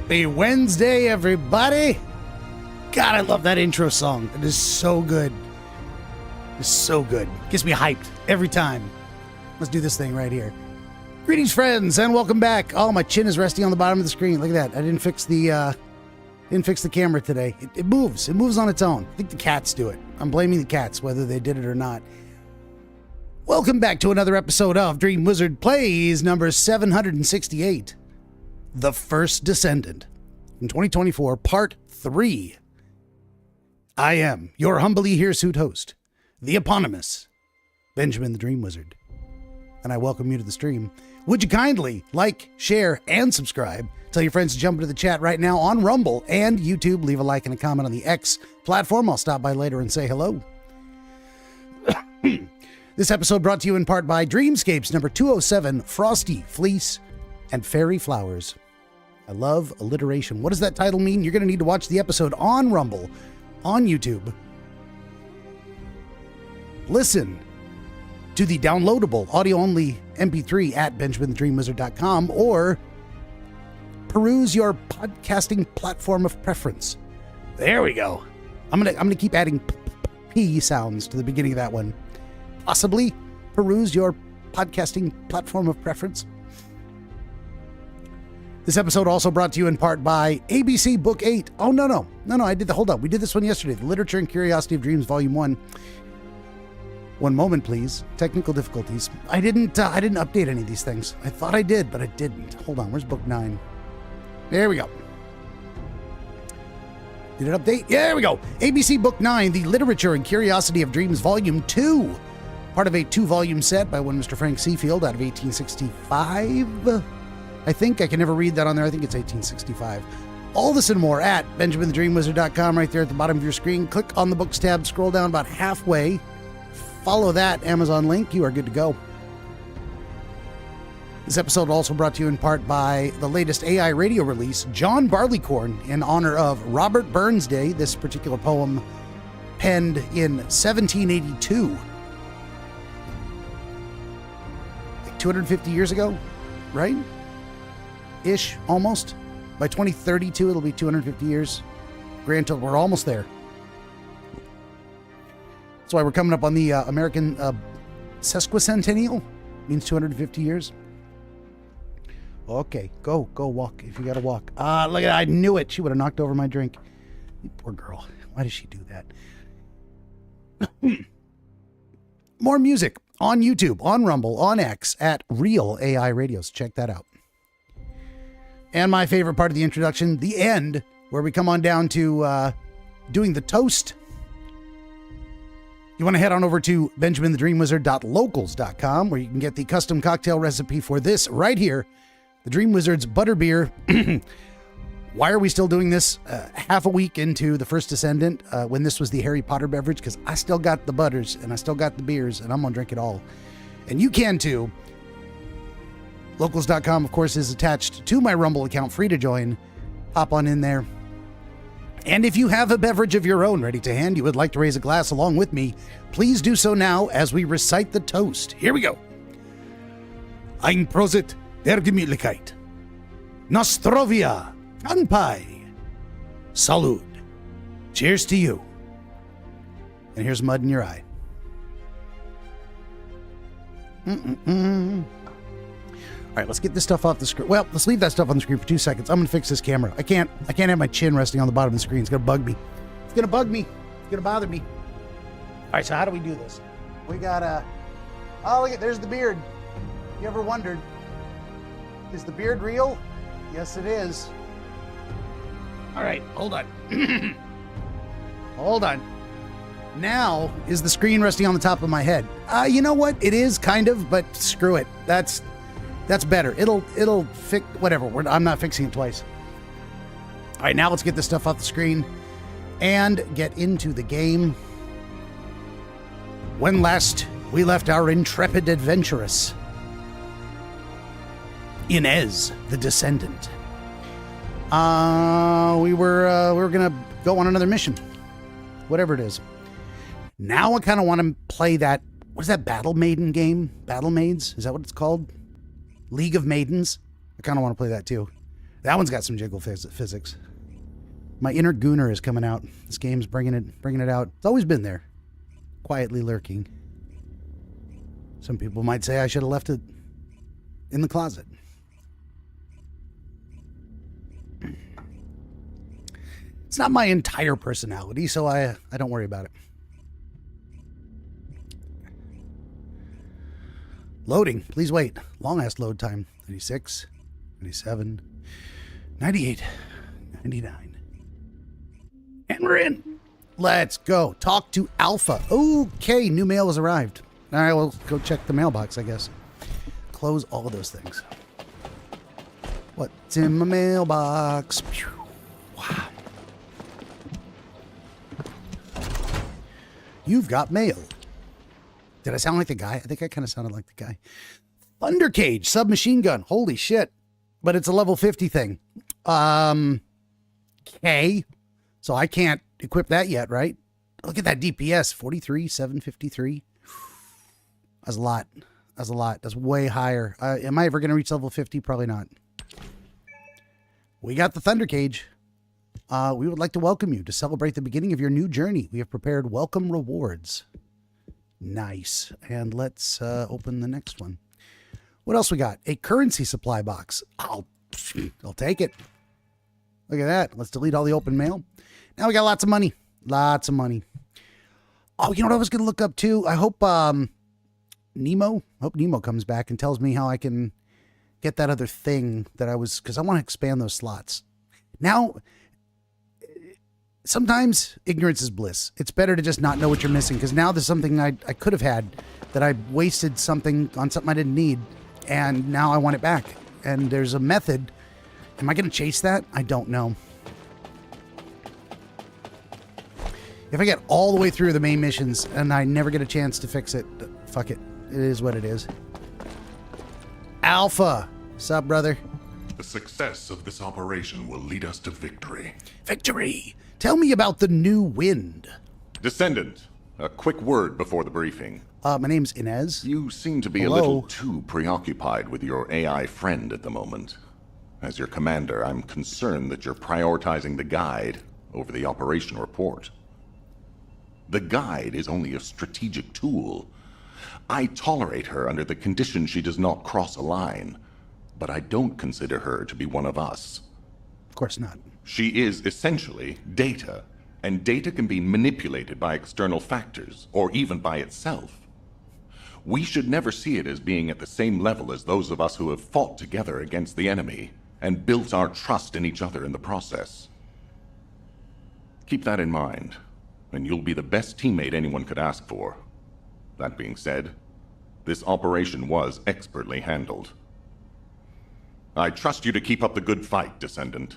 Happy Wednesday, everybody. God, I love that intro song. It is so good. It's so good. Gets me hyped every time. Let's do this thing right here. Greetings, friends, and welcome back. Oh, my chin is resting on the bottom of the screen. Look at that. I didn't fix the camera today. It moves. It moves on its own. I think the cats do it. I'm blaming the cats, whether they did it or not. Welcome back to another episode of DreamWizard Plays number 768. The First Descendant. In 2024, Part 3. I am your humbly hirsute host, the eponymous Benjamin the DreamWizard. And I welcome you to the stream. Would you kindly like, share, and subscribe? Tell your friends to jump into the chat right now on Rumble and YouTube. Leave a like and a comment on the X platform. I'll stop by later and say hello. This episode brought to you in part by Dreamscapes number 207, Frosty, Fleece, and Fairy Flowers. I love alliteration. What does that title mean? You're going to need to watch the episode on Rumble, on YouTube. Listen to the downloadable audio-only MP3 at benjaminthedreamwizard.com or peruse your podcasting platform of preference. There we go. I'm gonna keep adding P sounds to the beginning of that one. Possibly peruse your podcasting platform of preference. This episode also brought to you in part by ABC Book 8. Oh, no, hold on. We did this one yesterday. The Literature and Curiosity of Dreams, Volume 1. One moment, please. Technical difficulties. I didn't update any of these things. I thought I did, but I didn't. Hold on. Where's Book 9? There we go. Did it update? Yeah, there we go. ABC Book 9, The Literature and Curiosity of Dreams, Volume 2. Part of a 2-volume set by one Mr. Frank Seafield out of 1865. I think I can never read that on there. I think it's 1865. All this and more at benjaminthedreamwizard.com right there at the bottom of your screen. Click on the books tab, scroll down about halfway. Follow that Amazon link. You are good to go. This episode also brought to you in part by the latest AI radio release, John Barleycorn, in honor of Robert Burns Day. This particular poem penned in 1782. Like 250 years ago, right? Ish, almost. By 2032, it'll be 250 years. Grand total. We're almost there. That's why we're coming up on the American sesquicentennial. Means 250 years. Okay, go walk if you gotta walk. Look at that. I knew it. She would have knocked over my drink. You poor girl. Why does she do that? More music on YouTube, on Rumble, on X at Real AI Radios. Check that out. And my favorite part of the introduction, the end, where we come on down to doing the toast. You want to head on over to benjaminthedreamwizard.locals.com where you can get the custom cocktail recipe for this right here, the DreamWizard's Butterbeer. Why are we still doing this half a week into the First Descendant when this was the Harry Potter beverage? Because I still got the butters and I still got the beers and I'm going to drink it all. And you can too. Locals.com, of course, is attached to my Rumble account, free to join. Hop on in there. And if you have a beverage of your own ready to hand, you would like to raise a glass along with me, please do so now as we recite the toast. Here we go. Ein Prosit der Gemütlichkeit. Nostrovia. Kanpai. Salud. Cheers to you. And here's mud in your eye. All right, let's get this stuff off the screen. Well, let's leave that stuff on the screen for 2 seconds. I'm going to fix this camera. I can't have my chin resting on the bottom of the screen. It's going to bug me. It's going to bug me. It's going to bother me. All right, so how do we do this? We got oh, look at, there's the beard. You ever wondered, is the beard real? Yes, it is. All right, hold on. Hold on. Now is the screen resting on the top of my head. You know what? It is kind of, but screw it. That's better. It'll fix whatever. I'm not fixing it twice. All right, now let's get this stuff off the screen and get into the game. When last we left our intrepid adventuress, Inez the Descendant, we were gonna go on another mission, whatever it is. Now I kind of want to play that. What is that Battle Maiden game? Battle Maids? Is that what it's called? League of Maidens? I kind of want to play that too. That one's got some jiggle physics. My inner gooner is coming out. This game's bringing it out. It's always been there, quietly lurking. Some people might say I should have left it in the closet. It's not my entire personality, so I don't worry about it. Loading. Please wait. Long-ass load time. 96, 97, 98, 99. And we're in. Let's go. Talk to Alpha. Okay, new mail has arrived. All right, we'll go check the mailbox, I guess. Close all of those things. What's in my mailbox? Pew. Wow. You've got mail. Did I sound like the guy? I think I kind of sounded like the guy. Thunder Cage, submachine gun. Holy shit. But it's a level 50 thing. Okay. So I can't equip that yet, right? Look at that DPS. 43, 753. That's a lot. That's a lot. That's way higher. Am I ever going to reach level 50? Probably not. We got the Thunder Cage. We would like to welcome you to celebrate the beginning of your new journey. We have prepared welcome rewards. Nice. And let's open the next one. What else we got? A currency supply box. I'll take it. Look at that. Let's delete all the open mail. Now we got lots of money. Lots of money. Oh, you know what I was going to look up too? I hope Nemo comes back and tells me how I can get that other thing that because I want to expand those slots. Now, sometimes ignorance is bliss. It's better to just not know what you're missing, because now there's something I could have had that I wasted something on something I didn't need, and now I want it back. And there's a method. Am I going to chase that? I don't know. If I get all the way through the main missions and I never get a chance to fix it, fuck it. It is what it is. Alpha. What's up, brother? The success of this operation will lead us to victory. Victory. Tell me about the new wind. Descendant, a quick word before the briefing. My name's Inez. You seem to be Hello. a little too preoccupied with your AI friend at the moment. As your commander, I'm concerned that you're prioritizing the guide over the operation report. The guide is only a strategic tool. I tolerate her under the condition she does not cross a line, but I don't consider her to be one of us. Of course not. She is essentially data, and data can be manipulated by external factors, or even by itself. We should never see it as being at the same level as those of us who have fought together against the enemy, and built our trust in each other in the process. Keep that in mind, and you'll be the best teammate anyone could ask for. That being said, this operation was expertly handled. I trust you to keep up the good fight, Descendant.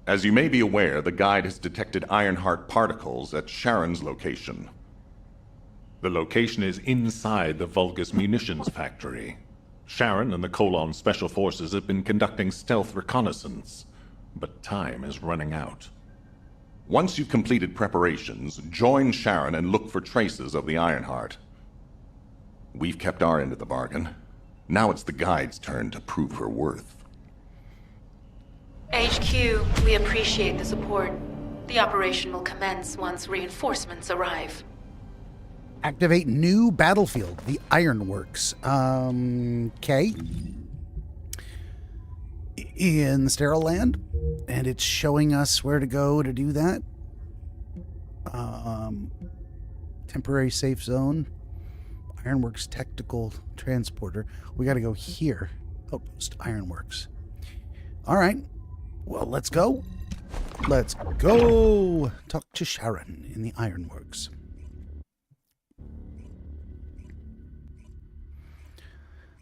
As you may be aware, the guide has detected Ironheart particles at Sharon's location. The location is inside the Vulgus munitions factory. Sharon and the Colon Special Forces have been conducting stealth reconnaissance, but time is running out. Once you've completed preparations, join Sharon and look for traces of the Ironheart. We've kept our end of the bargain. Now it's the guide's turn to prove her worth. HQ, we appreciate the support. The operation will commence once reinforcements arrive. Activate new battlefield, the Ironworks. Okay. In the Sterile Land. And it's showing us where to go to do that. Temporary safe zone. Ironworks Tactical Transporter. We got to go here. Outpost Ironworks. All right. Well, let's go. Let's go. Talk to Sharon in the Ironworks.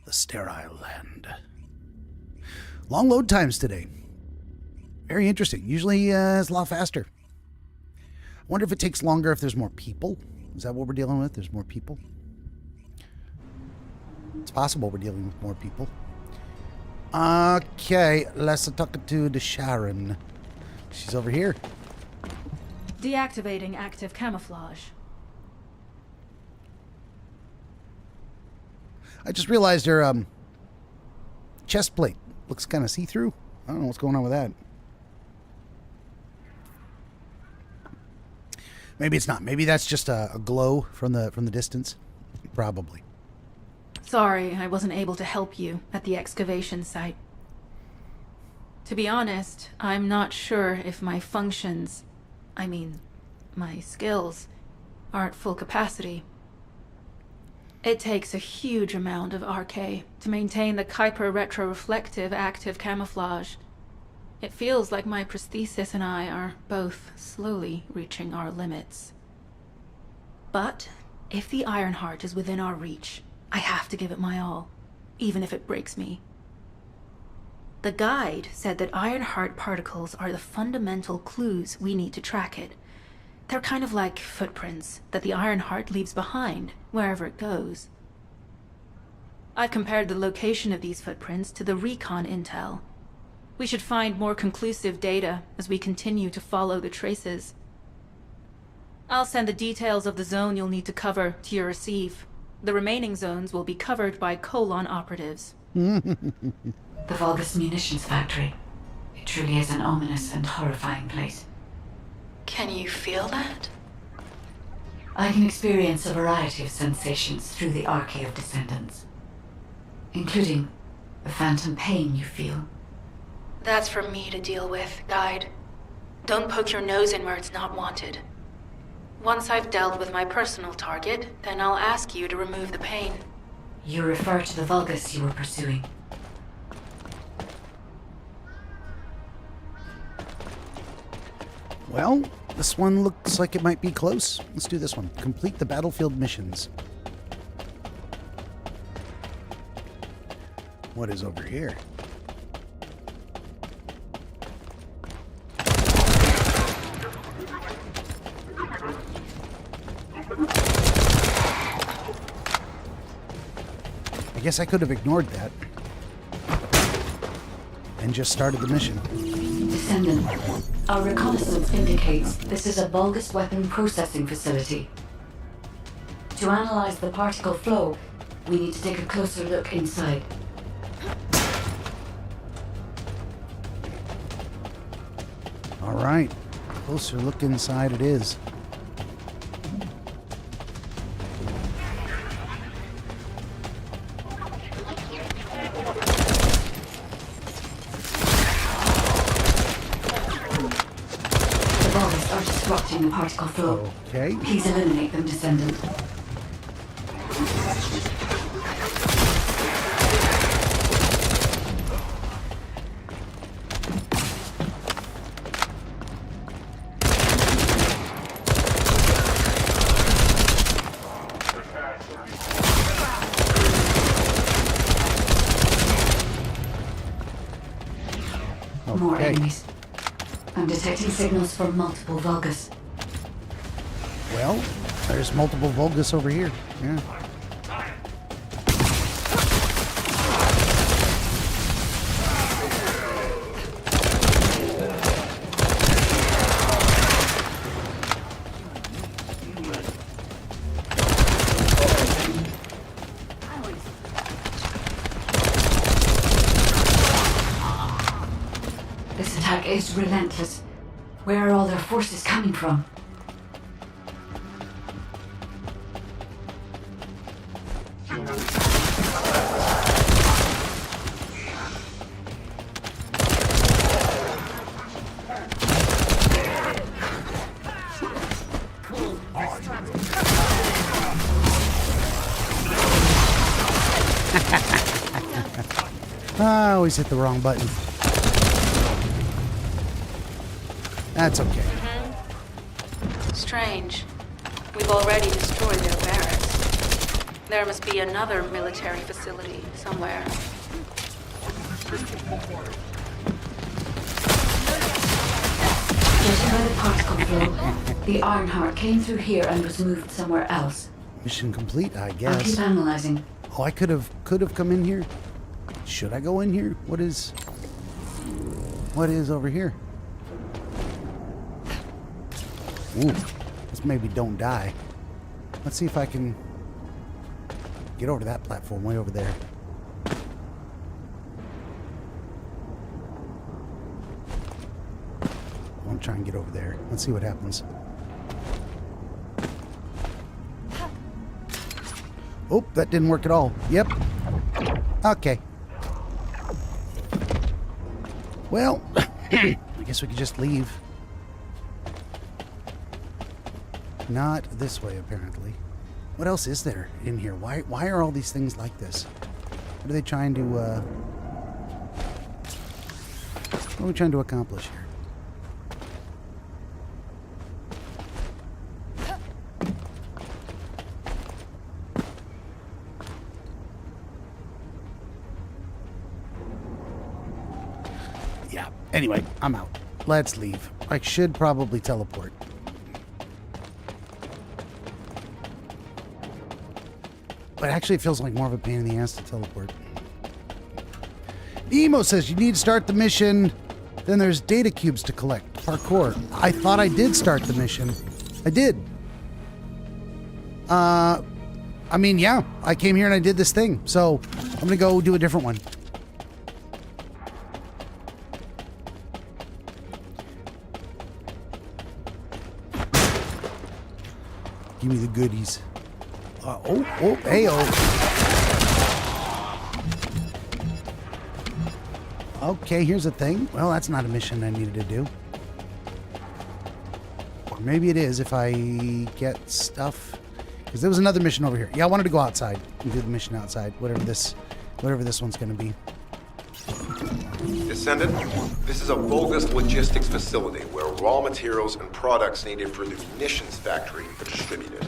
The Sterile Land. Long load times today. Very interesting. Usually it's a lot faster. I wonder if it takes longer if there's more people. Is that what we're dealing with? There's more people? It's possible we're dealing with more people. Okay, let's talk to the Sharon. She's over here. Deactivating active camouflage. I just realized her chest plate looks kind of see-through. I don't know what's going on with that. Maybe it's not. Maybe that's just a glow from the distance. Probably. Sorry, I wasn't able to help you at the excavation site. To be honest, I'm not sure if my functions, my skills, are at full capacity. It takes a huge amount of RK to maintain the Kuiper retroreflective active camouflage. It feels like my prosthesis and I are both slowly reaching our limits. But if the Ironheart is within our reach, I have to give it my all, even if it breaks me. The guide said that Ironheart particles are the fundamental clues we need to track it. They're kind of like footprints that the Ironheart leaves behind, wherever it goes. I've compared the location of these footprints to the recon intel. We should find more conclusive data as we continue to follow the traces. I'll send the details of the zone you'll need to cover to your receive. The remaining zones will be covered by Colon operatives. The Vulgus munitions factory. It truly is an ominous and horrifying place. Can you feel that? I can experience a variety of sensations through the archy of descendants, including the phantom pain you feel. That's for me to deal with, Guide. Don't poke your nose in where it's not wanted. Once I've dealt with my personal target, then I'll ask you to remove the pain. You refer to the Vulgus you were pursuing. Well, this one looks like it might be close. Let's do this one. Complete the battlefield missions. What is over here? I guess I could have ignored that and just started the mission. Descendant, our reconnaissance indicates this is a Vulgus weapon processing facility. To analyze the particle flow, we need to take a closer look inside. All right, closer look inside it is. Disrupting the particle flow. Okay. Please eliminate them, Descendant. More enemies. I'm detecting signals from multiple Vulgus. Well, there's multiple Vulgus over here. Yeah. This attack is relentless. Where are all their forces coming from? I always hit the wrong button. That's okay. Strange. We've already destroyed their barracks. There must be another military facility somewhere. Judging by the particle flow, the Ironheart came through here and was moved somewhere else. Mission complete, I I'll guess. keep analyzing. Oh, I could have come in here. Should I go in here? What is over here? Ooh, let's maybe don't die. Let's see if I can get over to that platform way over there. to try and get over there. Let's see what happens. Oh, that didn't work at all. Yep. Okay. Well, I guess we could just leave. Not this way, apparently. What else is there in here? Why are all these things like this? What are they trying to, what are we trying to accomplish here? Yeah, anyway, I'm out. Let's leave. I should probably teleport. But actually, it feels like more of a pain in the ass to teleport. Emo says you need to start the mission. Then there's data cubes to collect. Parkour. I thought I did start the mission. I did. I mean, yeah. I came here and I did this thing. So, I'm gonna go do a different one. Give me the goodies. Hey-oh. Okay, here's the thing. Well, that's not a mission I needed to do. Or maybe it is if I get stuff. Because there was another mission over here. Yeah, I wanted to go outside and do the mission outside. Whatever this one's going to be. Descendant, this is a Vulgus logistics facility where raw materials and products needed for the munitions factory are distributed.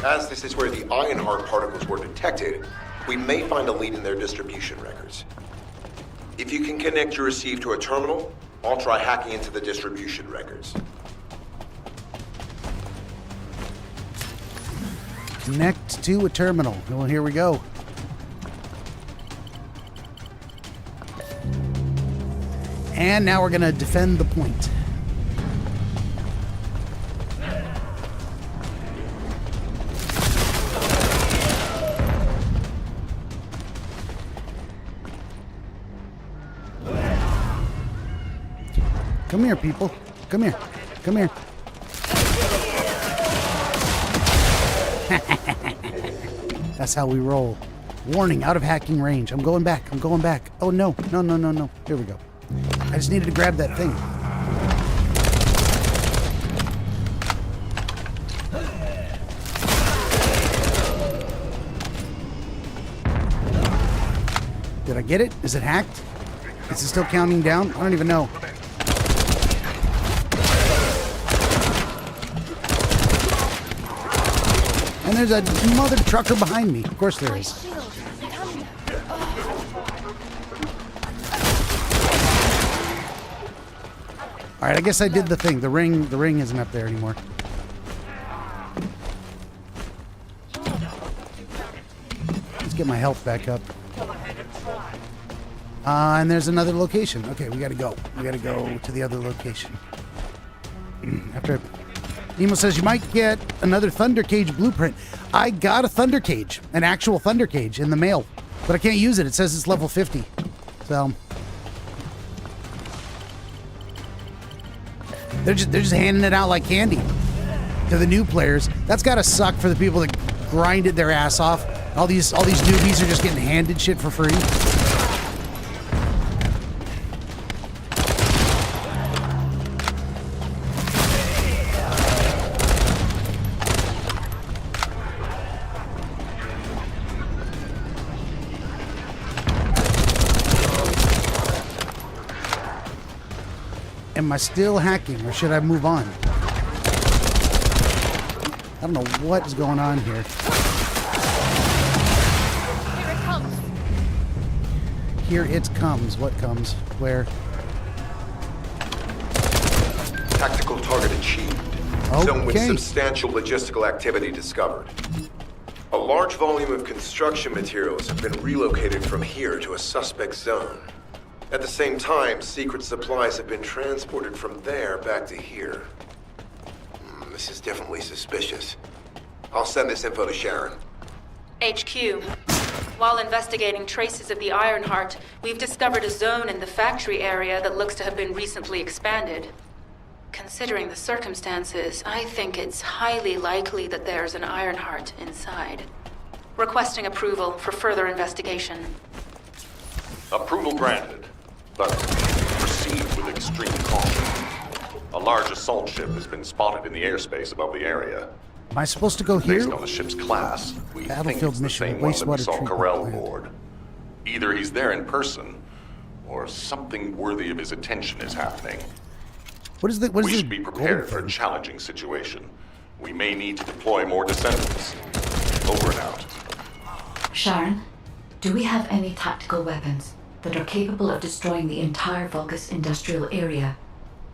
As this is where the Ironheart particles were detected, we may find a lead in their distribution records. If you can connect your receive to a terminal, I'll try hacking into the distribution records. Connect to a terminal. Well, here we go. And now we're going to defend the point. Come here, people. Come here. Come here. That's how we roll. Warning, out of hacking range. I'm going back. I'm going back. Oh, no. No, no, no, no. Here we go. I just needed to grab that thing. Did I get it? Is it hacked? Is it still counting down? I don't even know. And there's a mother trucker behind me. Of course there is. Alright, I guess I did the thing. The ring isn't up there anymore. Let's get my health back up. And there's another location. Okay, we gotta go. We gotta go to the other location. After Nemo says you might get another Thunder Cage blueprint. I got a Thunder Cage, an actual Thunder Cage in the mail, but I can't use it. It says it's level 50. So they're just handing it out like candy to the new players. That's gotta suck for the people that grinded their ass off. All these newbies are just getting handed shit for free. Am I still hacking, or should I move on? I don't know what is going on here. Here it comes. Here it comes. What comes? Where? Tactical target achieved. Zone with substantial logistical activity discovered. A large volume of construction materials have been relocated from here to a suspect zone. At the same time, secret supplies have been transported from there back to here. This is definitely suspicious. I'll send this info to Sharon. HQ. While investigating traces of the Ironheart, we've discovered a zone in the factory area that looks to have been recently expanded. considering the circumstances, I think it's highly likely that there's an Ironheart inside. Requesting approval for further investigation. Approval granted, but proceed with extreme caution. A large assault ship has been spotted in the airspace above the area. Am I supposed to go here? Based on the ship's class, we think Battlefield it's the mission, same one that we wastewater saw treatment Carell plant. aboard. Either he's there in person, or something worthy of his attention is happening. What is We the should be prepared gold for a thing? challenging situation. We may need to deploy more descendants. Over and out. Sharon, do we have any tactical weapons that are capable of destroying the entire Vulgus industrial area?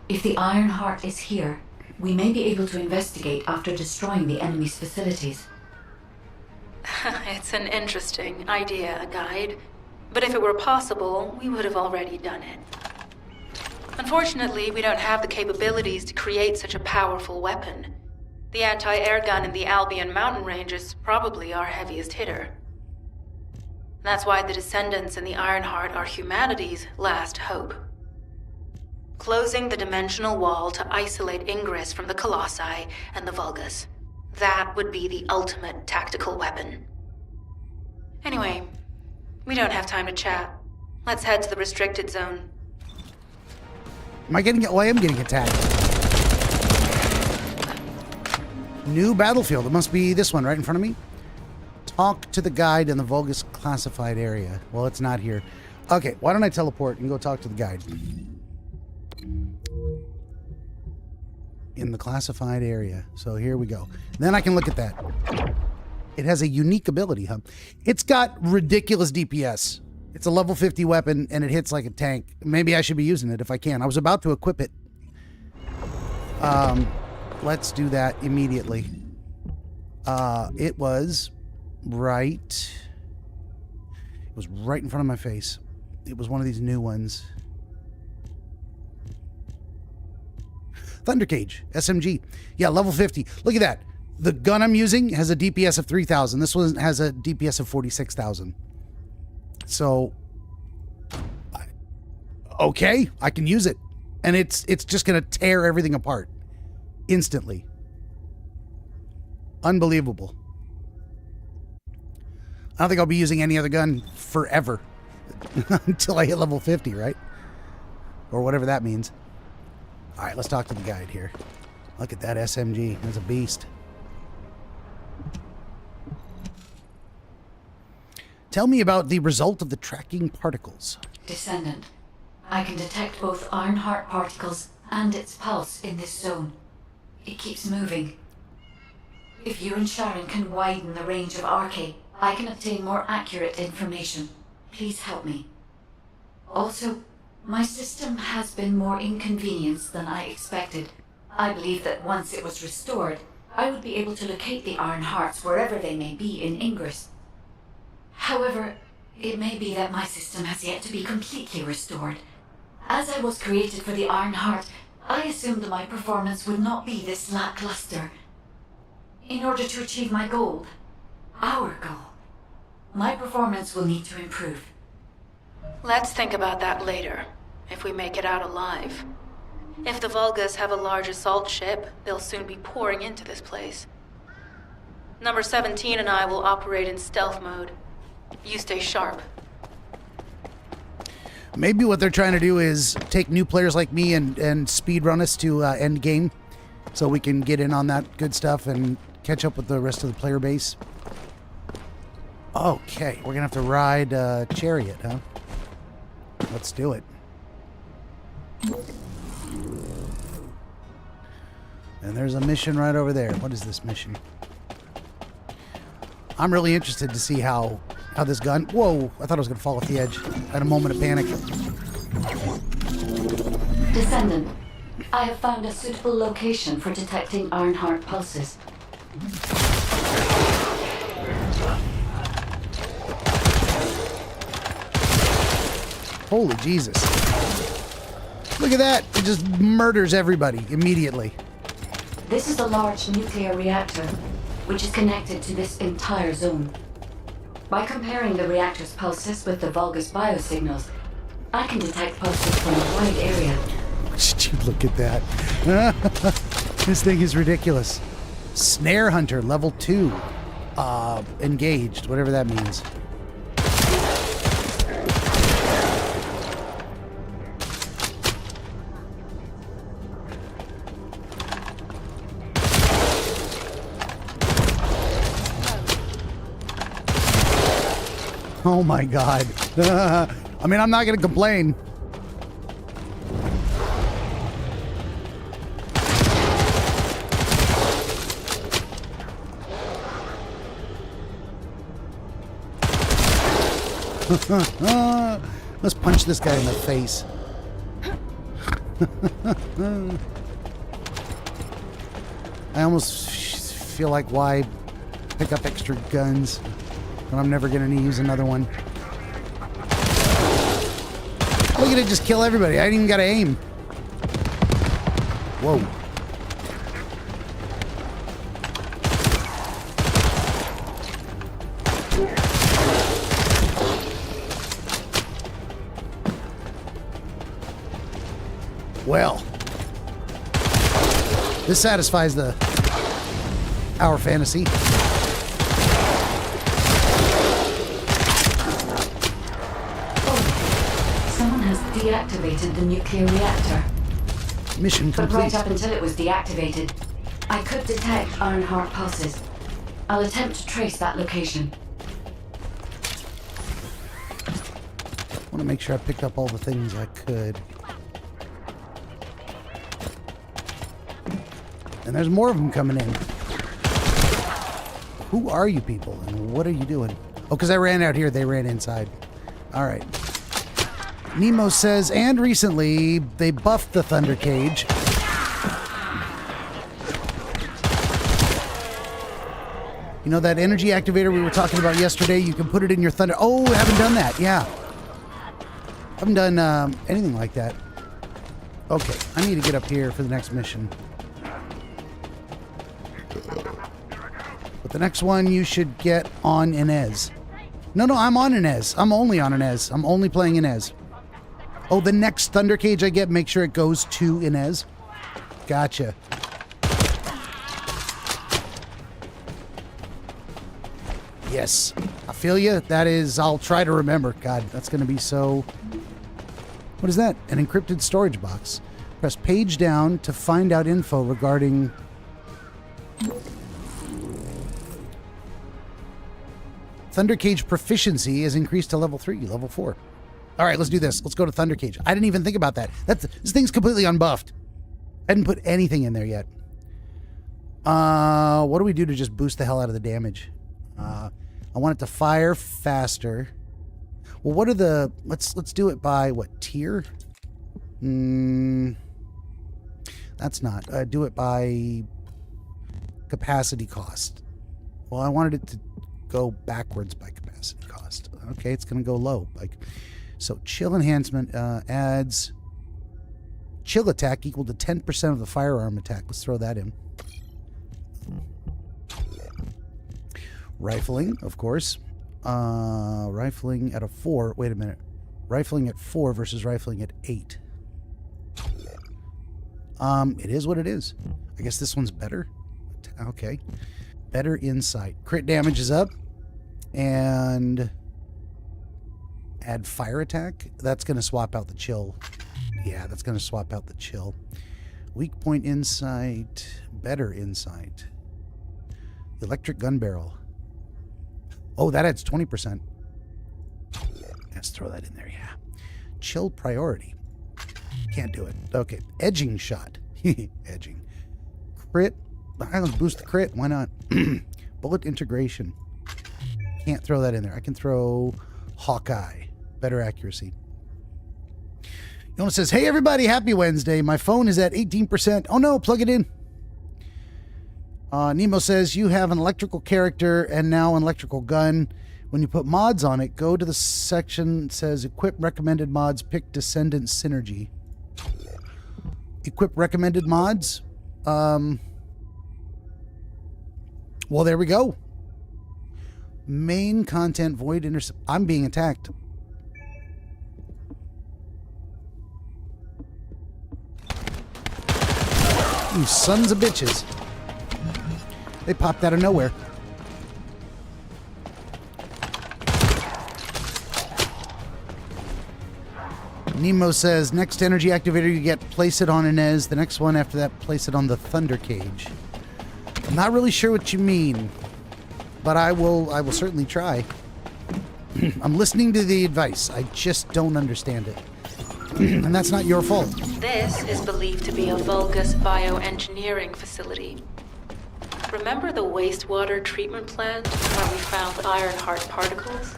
If the Ironheart is here, we may be able to investigate after destroying the enemy's facilities. It's an interesting idea, Guide. But if it were possible, we would have already done it. Unfortunately, we don't have the capabilities to create such a powerful weapon. The anti-air gun in the Albion mountain range is probably our heaviest hitter. That's why the Descendants and the Ironheart are humanity's last hope. Closing the dimensional wall to isolate Ingress from the Colossi and the Vulgus. That would be the ultimate tactical weapon. Anyway, we don't have time to chat. Let's head to the restricted zone. Am I getting? Oh, I am getting attacked. New battlefield. It must be this one right in front of me. Talk to the guide in the Vulgus classified area. Well, it's not here. Okay, why don't I teleport and go talk to the guide? In the classified area. So here we go. Then I can look at that. It has a unique ability, huh? It's got ridiculous DPS. It's a level 50 weapon, and it hits like a tank. Maybe I should be using it if I can. I was about to equip it. Let's do that immediately. It was right... It was right in front of my face. It was one of these new ones. Thundercage, SMG. Yeah, level 50. Look at that. The gun I'm using has a DPS of 3,000. This one has a DPS of 46,000. So, okay, I can use it. And it's just going to tear everything apart. Instantly. Unbelievable. I don't think I'll be using any other gun forever. Until I hit level 50, right? Or whatever that means. Alright, let's talk to the guide here. Look at that SMG. That's a beast. Tell me about the result of the tracking particles. Descendant, I can detect both Ironheart particles and its pulse in this zone. It keeps moving. If you and Sharon can widen the range of Arche, I can obtain more accurate information. Please help me. Also, my system has been more inconvenienced than I expected. I believe that once it was restored, I would be able to locate the Ironhearts wherever they may be in Ingress. However, it may be that my system has yet to be completely restored. As I was created for the Ironheart, I assumed my performance would not be this lackluster. In order to achieve my goal, our goal, my performance will need to improve. Let's think about that later, if we make it out alive. If the Vulgus have a large assault ship, they'll soon be pouring into this place. Number 17 and I will operate in stealth mode. You stay sharp. Maybe what they're trying to do is take new players like me and speed run us to end game, so we can get in on that good stuff and catch up with the rest of the player base. Okay, we're gonna have to ride Chariot, huh? Let's do it. And there's a mission right over there. What is this mission? I'm really interested to see how this gun... Whoa, I thought I was going to fall off the edge. I had a moment of panic. Descendant, I have found a suitable location for detecting Ironheart pulses. Holy Jesus. Look at that. It just murders everybody immediately. This is a large nuclear reactor, which is connected to this entire zone. By comparing the reactor's pulses with the Vulgus biosignals, I can detect pulses from a wide area, Look at that. This thing is ridiculous. Snare Hunter, level 2. Engaged, whatever that means. Oh my god. I mean, I'm not gonna complain. Let's punch this guy in the face. I almost feel like why pick up extra guns when I'm never gonna use another one. Look at it just kill everybody. I ain't even gotta aim. Whoa. Well, this satisfies our fantasy. Someone has deactivated the nuclear reactor. Mission But complete. right up until it was deactivated, I could detect Ironheart pulses. I'll attempt to trace that location. I want to make sure I picked up all the things I could. And there's more of them coming in. Who are you people and what are you doing? Oh, because I ran out here, they ran inside. All right. Nemo says, and recently they buffed the Thunder Cage. You know that energy activator we were talking about yesterday? You can put it in your Thunder... Oh, I haven't done that. Yeah. Haven't done anything like that. Okay, I need to get up here for the next mission. But the next one you should get on Inez. No, I'm on Inez. I'm only on Inez. I'm only playing Inez. Oh, the next Thunder Cage I get, make sure it goes to Inez. Gotcha. Yes. I feel you. That is, I'll try to remember. God, that's going to be so... What is that? An encrypted storage box. Press page down to find out info regarding... Thunder Cage proficiency is increased to level 3, level 4. All right, let's do this. Let's go to Thunder Cage. I didn't even think about that. This thing's completely unbuffed. I didn't put anything in there yet. What do we do to just boost the hell out of the damage? I want it to fire faster. Well, what are the... Let's do it by, what, tier? That's not. Do it by capacity cost. Well, I wanted it to go backwards by capacity cost. Okay, it's going to go low. So chill enhancement adds chill attack equal to 10% of the firearm attack. Let's throw that in. Rifling, of course. Rifling at a 4. Wait a minute. Rifling at 4 versus rifling at 8. It is what it is. I guess this one's better. Okay. Better insight. Crit damage is up. And add fire attack. That's going to swap out the chill. Yeah, that's going to swap out the chill. Weak point insight. Better insight. Electric gun barrel. Oh, that adds 20%. Let's throw that in there, yeah. Chill priority. Can't do it. Okay. Edging shot. Edging. Crit. Let's boost the crit. Why not? Bullet integration. Can't throw that in there. I can throw Hawkeye. Better accuracy. Yona says, hey everybody, happy Wednesday. My phone is at 18%. Oh no, plug it in. Nemo says, you have an electrical character and now an electrical gun. When you put mods on it, go to the section that says equip recommended mods, pick Descendant Synergy. Equip recommended mods. Well, there we go. Main content void intercept. I'm being attacked. You sons of bitches. They popped out of nowhere. Nemo says, next energy activator you get, place it on Inez. The next one after that, place it on the Thunder Cage. I'm not really sure what you mean, but I will certainly try. I'm listening to the advice. I just don't understand it. And that's not your fault. This is believed to be a Vulgus bioengineering facility. Remember the wastewater treatment plant where we found Ironheart particles?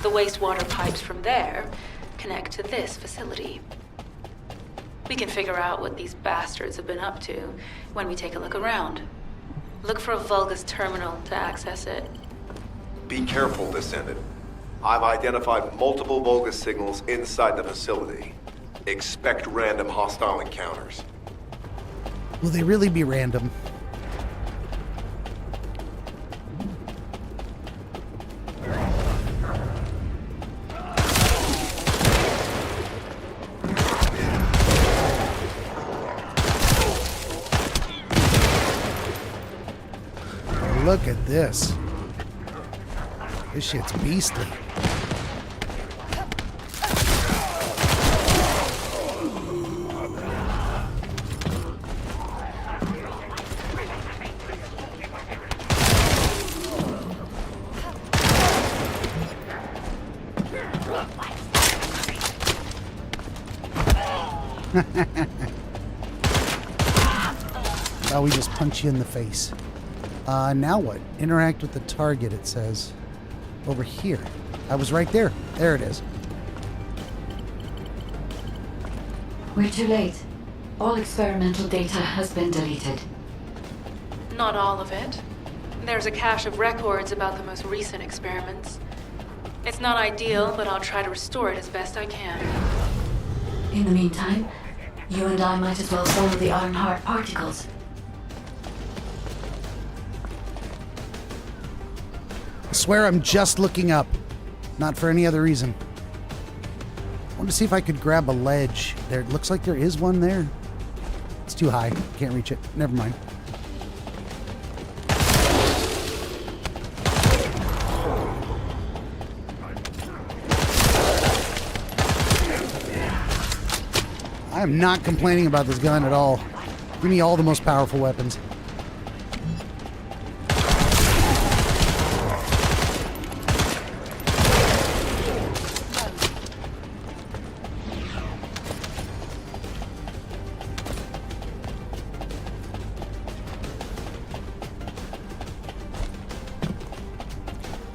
The wastewater pipes from there connect to this facility. We can figure out what these bastards have been up to when we take a look around. Look for a Vulgus terminal to access it. Be careful, Descendant. I've identified multiple Vulgus signals inside the facility. Expect random hostile encounters. Will they really be random? Look at this. This shit's beastly. Oh, we just punch you in the face. Now what? Interact with the target, it says. Over here. I was right there. There it is. We're too late. All experimental data has been deleted. Not all of it. There's a cache of records about the most recent experiments. It's not ideal, but I'll try to restore it as best I can. In the meantime, you and I might as well follow the Ironheart particles. I swear I'm just looking up. Not for any other reason. I want to see if I could grab a ledge. There, it looks like there is one there. It's too high. Can't reach it. Never mind. I am not complaining about this gun at all. Give me all the most powerful weapons.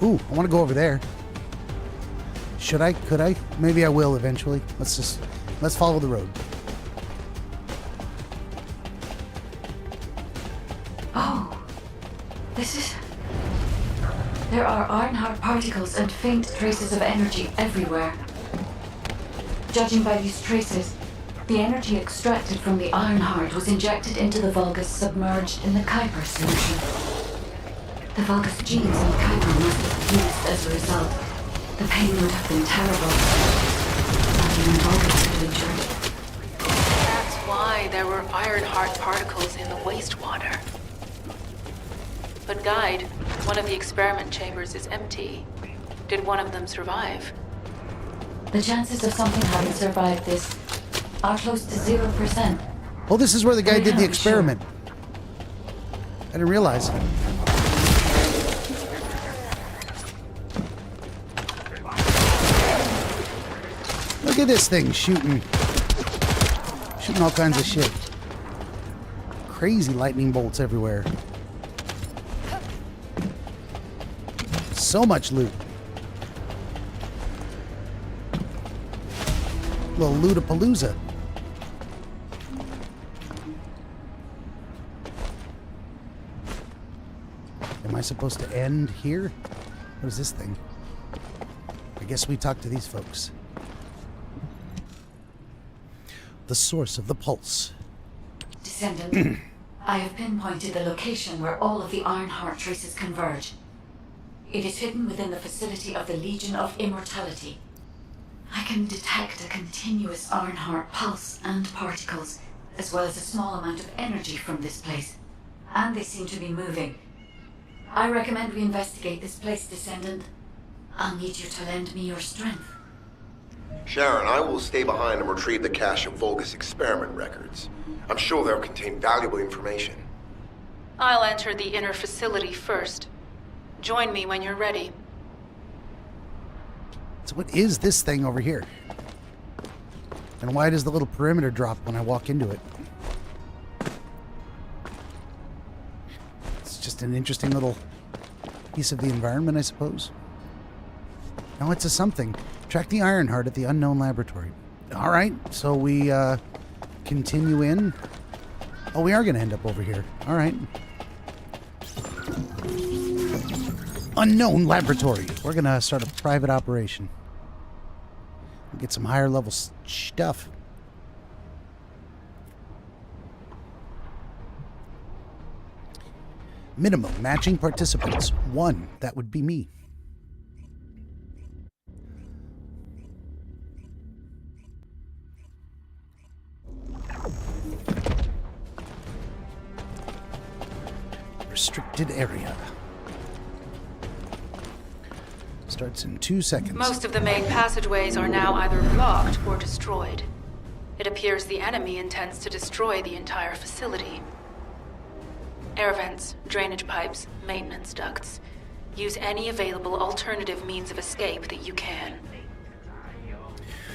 Ooh, I want to go over there. Should I? Could I? Maybe I will eventually. Let's follow the road. Oh, this is... There are Ironheart particles and faint traces of energy everywhere. Judging by these traces, the energy extracted from the Ironheart was injected into the Vulgus submerged in the Kuiper solution. The Vulgus genes in Kuiper must have fused as a result. The pain would have been terrible. Not even Vulgus could endure it. That's why there were Ironheart particles in the wastewater. But Guide, one of the experiment chambers is empty. Did one of them survive? The chances of something having survived this are close to 0%. Oh, this is where the guy did the experiment. I didn't realize. Look at this thing shooting all kinds of shit. Crazy lightning bolts everywhere. So much loot. Little lootapalooza. Am I supposed to end here? What is this thing? I guess we talk to these folks. The source of the pulse. Descendant, I have pinpointed the location where all of the Ironheart traces converge. It is hidden within the facility of the Legion of Immortality. I can detect a continuous Ironheart pulse and particles as well as a small amount of energy from this place. And they seem to be moving. I recommend we investigate this place, Descendant. I'll need you to lend me your strength. Sharon, I will stay behind and retrieve the cache of Vulgus experiment records. I'm sure they'll contain valuable information. I'll enter the inner facility first. Join me when you're ready. So what is this thing over here? And why does the little perimeter drop when I walk into it? It's just an interesting little piece of the environment, I suppose. No, it's a something. Track the Ironheart at the unknown laboratory. All right, so we continue in. Oh, we are going to end up over here. All right. Unknown laboratory. We're going to start a private operation. Get some higher level stuff. Minimum matching participants. 1. That would be me. Restricted area. Starts in 2 seconds. Most of the main passageways are now either blocked or destroyed. It appears the enemy intends to destroy the entire facility. Air vents, drainage pipes, maintenance ducts. Use any available alternative means of escape that you can.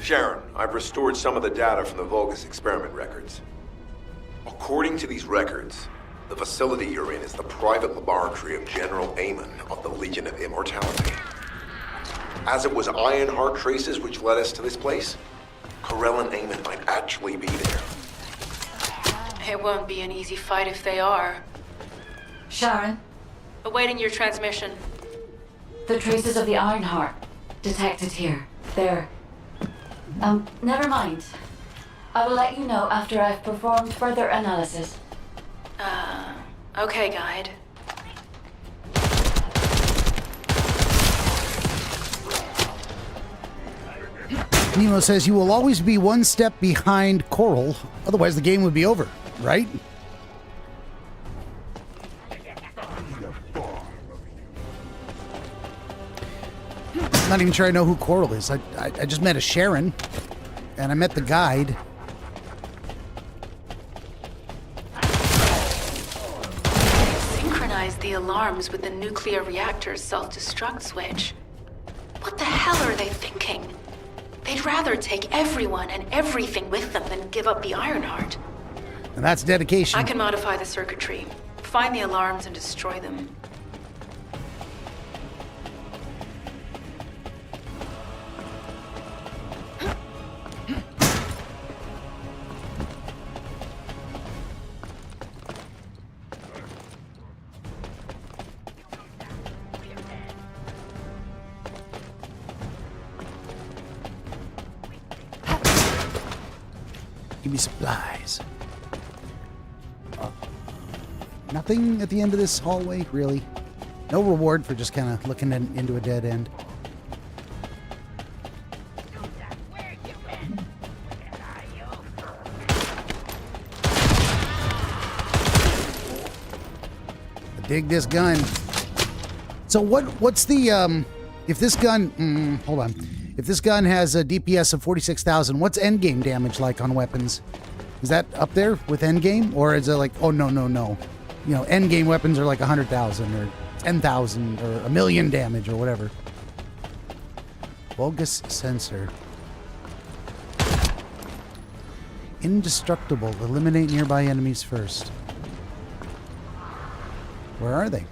Sharon, I've restored some of the data from the Vulgus experiment records. According to these records, the facility you're in is the private laboratory of General Amon of the Legion of Immortality. As it was Ironheart traces which led us to this place, Corell and Amon might actually be there. It won't be an easy fight if they are. Sharon, Awaiting your transmission. the traces of the Ironheart detected here. They're... never mind. I will let you know after I've performed further analysis. Okay, guide. Nemo says you will always be one step behind Coral, otherwise the game would be over, right? Not even sure I know who Coral is. I just met a Sharon, and I met the guide. Synchronize the alarms with the nuclear reactor's self-destruct switch. What the hell are they thinking? They'd rather take everyone and everything with them than give up the Ironheart. And that's dedication. I can modify the circuitry, find the alarms and destroy them. Give me supplies. Nothing at the end of this hallway, really. No reward for just kind of looking into a dead end. I dig this gun. So what's the if this gun hold on. If this gun has a DPS of 46,000, what's endgame damage like on weapons? Is that up there with endgame? Or is it like, oh, no. You know, endgame weapons are like 100,000 or 10,000 or a million damage or whatever. Vulgus sensor. Indestructible. Eliminate nearby enemies first. Where are they?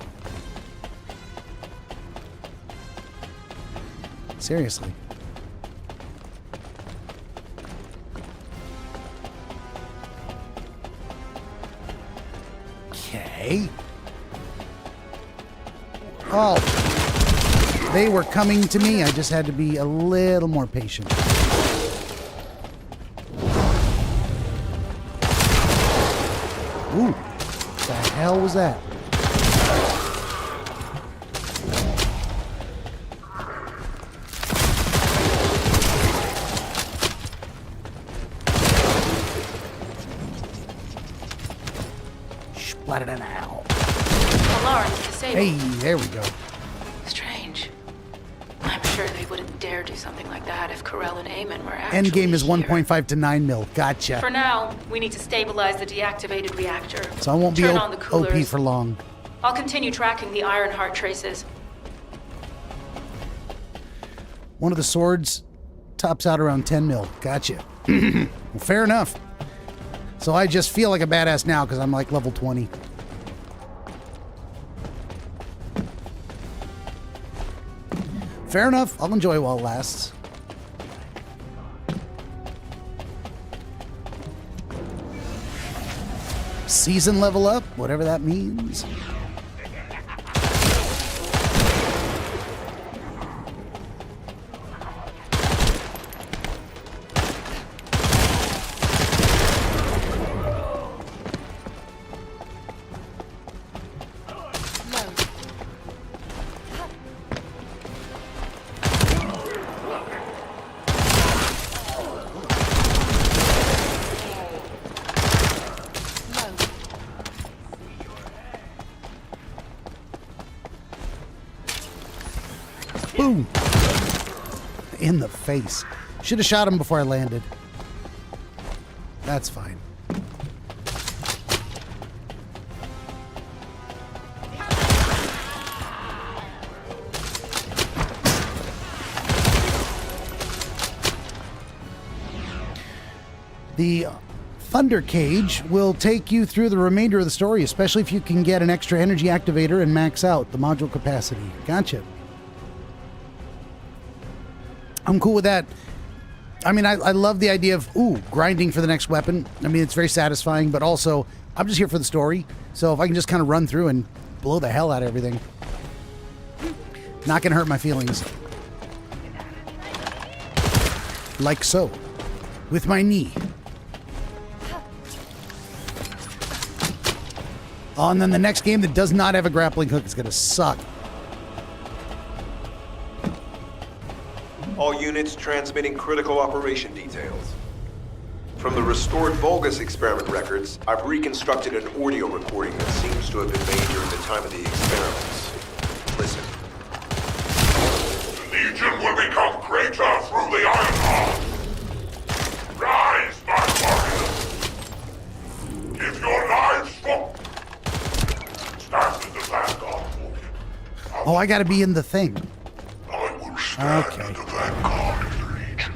Seriously. Okay. Oh. They were coming to me. I just had to be a little more patient. Ooh. What the hell was that? Let it out. Alarms disabled. Hey, there we go. Strange. I'm sure they wouldn't dare do something like that if Corell and Eamon were actually Endgame is here. 1.5 to 9 mil. Gotcha. For now, we need to stabilize the deactivated reactor. So I won't be Turn on the OP coolers. for long. I'll continue tracking the Ironheart traces. One of the swords tops out around 10 mil. Gotcha. Well, fair enough. So I just feel like a badass now because I'm like level 20. Fair enough. I'll enjoy while it lasts. Season level up, whatever that means. Boom! In the face. Should have shot him before I landed. That's fine. The Thunder Cage will take you through the remainder of the story, especially if you can get an extra energy activator and max out the module capacity. Gotcha. I'm cool with that. I mean, I love the idea of, grinding for the next weapon. I mean, it's very satisfying, but also, I'm just here for the story. So if I can just kind of run through and blow the hell out of everything. Not gonna hurt my feelings. Like so. With my knee. Oh, and then the next game that does not have a grappling hook is gonna suck. All units transmitting critical operation details. From the restored Vulgus experiment records, I've reconstructed an audio recording that seems to have been made during the time of the experiments. Listen. The Legion will become greater through the Ironheart. Rise, my warriors. Give your lives for... Stand in the vanguard for me. Oh, I gotta be in the thing. I will stand Okay. in the vanguard of the Legion.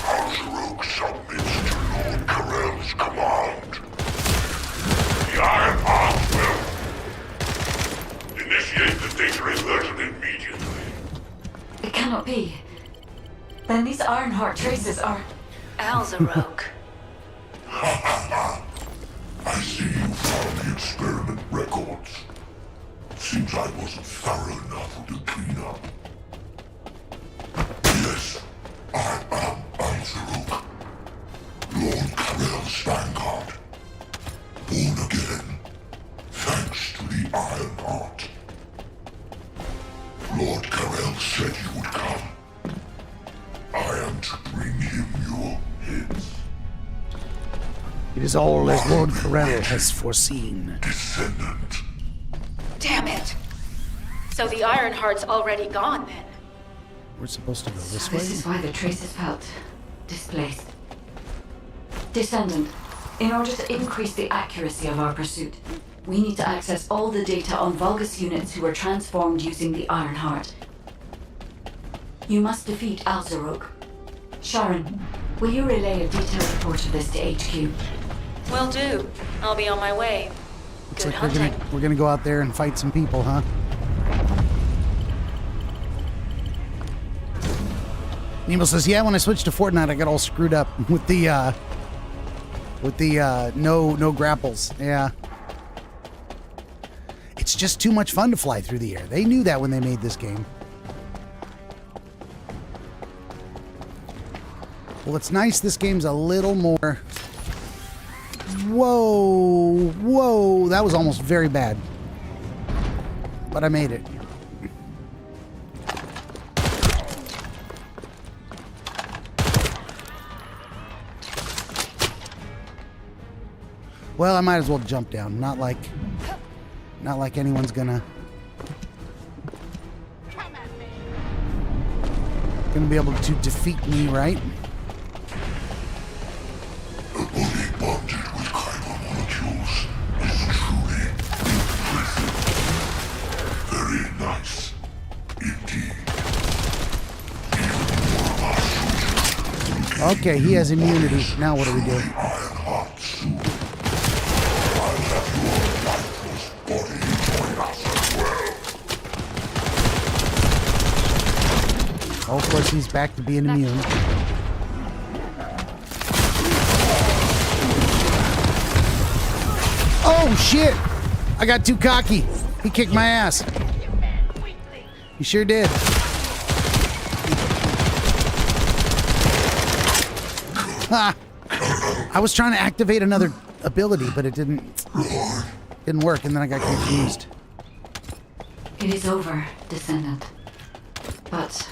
Alzaruk submits to Lord Corell's command. The Ironheart will initiate the data inversion immediately. It cannot be. Then these Ironheart traces are... Alzaruk. I see you found the experiment records. Seems I wasn't thorough enough with the cleanup. Yes, I am Alzaruk, Lord Corell's vanguard. Born again, thanks to the Ironheart. Lord Corell said you would come. I am to bring him your hits. It is all as Lord Corell has foreseen. Descendant. Damn it! So the Ironheart's already gone then. We're supposed to go this This is way? why the traces felt displaced. Descendant, in order to increase the accuracy of our pursuit, we need to access all the data on Vulgus units who were transformed using the Ironheart. You must defeat Alzaruk. Sharon, will you relay a detailed report of this to HQ? Will do. I'll be on my way. Looks Good like hunting. we're gonna go out there and fight some people, huh? Nemo says, yeah, when I switched to Fortnite, I got all screwed up with the no grapples. Yeah. It's just too much fun to fly through the air. They knew that when they made this game. Well, it's nice this game's a little more... Whoa, whoa, that was almost very bad. But I made it. Well, I might as well jump down. Not like anyone's gonna be able to defeat me, right? A body bonded with kyber molecules is truly impressive. Very nice, indeed. Even more of our soldiers. Okay, he has immunity. Now what do we do? Iron heart soon. I'll have your lifeless body join us as well. Oh, of course, he's back to being immune. Oh, shit! I got too cocky. He kicked my ass. He sure did. Ha! I was trying to activate another ability, but it didn't work, and then I got confused. It is over, Descendant. But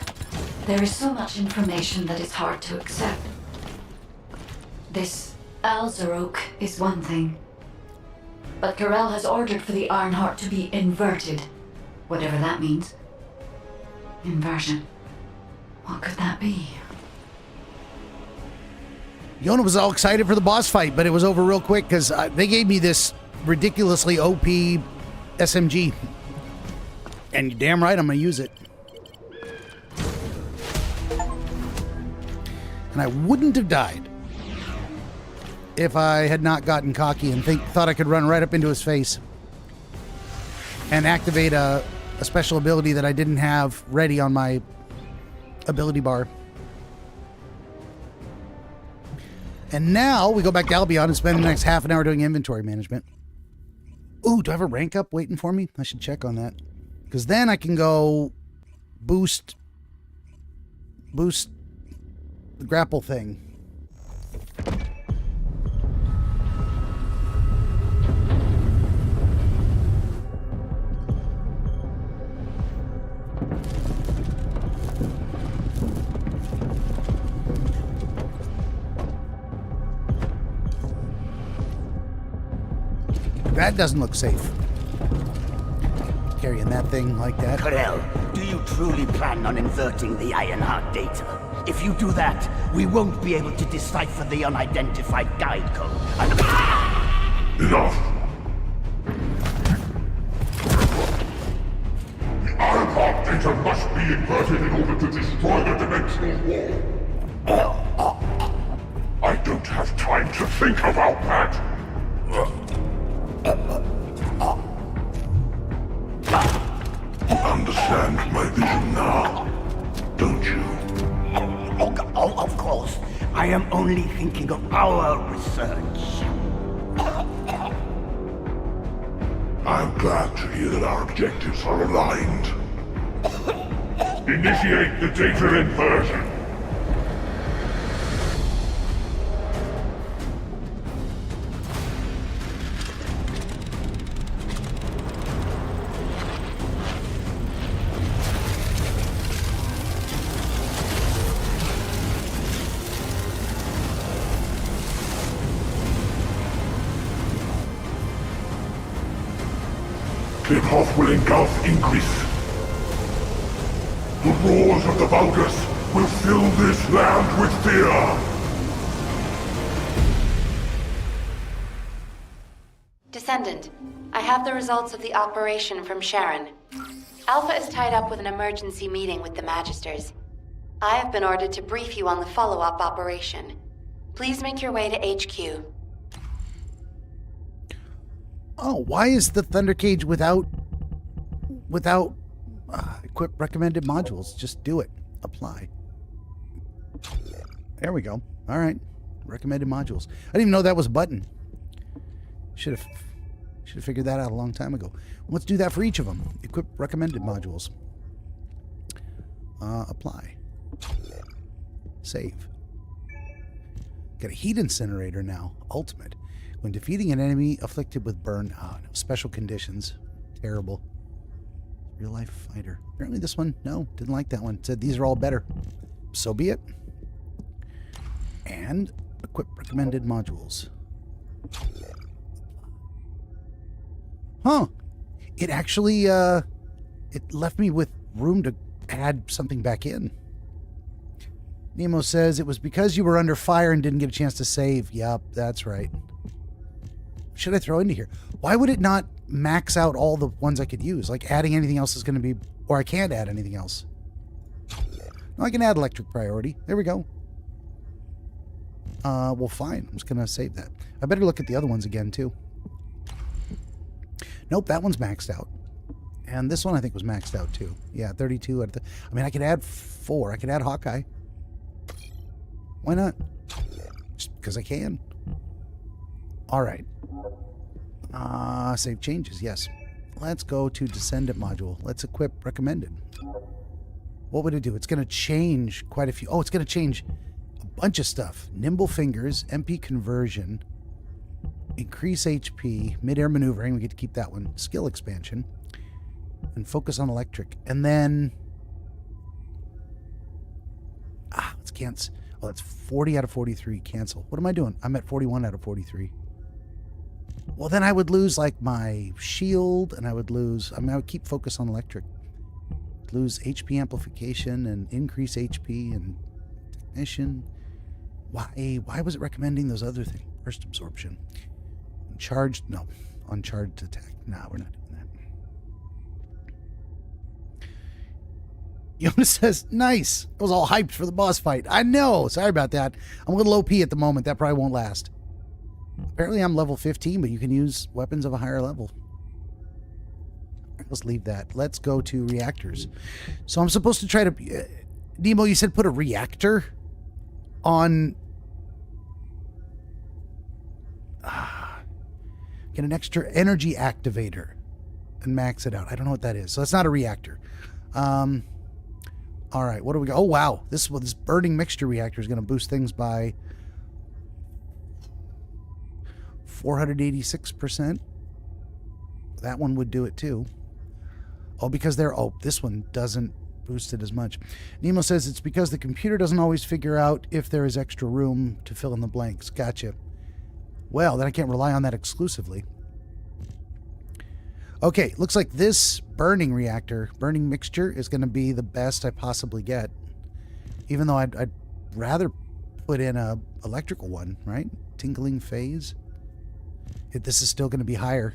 there is so much information that is hard to accept. This Alzarok is one thing. But Karel has ordered for the Ironheart to be inverted. Whatever that means. Inversion. What could that be? Yona was all excited for the boss fight, but it was over real quick because they gave me this ridiculously OP SMG. And you're damn right I'm going to use it. And I wouldn't have died if I had not gotten cocky and thought I could run right up into his face and activate a special ability that I didn't have ready on my ability bar. And now we go back to Albion and spend the next half an hour doing inventory management. Ooh, do I have a rank up waiting for me? I should check on that. Because then I can go boost the grapple thing. That doesn't look safe. Carrying that thing like that. Karel, do you truly plan on inverting the Ironheart data? If you do that, we won't be able to decipher the unidentified guide code. Enough! The Ironheart data must be inverted in order to destroy the dimensional wall. I don't have time to think about that! You understand my vision now, don't you? Oh, of course. I am only thinking of our research. I'm glad to hear that our objectives are aligned. Initiate the data inversion. The path will engulf Increase. The roars of the Vulgus will fill this land with fear. Descendant, I have the results of the operation from Sharon. Alpha is tied up with an emergency meeting with the Magisters. I have been ordered to brief you on the follow-up operation. Please make your way to HQ. Oh, why is the Thunder Cage without equip recommended modules? Just do it. Apply. There we go. All right. Recommended modules. I didn't even know that was a button. Should have figured that out a long time ago. Let's do that for each of them. Equip recommended modules. Apply. Save. Got a heat incinerator now. Ultimate. When defeating an enemy afflicted with burn, no, special conditions. Terrible. Real life fighter. Apparently this one, no, didn't like that one. Said these are all better. So be it. And equip recommended modules. Huh. It actually, it left me with room to add something back in. Nemo says, it was because you were under fire and didn't get a chance to save. Yup, that's right. What should I throw into here? Why would it not max out all the ones I could use? Like adding anything else is going to be... Or I can't add anything else. No, I can add electric priority. There we go. Well, fine. I'm just going to save that. I better look at the other ones again, too. Nope, that one's maxed out. And this one I think was maxed out, too. Yeah, 32 out of the... I mean, I could add 4. I could add Hawkeye. Why not? Just because I can. All right. Save changes, yes. Let's go to Descendant module. Let's equip recommended. What would it do? It's going to change quite a few. Oh, it's going to change a bunch of stuff. Nimble fingers, MP conversion, increase HP, midair maneuvering. We get to keep that one. Skill expansion, and focus on electric. And then... let's cancel. Oh, that's 40 out of 43. Cancel. What am I doing? I'm at 41 out of 43. Well, then I would lose, like, my shield, and I would lose... I mean, I would keep focus on electric. Lose HP amplification and increase HP and technician. Why was it recommending those other things? Burst absorption. Uncharged... No. Uncharged attack. No, we're not doing that. Yona says, nice. I was all hyped for the boss fight. I know. Sorry about that. I'm a little OP at the moment. That probably won't last. Apparently I'm level 15, but you can use weapons of a higher level. Let's leave that. Let's go to reactors. So I'm supposed to try to... Nemo, you said put a reactor on... get an extra energy activator and max it out. I don't know what that is. So that's not a reactor. All right, what do we got? Oh, wow. This burning mixture reactor is going to boost things by 486%. That one would do it too. Oh, because they're... Oh, this one doesn't boost it as much. Nemo says it's because the computer doesn't always figure out if there is extra room to fill in the blanks. Gotcha. Well, then I can't rely on that exclusively. Okay, looks like this burning mixture is going to be the best I possibly get. Even though I'd rather put in a electrical one, right? Tinkling phase. This is still going to be higher.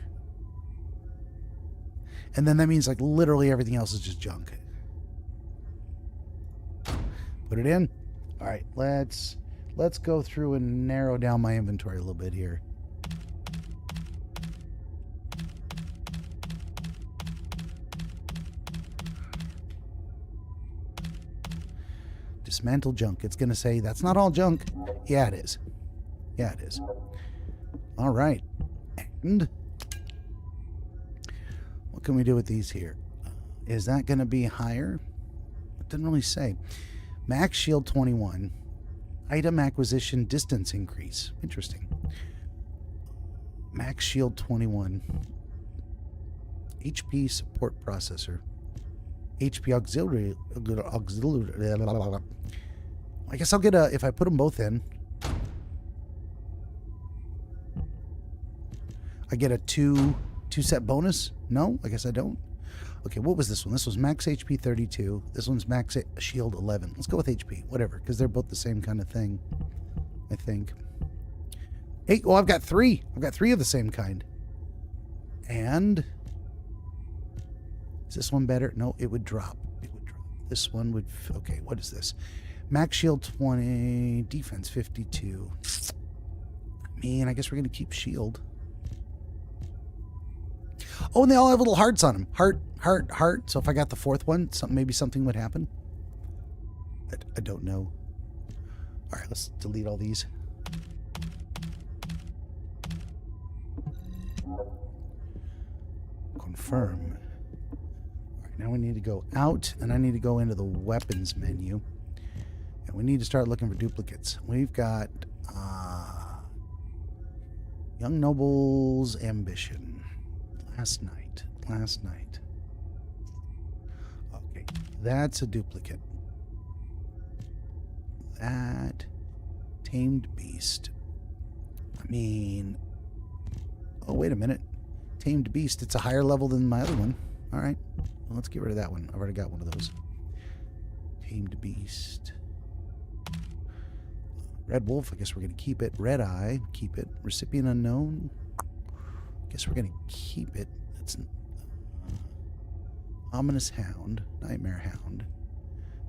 And then that means like literally everything else is just junk. Put it in. All right, let's go through and narrow down my inventory a little bit here. Dismantle junk. It's going to say that's not all junk. Yeah, it is. Yeah, it is. All right. And what can we do with these here? Is that going to be higher? It didn't really say. Max shield 21. Item acquisition distance increase. Interesting. Max shield 21. HP support processor. HP auxiliary. I guess I'll get a... If I put them both in, I get a two set bonus? No, I guess I don't. Okay, what was this one? This was max HP 32. This one's max shield 11. Let's go with HP, whatever, because they're both the same kind of thing, I think. Hey, well, I've got 3. I've got 3 of the same kind. And is this one better? No, it would drop. It would drop. This one would... Okay, what is this? Max shield 20, defense 52. I mean, I guess we're going to keep shield. Oh, and they all have little hearts on them. Heart, heart, heart. So if I got the 4th one, maybe something would happen. I don't know. All right, let's delete all these. Confirm. All right, now we need to go out, and I need to go into the weapons menu. And we need to start looking for duplicates. We've got Young Noble's Ambition. Last night. Okay, that's a duplicate. That Tamed Beast. I mean, oh, wait a minute. Tamed beast. It's a higher level than my other one. All right. Well, let's get rid of that one. I've already got one of those. Tamed beast. Red wolf. I guess we're going to keep it. Red eye. Keep it. Recipient unknown. I guess we're going to keep it. It's ominous hound. Nightmare hound.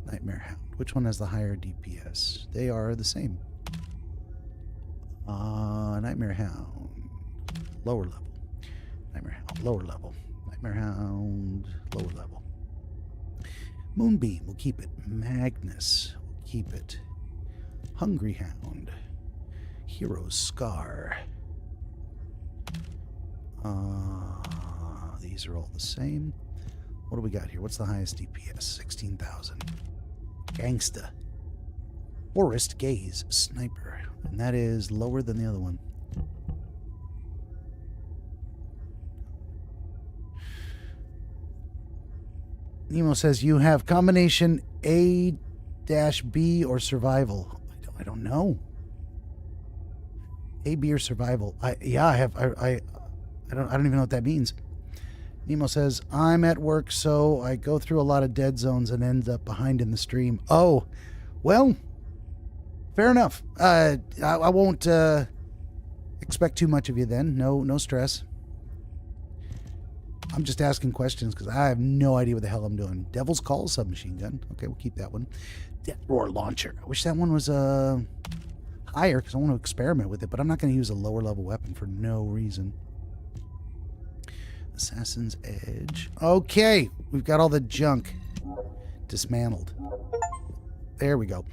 Nightmare hound. Which one has the higher DPS? They are the same. Nightmare hound. Lower level. Nightmare hound. Lower level. Nightmare hound. Lower level. Moonbeam. We'll keep it. Magnus. We'll keep it. Hungry hound. Hero's scar. These are all the same. What do we got here? What's the highest DPS? 16,000. Gangsta. Forest gaze. Sniper. And that is lower than the other one. Nemo says you have combination A-B or survival. I don't know. A, B, or survival. I have. I don't even know what that means. Nemo says, I'm at work, so I go through a lot of dead zones and end up behind in the stream. Oh, well, fair enough. I won't expect too much of you then. No stress. I'm just asking questions because I have no idea what the hell I'm doing. Devil's Call submachine gun. Okay, we'll keep that one. Death Roar launcher. I wish that one was higher because I want to experiment with it, but I'm not going to use a lower level weapon for no reason. Assassin's Edge. Okay, we've got all the junk dismantled. There we go.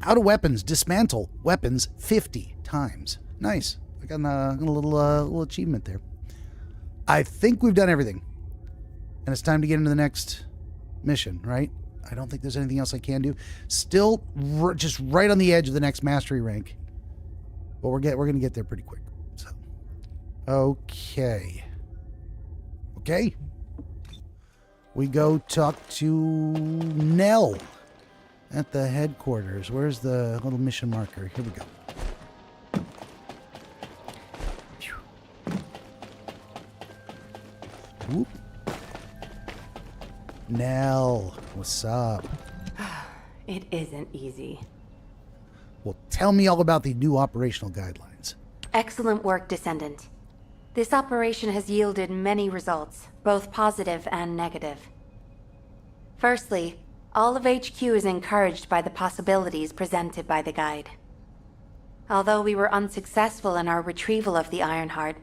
Out of weapons, dismantle weapons 50 times. Nice. I got a little achievement there. I think we've done everything. And it's time to get into the next mission, right? I don't think there's anything else I can do. Still just right on the edge of the next mastery rank. But we're going to get there pretty quick. So, okay. Okay. We go talk to Nell at the headquarters. Where's the little mission marker? Here we go. Whoop. Nell, what's up? It isn't easy. Well, tell me all about the new operational guidelines. Excellent work, Descendant. This operation has yielded many results, both positive and negative. Firstly, all of HQ is encouraged by the possibilities presented by the guide. Although we were unsuccessful in our retrieval of the Ironheart,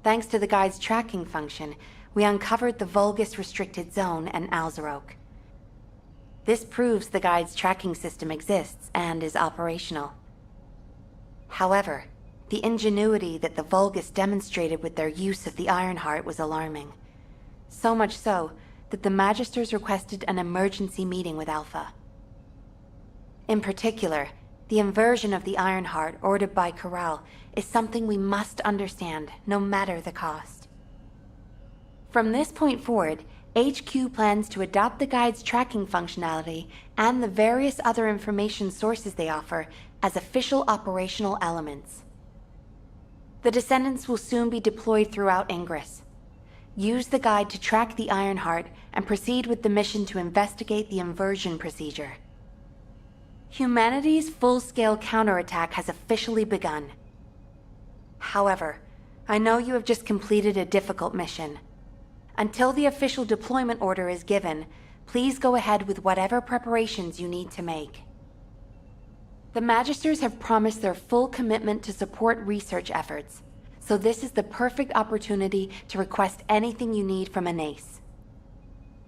thanks to the guide's tracking function, we uncovered the Vulgus restricted zone and Alzarok. This proves the guide's tracking system exists and is operational. However, the ingenuity that the Vulgus demonstrated with their use of the Ironheart was alarming. So much so that the Magisters requested an emergency meeting with Alpha. In particular, the inversion of the Ironheart ordered by Corral is something we must understand, no matter the cost. From this point forward, HQ plans to adopt the guide's tracking functionality and the various other information sources they offer as official operational elements. The Descendants will soon be deployed throughout Ingress. Use the guide to track the Ironheart and proceed with the mission to investigate the inversion procedure. Humanity's full-scale counterattack has officially begun. However, I know you have just completed a difficult mission. Until the official deployment order is given, please go ahead with whatever preparations you need to make. The Magisters have promised their full commitment to support research efforts, so this is the perfect opportunity to request anything you need from an ace.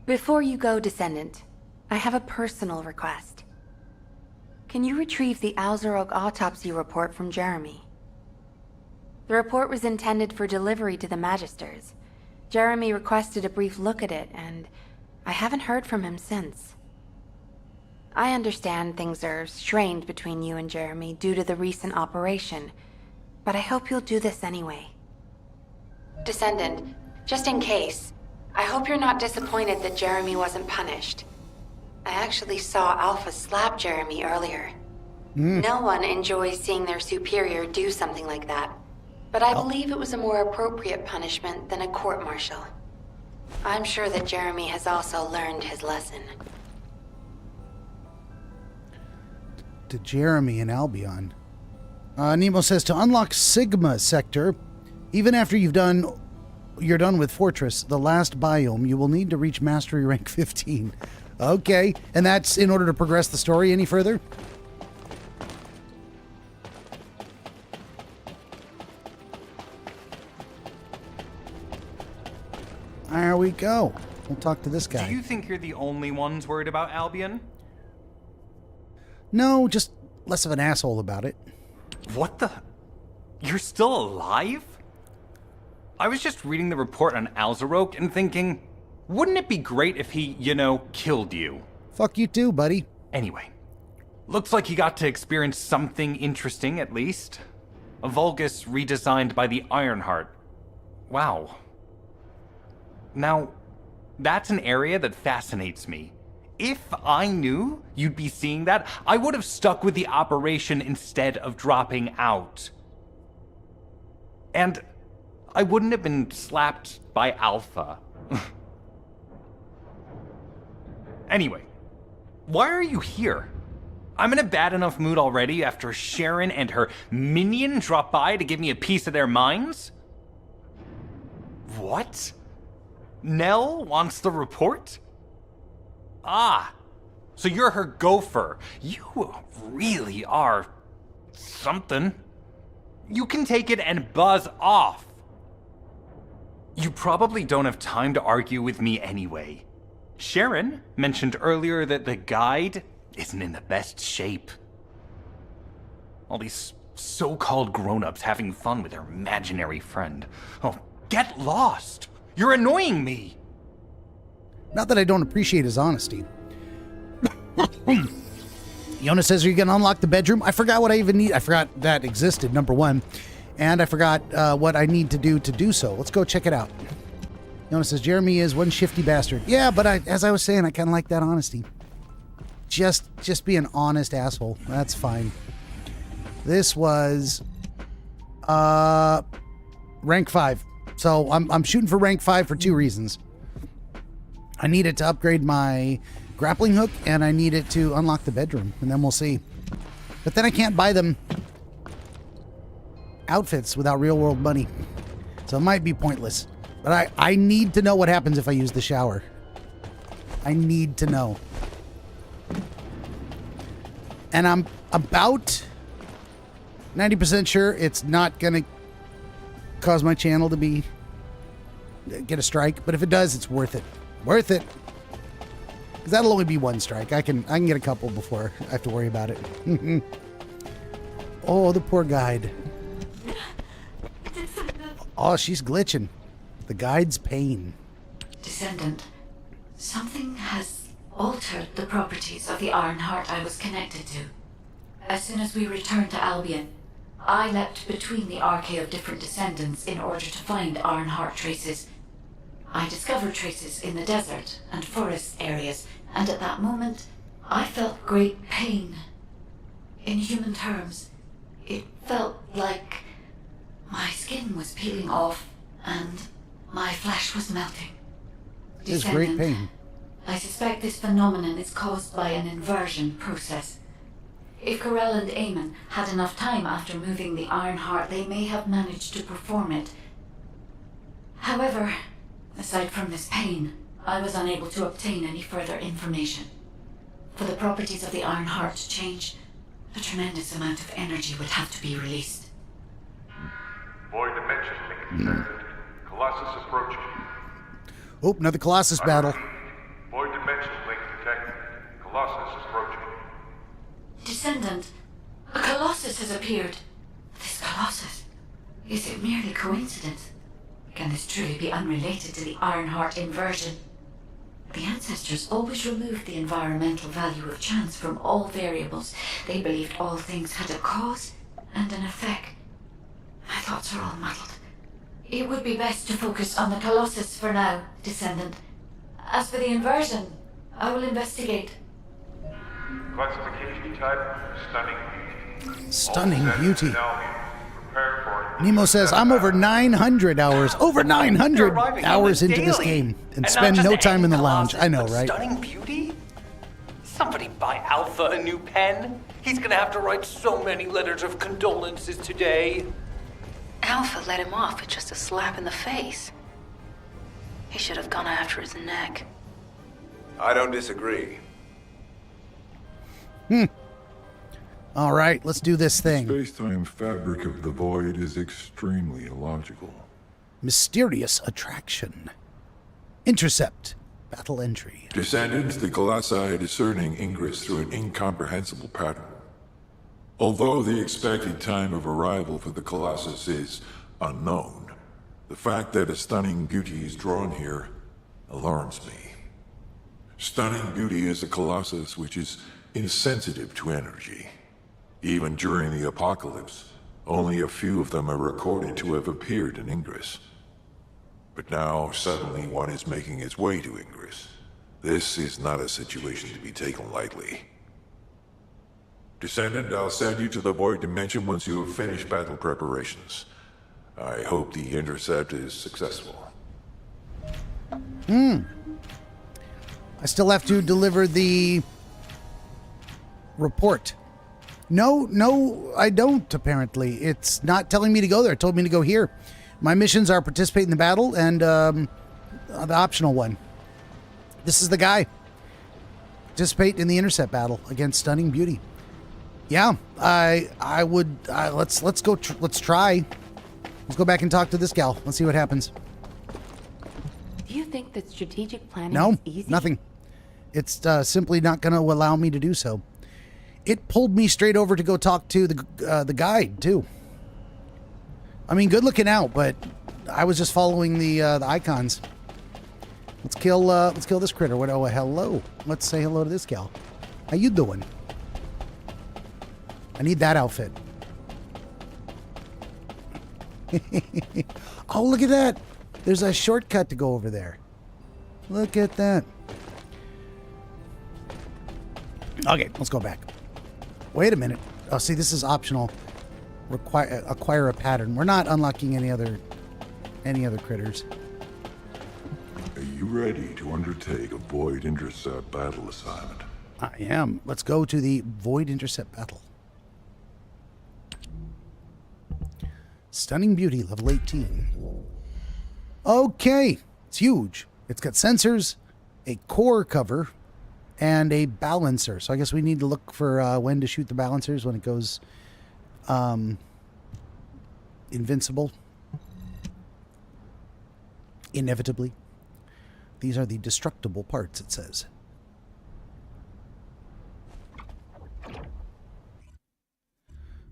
Before you go, Descendant, I have a personal request. Can you retrieve the Alzarok autopsy report from Jeremy? The report was intended for delivery to the Magisters. Jeremy requested a brief look at it, and I haven't heard from him since. I understand things are strained between you and Jeremy due to the recent operation, but I hope you'll do this anyway. Descendant, just in case, I hope you're not disappointed that Jeremy wasn't punished. I actually saw Alpha slap Jeremy earlier. No one enjoys seeing their superior do something like that, but I believe it was a more appropriate punishment than a court-martial. I'm sure that Jeremy has also learned his lesson. To Jeremy and Albion. Nemo says to unlock Sigma sector, even after you're done with Fortress, the last biome, you will need to reach Mastery rank 15. Okay, and that's in order to progress the story any further? There we go. We'll talk to this guy. Do you think you're the only ones worried about Albion? No, just less of an asshole about it. What the? You're still alive? I was just reading the report on Alzarok and thinking, wouldn't it be great if he, killed you? Fuck you too, buddy. Anyway, looks like he got to experience something interesting at least. A Vulgus redesigned by the Ironheart. Wow. Now, that's an area that fascinates me. If I knew you'd be seeing that, I would have stuck with the operation instead of dropping out. And I wouldn't have been slapped by Alpha. Anyway, why are you here? I'm in a bad enough mood already after Sharon and her minion drop by to give me a piece of their minds? What? Nell wants the report? Ah, so you're her gopher. You really are something. You can take it and buzz off. You probably don't have time to argue with me anyway. Sharon mentioned earlier that the guide isn't in the best shape. All these so-called grown-ups having fun with their imaginary friend. Oh, get lost! You're annoying me! Not that I don't appreciate his honesty. Yona says, are you going to unlock the bedroom? I forgot what I even need. I forgot that existed, number one. And I forgot what I need to do so. Let's go check it out. Yona says, Jeremy is one shifty bastard. Yeah, but as I was saying, I kind of like that honesty. Just be an honest asshole. That's fine. This was rank 5. So I'm shooting for rank 5 for 2 reasons. I need it to upgrade my grappling hook, and I need it to unlock the bedroom, and then we'll see. But then I can't buy them outfits without real-world money. So it might be pointless. But I need to know what happens if I use the shower. I need to know. And I'm about 90% sure it's not going to cause my channel to get a strike, but if it does, it's worth it. Worth it. Because that'll only be 1 strike. I can get a couple before I have to worry about it. Oh, the poor guide. Oh, she's glitching. The guide's pain. Descendant, something has altered the properties of the Ironheart I was connected to. As soon as we returned to Albion, I leapt between the arcade of different descendants in order to find Ironheart traces. I discovered traces in the desert and forest areas, and at that moment, I felt great pain. In human terms, it felt like my skin was peeling off and my flesh was melting. It's great pain. I suspect this phenomenon is caused by an inversion process. If Corell and Eamon had enough time after moving the Ironheart, they may have managed to perform it. However, aside from this pain, I was unable to obtain any further information. For the properties of the Ironheart to change, a tremendous amount of energy would have to be released. Void dimension link detected. Colossus approaching. Oh, another Colossus battle. Void dimension link detected. Colossus approaching. Descendant, a Colossus has appeared. This Colossus, is it merely coincidence? Can this truly be unrelated to the Ironheart inversion? The ancestors always removed the environmental value of chance from all variables. They believed all things had a cause and an effect. My thoughts are all muddled. It would be best to focus on the Colossus for now, Descendant. As for the inversion, I will investigate. Classification type, stunning beauty. Stunning beauty. Prepare for Nemo says, I'm over 900 hours. Over 900 arriving hours on the into this daily. game. And not spend just no time any in the lounge. Colossus, I know, but right? Stunning beauty? Somebody buy Alpha a new pen. He's gonna have to write so many letters of condolences today. Alpha let him off with just a slap in the face. He should have gone after his neck. I don't disagree. All right, let's do this thing. Space-time fabric of the void is extremely illogical. Mysterious attraction. Intercept. Battle entry. Descendants, the Colossi are discerning ingress through an incomprehensible pattern. Although the expected time of arrival for the Colossus is unknown, the fact that a stunning beauty is drawn here alarms me. Stunning beauty is a Colossus which is insensitive to energy. Even during the apocalypse, only a few of them are recorded to have appeared in Ingress. But now, suddenly one is making its way to Ingress. This is not a situation to be taken lightly. Descendant, I'll send you to the Void Dimension once you have finished battle preparations. I hope the intercept is successful. I still have to deliver the report. No, I don't, apparently. It's not telling me to go there. It told me to go here. My missions are participate in the battle and the optional one. This is the guy. Participate in the intercept battle against Stunning Beauty. Yeah, I would. Let's go. Let's try. Let's go back and talk to this gal. Let's see what happens. Do you think that strategic planning No, is easy? nothing. It's simply not going to allow me to do so. It pulled me straight over to go talk to the guide too. I mean, good looking out, but I was just following the icons. Let's kill this critter. What? Oh, hello. Let's say hello to this gal. How you doing? I need that outfit. Oh, look at that. There's a shortcut to go over there. Look at that. Okay, let's go back. Wait a minute. Oh, see, this is optional. Acquire a pattern. We're not unlocking any other critters. Are you ready to undertake a Void Intercept battle assignment? I am. Let's go to the Void Intercept battle. Stunning Beauty, level 18. Okay. It's huge. It's got sensors, a core cover, and a balancer. So I guess we need to look for when to shoot the balancers when it goes invincible. Inevitably. These are the destructible parts, it says.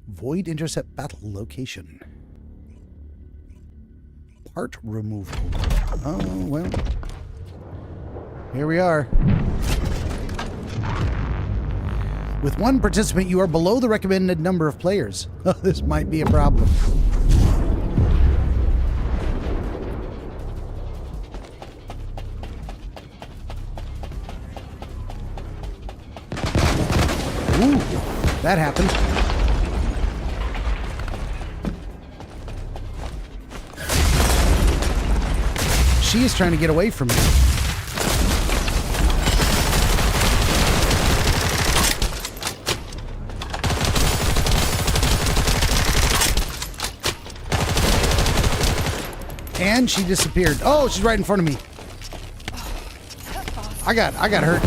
Void Intercept battle location. Part removal. Oh, well. Here we are. With one participant, you are below the recommended number of players. This might be a problem. Ooh, that happened. She is trying to get away from me. And she disappeared. Oh, she's right in front of me. I got hurt.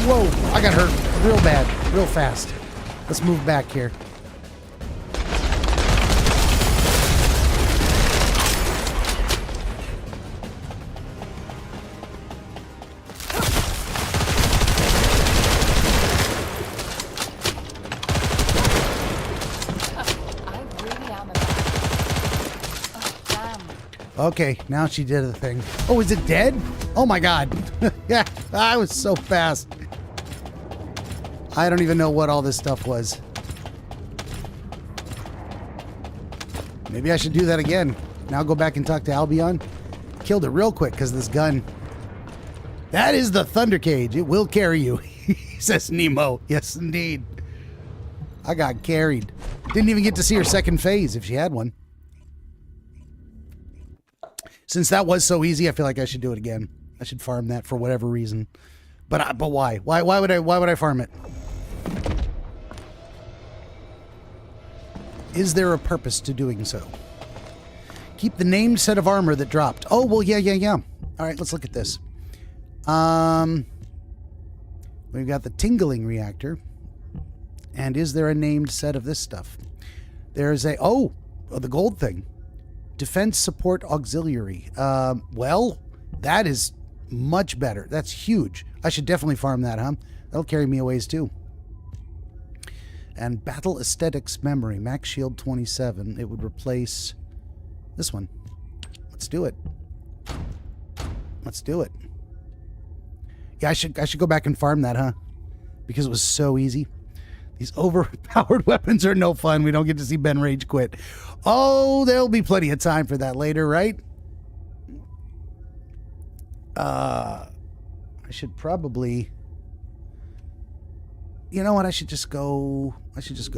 Whoa, I got hurt real bad, real fast. Let's move back here. Okay, now she did the thing. Oh, is it dead? Oh my god. Yeah, I was so fast. I don't even know what all this stuff was. Maybe I should do that again. Now go back and talk to Albion. Killed it real quick because of this gun. That is the Thunder Cage. It will carry you, says Nemo. Yes, indeed. I got carried. Didn't even get to see her second phase if she had one. Since that was so easy, I feel like I should do it again. I should farm that for whatever reason. But why? Why would I farm it? Is there a purpose to doing so? Keep the named set of armor that dropped. Oh, well, yeah. All right, let's look at this. We've got the tingling reactor. And is there a named set of this stuff? There's a... Oh, the gold thing. Defense Support Auxiliary. Well, that is much better. That's huge. I should definitely farm that, huh? That'll carry me a ways, too. And Battle Aesthetics Memory. Max Shield 27. It would replace this one. Let's do it. Let's do it. Yeah, I should go back and farm that, huh? Because it was so easy. These overpowered weapons are no fun. We don't get to see Ben rage quit. Oh, there'll be plenty of time for that later, right? I should probably... You know what? I should just go. I should just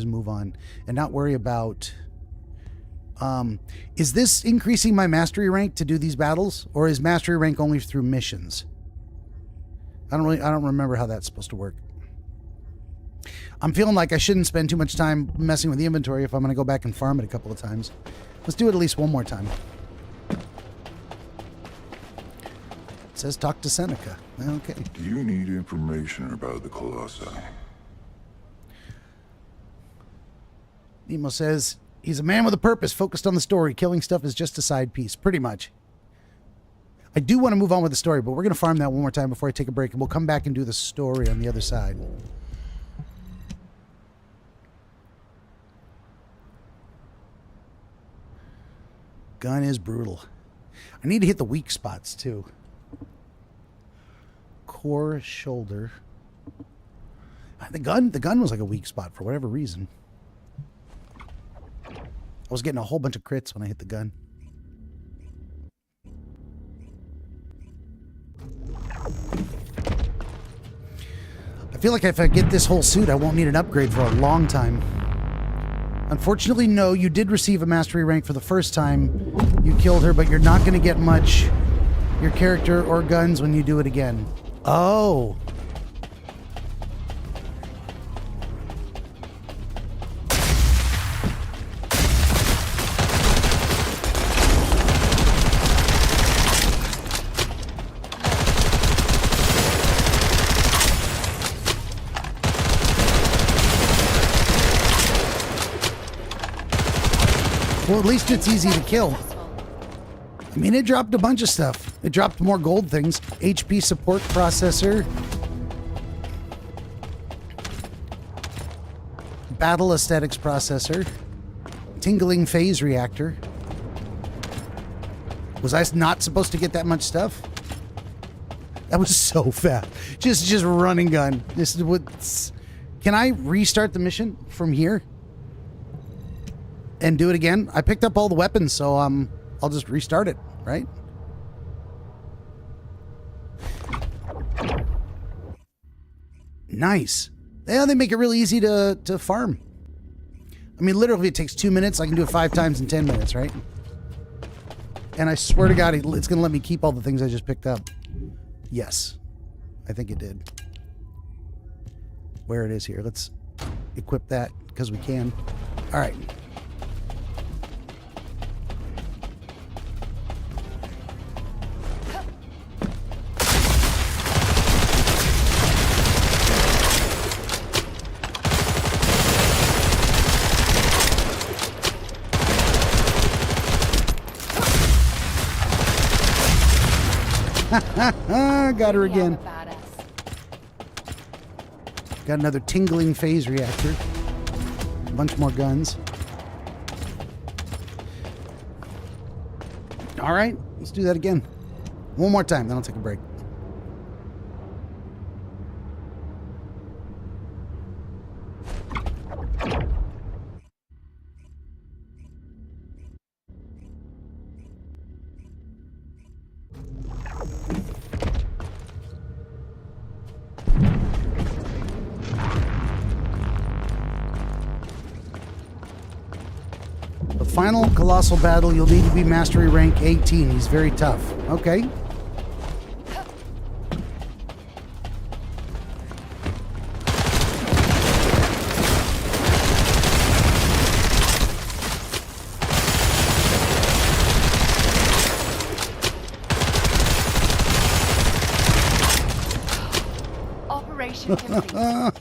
move on and not worry about... is this increasing my mastery rank to do these battles? Or is mastery rank only through missions? I don't remember how that's supposed to work. I'm feeling like I shouldn't spend too much time messing with the inventory if I'm going to go back and farm it a couple of times. Let's do it at least one more time. It says talk to Seneca. Okay. Do you need information about the Colossi? Nemo says he's a man with a purpose, focused on the story. Killing stuff is just a side piece, pretty much. I do want to move on with the story, but we're going to farm that one more time before I take a break, and we'll come back and do the story on the other side. Gun is brutal. I need to hit the weak spots, too. Core, shoulder. The gun was like a weak spot for whatever reason. I was getting a whole bunch of crits when I hit the gun. I feel like if I get this whole suit, I won't need an upgrade for a long time. Unfortunately, no, you did receive a mastery rank for the first time you killed her, but you're not going to get much your character or guns when you do it again. Oh. Well, at least it's easy to kill. I mean, it dropped a bunch of stuff. It dropped more gold things. HP support processor. Battle aesthetics processor. Tingling phase reactor. Was I not supposed to get that much stuff? That was so fast. Just run and gun. This is what. Can I restart the mission from here? And do it again? I picked up all the weapons, so I'll just restart it, right? Nice. Yeah, they make it really easy to farm. I mean, literally, it takes 2 minutes. I can do it 5 times in 10 minutes, right? And I swear to God, it's going to let me keep all the things I just picked up. Yes. I think it did. Where it is here. Let's equip that, because we can. All right. Got her again. Got another tingling phase reactor. A bunch more guns. All right, let's do that again. One more time, then I'll take a break. final colossal battle, you'll need to be mastery rank 18. He's very tough. Okay. Operation complete.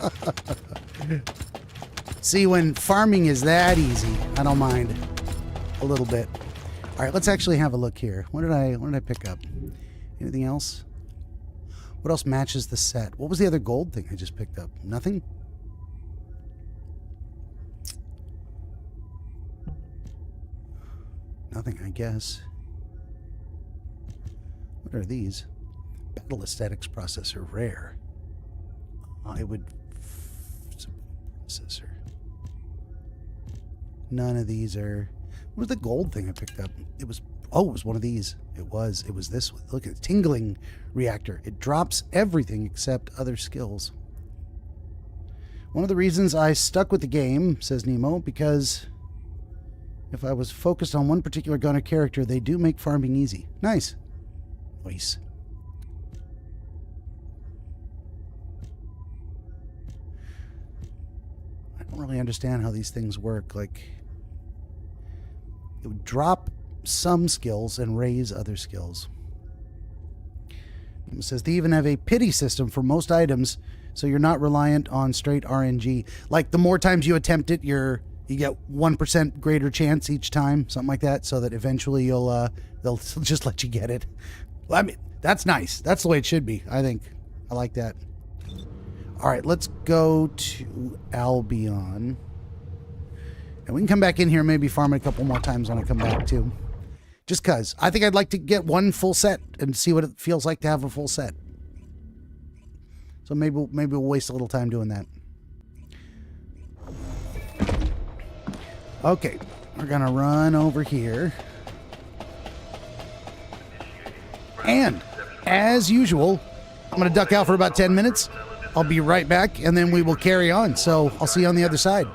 See, when farming is that easy, I don't mind a little bit. All right, let's actually have a look here. What did I pick up? Anything else? What else matches the set? What was the other gold thing I just picked up? Nothing? Nothing, I guess. What are these? Battle aesthetics processor rare. I would processor. None of these are. What was the gold thing I picked up? It was one of these. It was this one. Look at it. Tingling reactor. It drops everything except other skills. One of the reasons I stuck with the game, says Nemo, because if I was focused on one particular gun or character, they do make farming easy. Nice. Nice. I don't really understand how these things work. Like, it would drop some skills and raise other skills. It says they even have a pity system for most items, so you're not reliant on straight RNG. Like, the more times you attempt it, you get 1% greater chance each time, something like that, so that eventually they'll just let you get it. Well, I mean, that's nice. That's the way it should be, I think. I like that. All right, let's go to Albion. And we can come back in here and maybe farm it a couple more times when I come back, too. Just because. I think I'd like to get one full set and see what it feels like to have a full set. So maybe we'll waste a little time doing that. Okay, we're going to run over here. And, as usual, I'm going to duck out for about 10 minutes. I'll be right back, and then we will carry on. So I'll see you on the other side.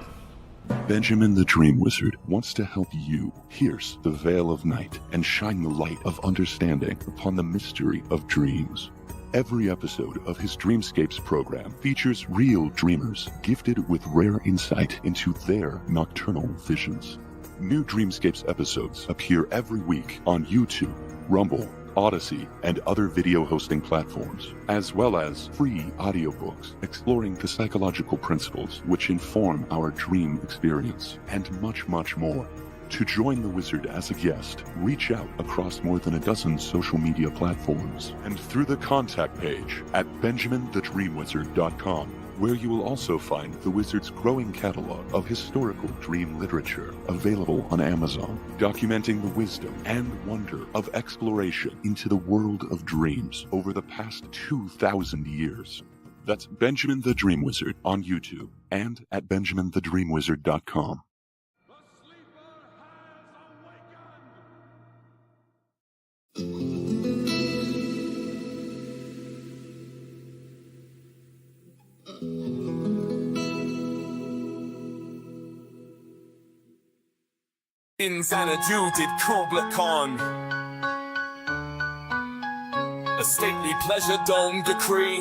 Benjamin the DreamWizard wants to help you pierce the veil of night and shine the light of understanding upon the mystery of dreams. Every episode of his Dreamscapes program features real dreamers gifted with rare insight into their nocturnal visions. New Dreamscapes episodes appear every week on YouTube, Rumble, Odyssey, and other video hosting platforms, as well as free audiobooks exploring the psychological principles which inform our dream experience, and much, much more. To join the Wizard as a guest, reach out across more than a dozen social media platforms and through the contact page at benjaminthedreamwizard.com, where you will also find the Wizard's growing catalog of historical dream literature available on Amazon, documenting the wisdom and wonder of exploration into the world of dreams over the past 2,000 years. That's Benjamin the Dream Wizard on YouTube and at benjaminthedreamwizard.com. In Xanadu did Kubla Khan a stately pleasure dome decree,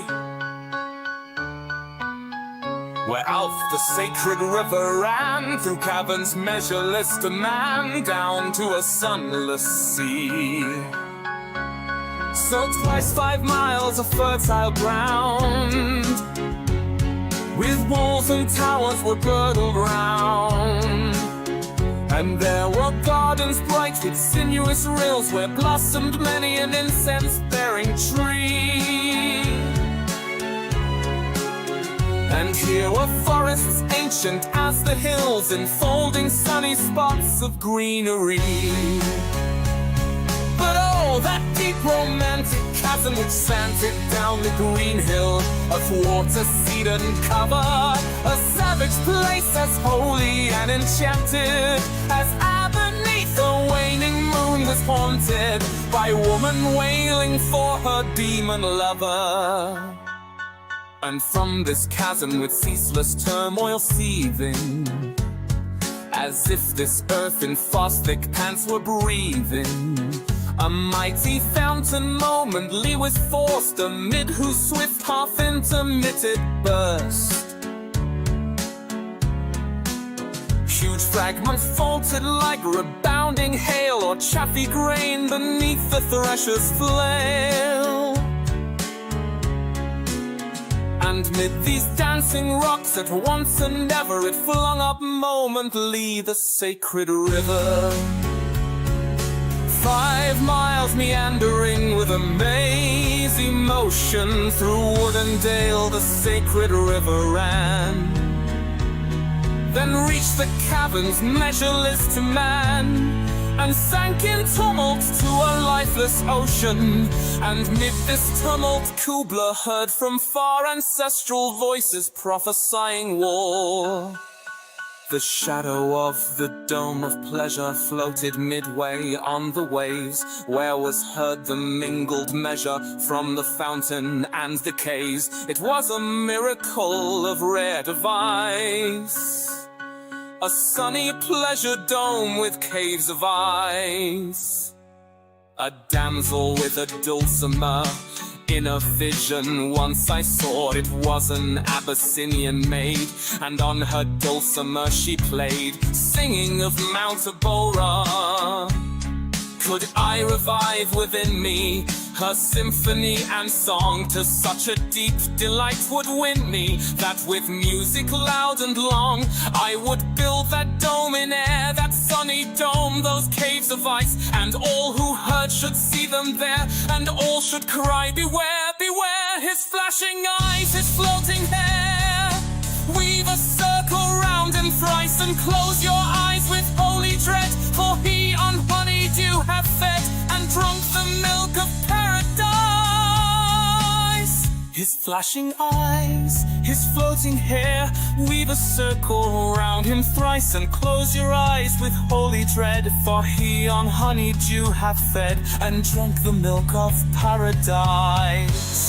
where Alf the sacred river ran through caverns measureless to man, down to a sunless sea. So twice 5 miles of fertile ground, with walls and towers were girdled round. And there were gardens bright with sinuous rills, where blossomed many an incense-bearing tree. And here were forests ancient as the hills, enfolding sunny spots of greenery. But oh, that deep romantic chasm which slanted down the green hill, athwart a cedarn cover, a savage place as holy and enchanted as beneath a waning moon was haunted by a woman wailing for her demon lover. And from this chasm with ceaseless turmoil seething, as if this earth in frost thick pants were breathing. A mighty fountain momently was forced amid whose swift half-intermitted burst. Huge fragments faltered like rebounding hail or chaffy grain beneath the thresher's flail. And mid these dancing rocks at once and ever it flung up momently the sacred river. 5 miles meandering with a mazy motion through wood and dale the sacred river ran. Then reached the caverns measureless to man, and sank in tumult to a lifeless ocean. And mid this tumult Kubla heard from far ancestral voices prophesying war. The shadow of the dome of pleasure floated midway on the waves, where was heard the mingled measure from the fountain and the caves. It was a miracle of rare device, a sunny pleasure dome with caves of ice. A damsel with a dulcimer in a vision once I saw. It was an Abyssinian maid, and on her dulcimer she played, singing of Mount Abora. Could I revive within me her symphony and song, to such a deep delight would win me, that with music loud and long I would build that dome in air, that sunny dome, those caves of ice, and all who heard should see them there, and all should cry, beware, beware, his flashing eyes, his floating hair. Weave a circle round him thrice, and close your eyes with holy dread, for he on honeydew hath fed, and drunk the milk of paradise. His flashing eyes, his floating hair, weave a circle round him thrice, and close your eyes with holy dread, for he on honeydew hath fed, and drunk the milk of paradise.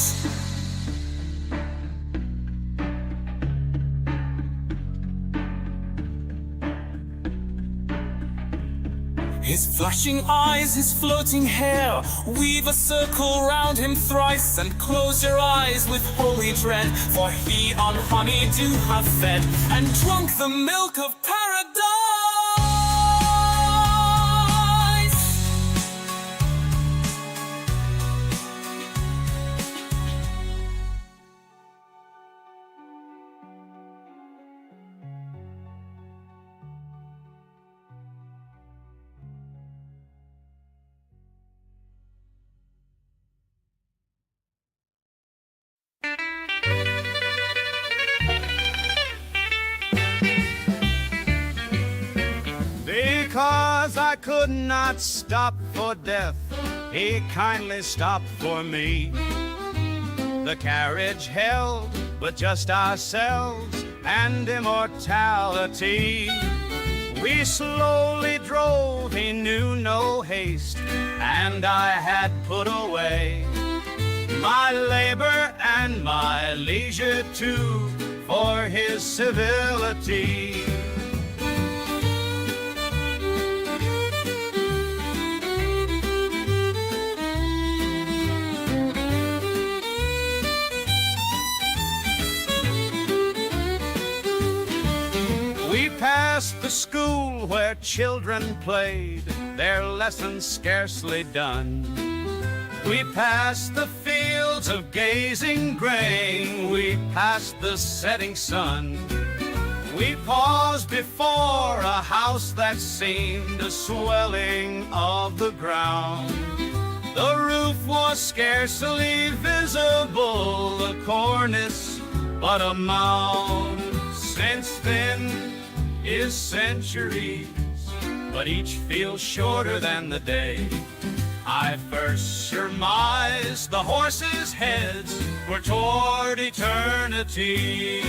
His flashing eyes, his floating hair, weave a circle round him thrice, and close your eyes with holy dread, for he on honeydew hath fed, and drunk the milk of paradise. Because I could not stop for death, he kindly stopped for me. The carriage held but just ourselves and immortality. We slowly drove, he knew no haste, and I had put away my labor and my leisure too for his civility. Past the school where children played, their lessons scarcely done. We passed the fields of gazing grain, we passed the setting sun. We paused before a house that seemed a swelling of the ground. The roof was scarcely visible, the cornice but a mound. Since then is centuries, but each feels shorter than the day. I first surmised the horses' heads were toward eternity.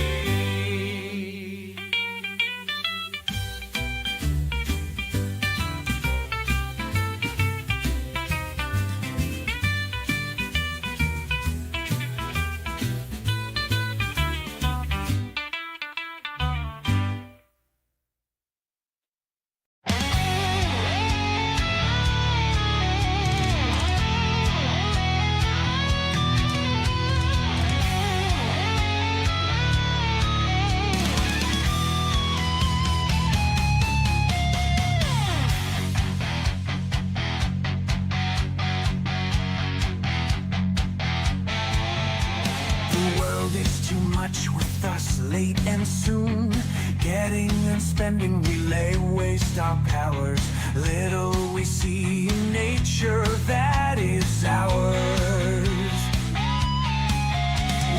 standing, we lay waste our powers. Little we see in nature that is ours.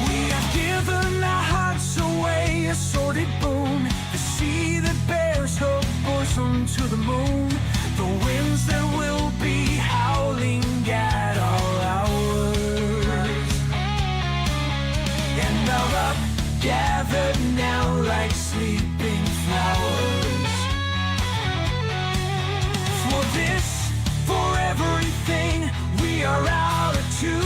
We have given our hearts away, a sordid boon. The sea that bears her bosom to the moon. The winds that will be howling at all hours. And are up, gathered now like sleeping flowers. For this, for everything, we are out of tune.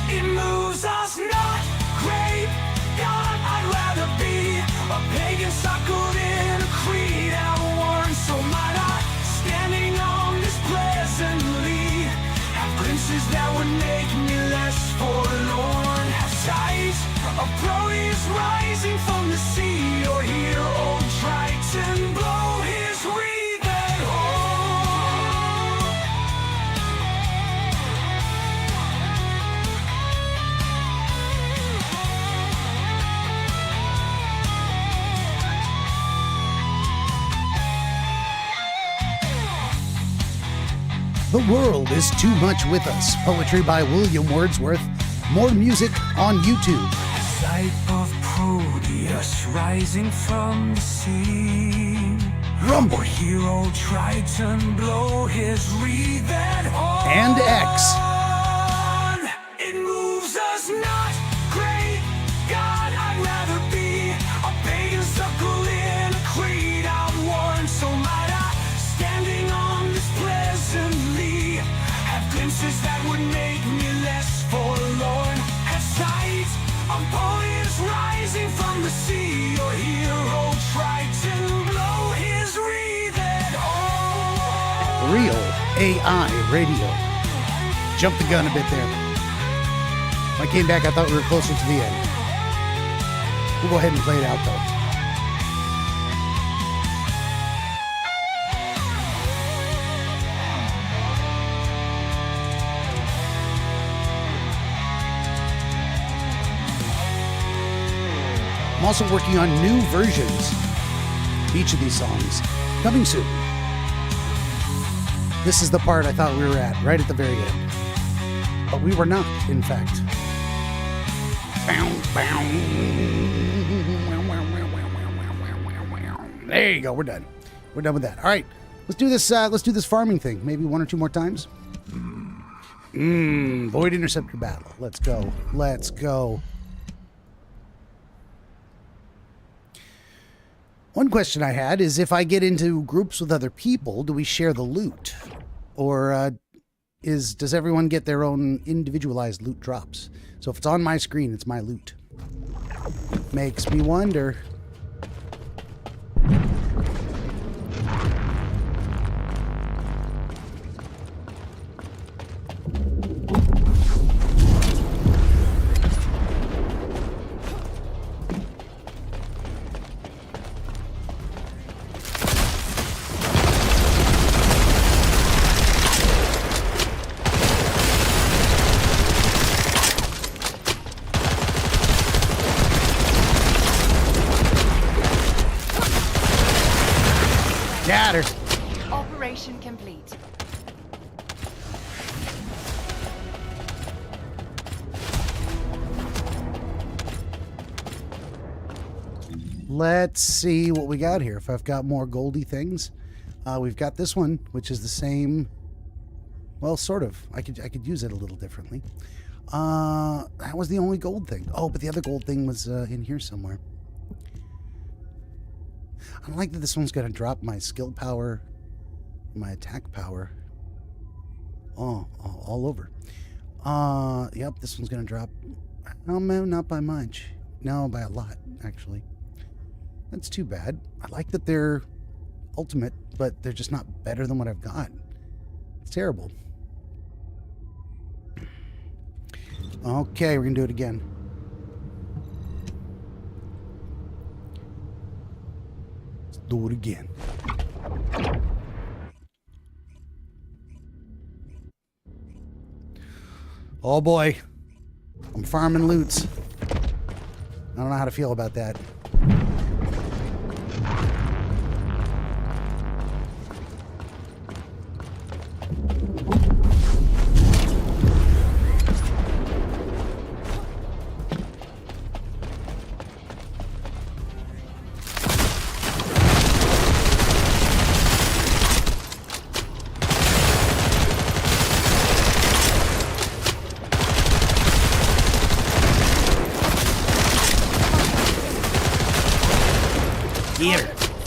It moves us not, great God, I'd rather be a pagan suckled in a creed outworn. So might I, standing on this pleasantly, have glimpses that would make me less forlorn. Have sight of Proteus rising from the sea, or hear old Triton blow his wreathed horn. The World is Too Much With Us. Poetry by William Wordsworth. More music on YouTube. Sight of Proteus rising from the sea. Rumble. Or hear old Triton blow his wreathed horn. And X. It moves us not, great God, I'd rather be a pagan suckle in a creed outworn. So might I, standing on this pleasantly, have glimpses that would make me less forlorn. Have sight of Proteus rising from the sea, or hear old Triton blow his wreathed horn. Real AI radio. Jumped the gun a bit there. When I came back, I thought we were closer to the end. We'll go ahead and play it out, though. I'm also working on new versions of each of these songs. Coming soon. This is the part I thought we were at, right at the very end. But we were not, in fact. There you go, we're done. We're done with that. All right, let's do this farming thing. Maybe one or two more times. Void Interceptor battle. Let's go. Let's go. One question I had is, if I get into groups with other people, do we share the loot? Or does everyone get their own individualized loot drops? So if it's on my screen, it's my loot. Makes me wonder. Got her. Operation complete. Let's see what we got here. If I've got more goldy things. We've got this one, which is the same. Well, sort of. I could use it a little differently. That was the only gold thing. Oh, but the other gold thing was in here somewhere. I don't like that this one's going to drop my skill power, my attack power. Oh, all over. Yep, this one's going to drop. Oh, man, not by much. No, by a lot, actually. That's too bad. I like that they're ultimate, but they're just not better than what I've got. It's terrible. Okay, we're going to do it again. Let's do it again. Oh boy. I'm farming loots. I don't know how to feel about that.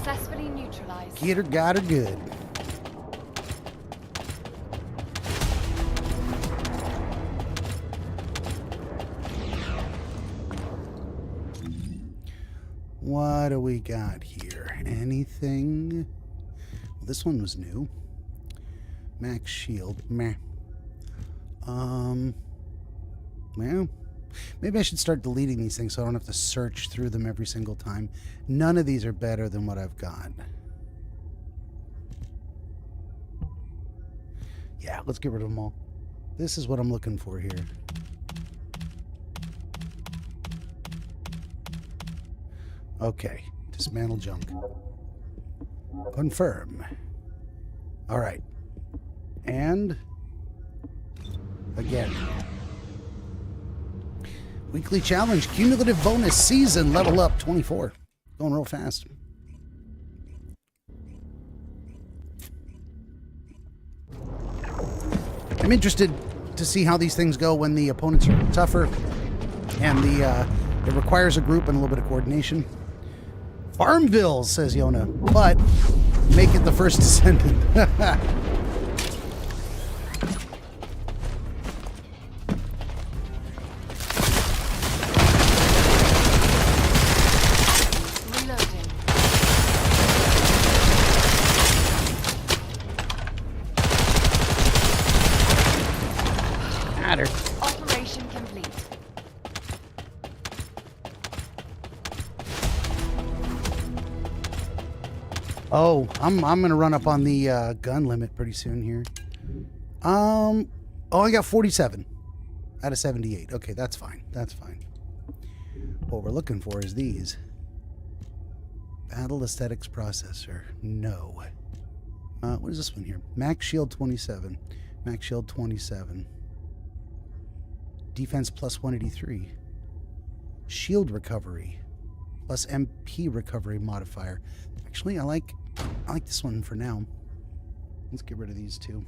Successfully neutralized. Get her, got her good. What do we got here? Anything? Well, this one was new. Max shield. Meh. Well, maybe I should start deleting these things so I don't have to search through them every single time. None of these are better than what I've got. Yeah, let's get rid of them all. This is what I'm looking for here. Okay, dismantle junk. Confirm. All right. And again. Weekly challenge, cumulative bonus, season, level up, 24. Going real fast. I'm interested to see how these things go when the opponents are tougher and it requires a group and a little bit of coordination. Farmville, says Yona, but make it the First Descendant. Operation complete. Oh, I'm gonna run up on the gun limit pretty soon here. Oh, I got 47 out of 78. Okay, that's fine. That's fine. What we're looking for is these. Battle Aesthetics Processor. No. What is this one here? Max Shield 27. Max Shield 27. Defense plus 183. Shield recovery plus MP recovery modifier. Actually, I like this one for now. Let's get rid of these two.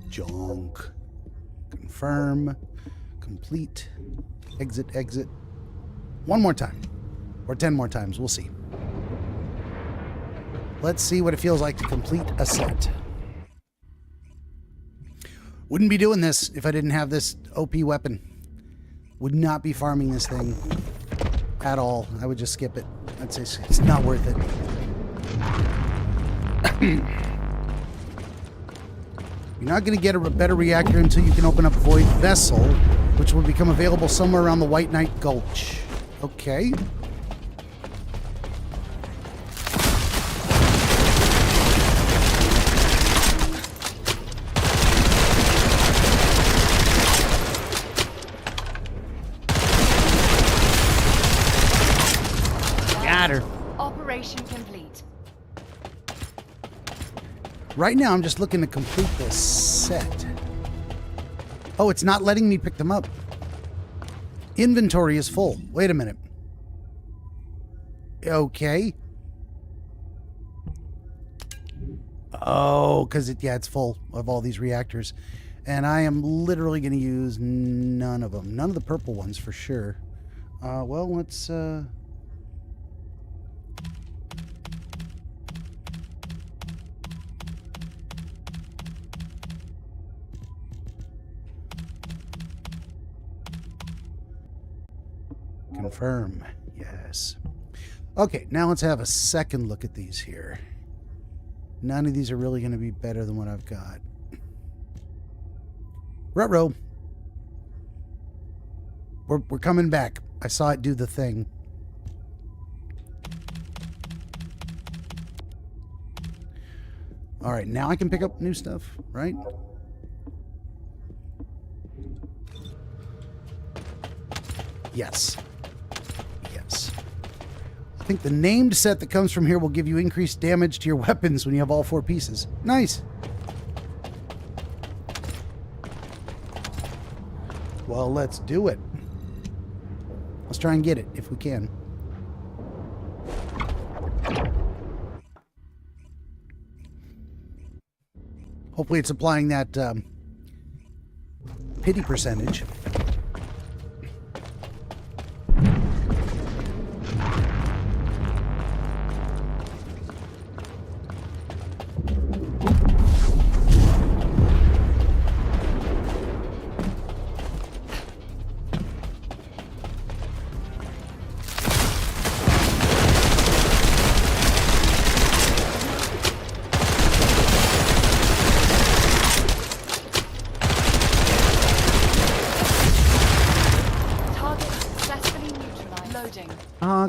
Junk. Confirm. Complete. Exit, exit. One more time. Or 10 more times. We'll see. Let's see what it feels like to complete a set. Wouldn't be doing this if I didn't have this OP weapon. Would not be farming this thing at all. I would just skip it. I'd say it's not worth it. You're not going to get a better reactor until you can open up Void Vessel, which will become available somewhere around the White Knight Gulch. Okay. Operation complete. Right now, I'm just looking to complete this set. Oh, it's not letting me pick them up. Inventory is full. Wait a minute. Okay. Oh, because it's full of all these reactors. And I am literally going to use none of them. None of the purple ones for sure. Well, let's... Confirm. Yes. Okay, now let's have a second look at these here. None of these are really going to be better than what I've got. Ruh-roh. We're coming back. I saw it do the thing. All right, now I can pick up new stuff, right? Yes. Yes. I think the named set that comes from here will give you increased damage to your weapons when you have all 4 pieces. Nice. Well, let's do it. Let's try and get it if we can. Hopefully it's applying that pity percentage.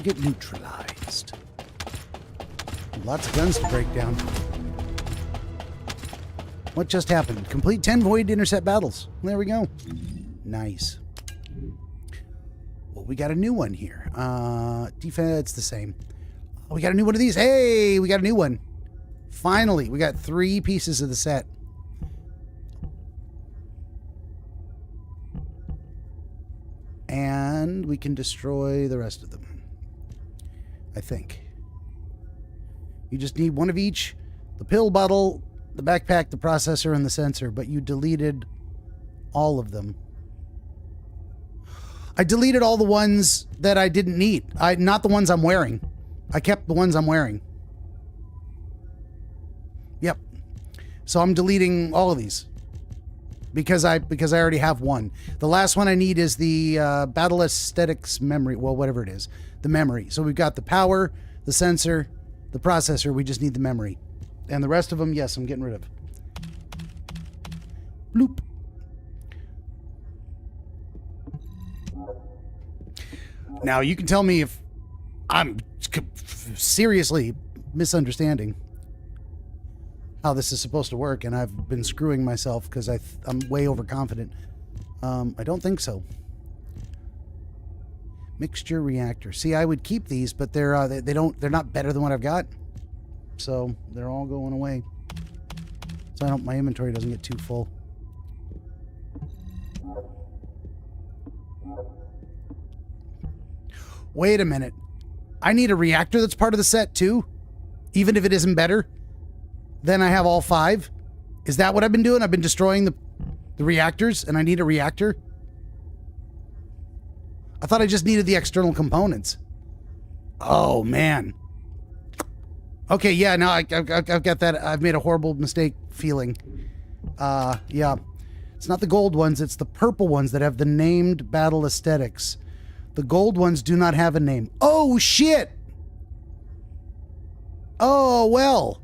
Target neutralized. Lots of guns to break down. What just happened? Complete 10 void intercept battles. There we go. Nice. Well, we got a new one here. Defense, the same. Oh, we got a new one of these. Hey, we got a new one. Finally, we got 3 pieces of the set. And we can destroy the rest of them. I think. You just need one of each. The pill bottle, the backpack, the processor, and the sensor. But you deleted all of them. I deleted all the ones that I didn't need. Not the ones I'm wearing. I kept the ones I'm wearing. Yep. So I'm deleting all of these. Because I already have one. The last one I need is the Battle Aesthetics memory. Well, whatever it is. The memory. So we've got the power, the sensor, the processor. We just need the memory. And the rest of them, yes, I'm getting rid of. Bloop. Now, you can tell me if I'm seriously misunderstanding how this is supposed to work, and I've been screwing myself because I'm way overconfident. I don't think so. Mixture reactor. See, I would keep these, but they're not better than what I've got. So they're all going away. So my inventory doesn't get too full. Wait a minute. I need a reactor that's part of the set too? Even if it isn't better? Then I have all 5? Is that what I've been doing? I've been destroying the reactors and I need a reactor? I thought I just needed the external components. Oh, man. Okay, yeah, no, I've got that. I've made a horrible mistake feeling. Yeah. It's not the gold ones, it's the purple ones that have the named battle aesthetics. The gold ones do not have a name. Oh, shit! Oh, well.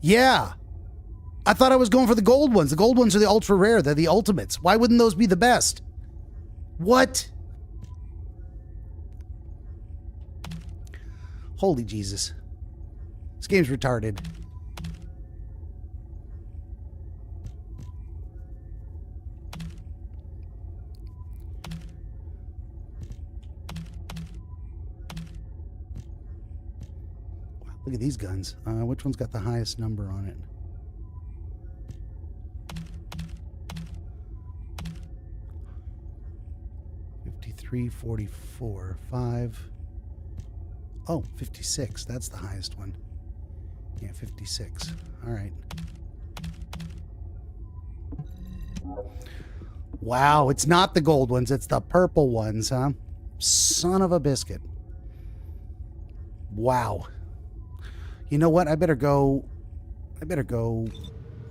Yeah. I thought I was going for the gold ones. The gold ones are the ultra rare. They're the ultimates. Why wouldn't those be the best? What? Holy Jesus. This game's retarded. Look at these guns. Which one's got the highest number on it? $53, $44, $5. Oh, 56. That's the highest one. Yeah, 56. All right. Wow, it's not the gold ones. It's the purple ones, huh? Son of a biscuit. Wow. You know what? I better go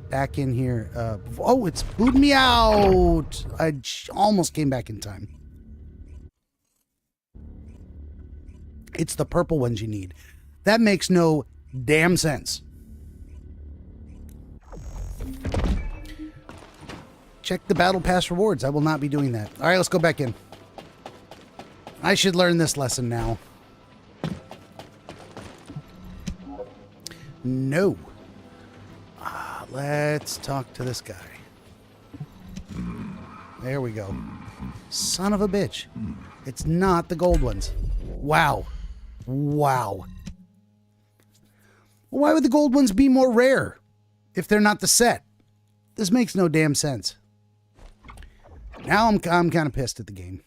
back in here. Oh, it's booted me out. I almost came back in time. It's the purple ones you need. That makes no damn sense. Check the battle pass rewards. I will not be doing that. All right, let's go back in. I should learn this lesson now. No. Let's talk to this guy. There we go. Son of a bitch. It's not the gold ones. Wow. Wow. Why would the gold ones be more rare if they're not the set? This makes no damn sense. Now I'm kind of pissed at the game.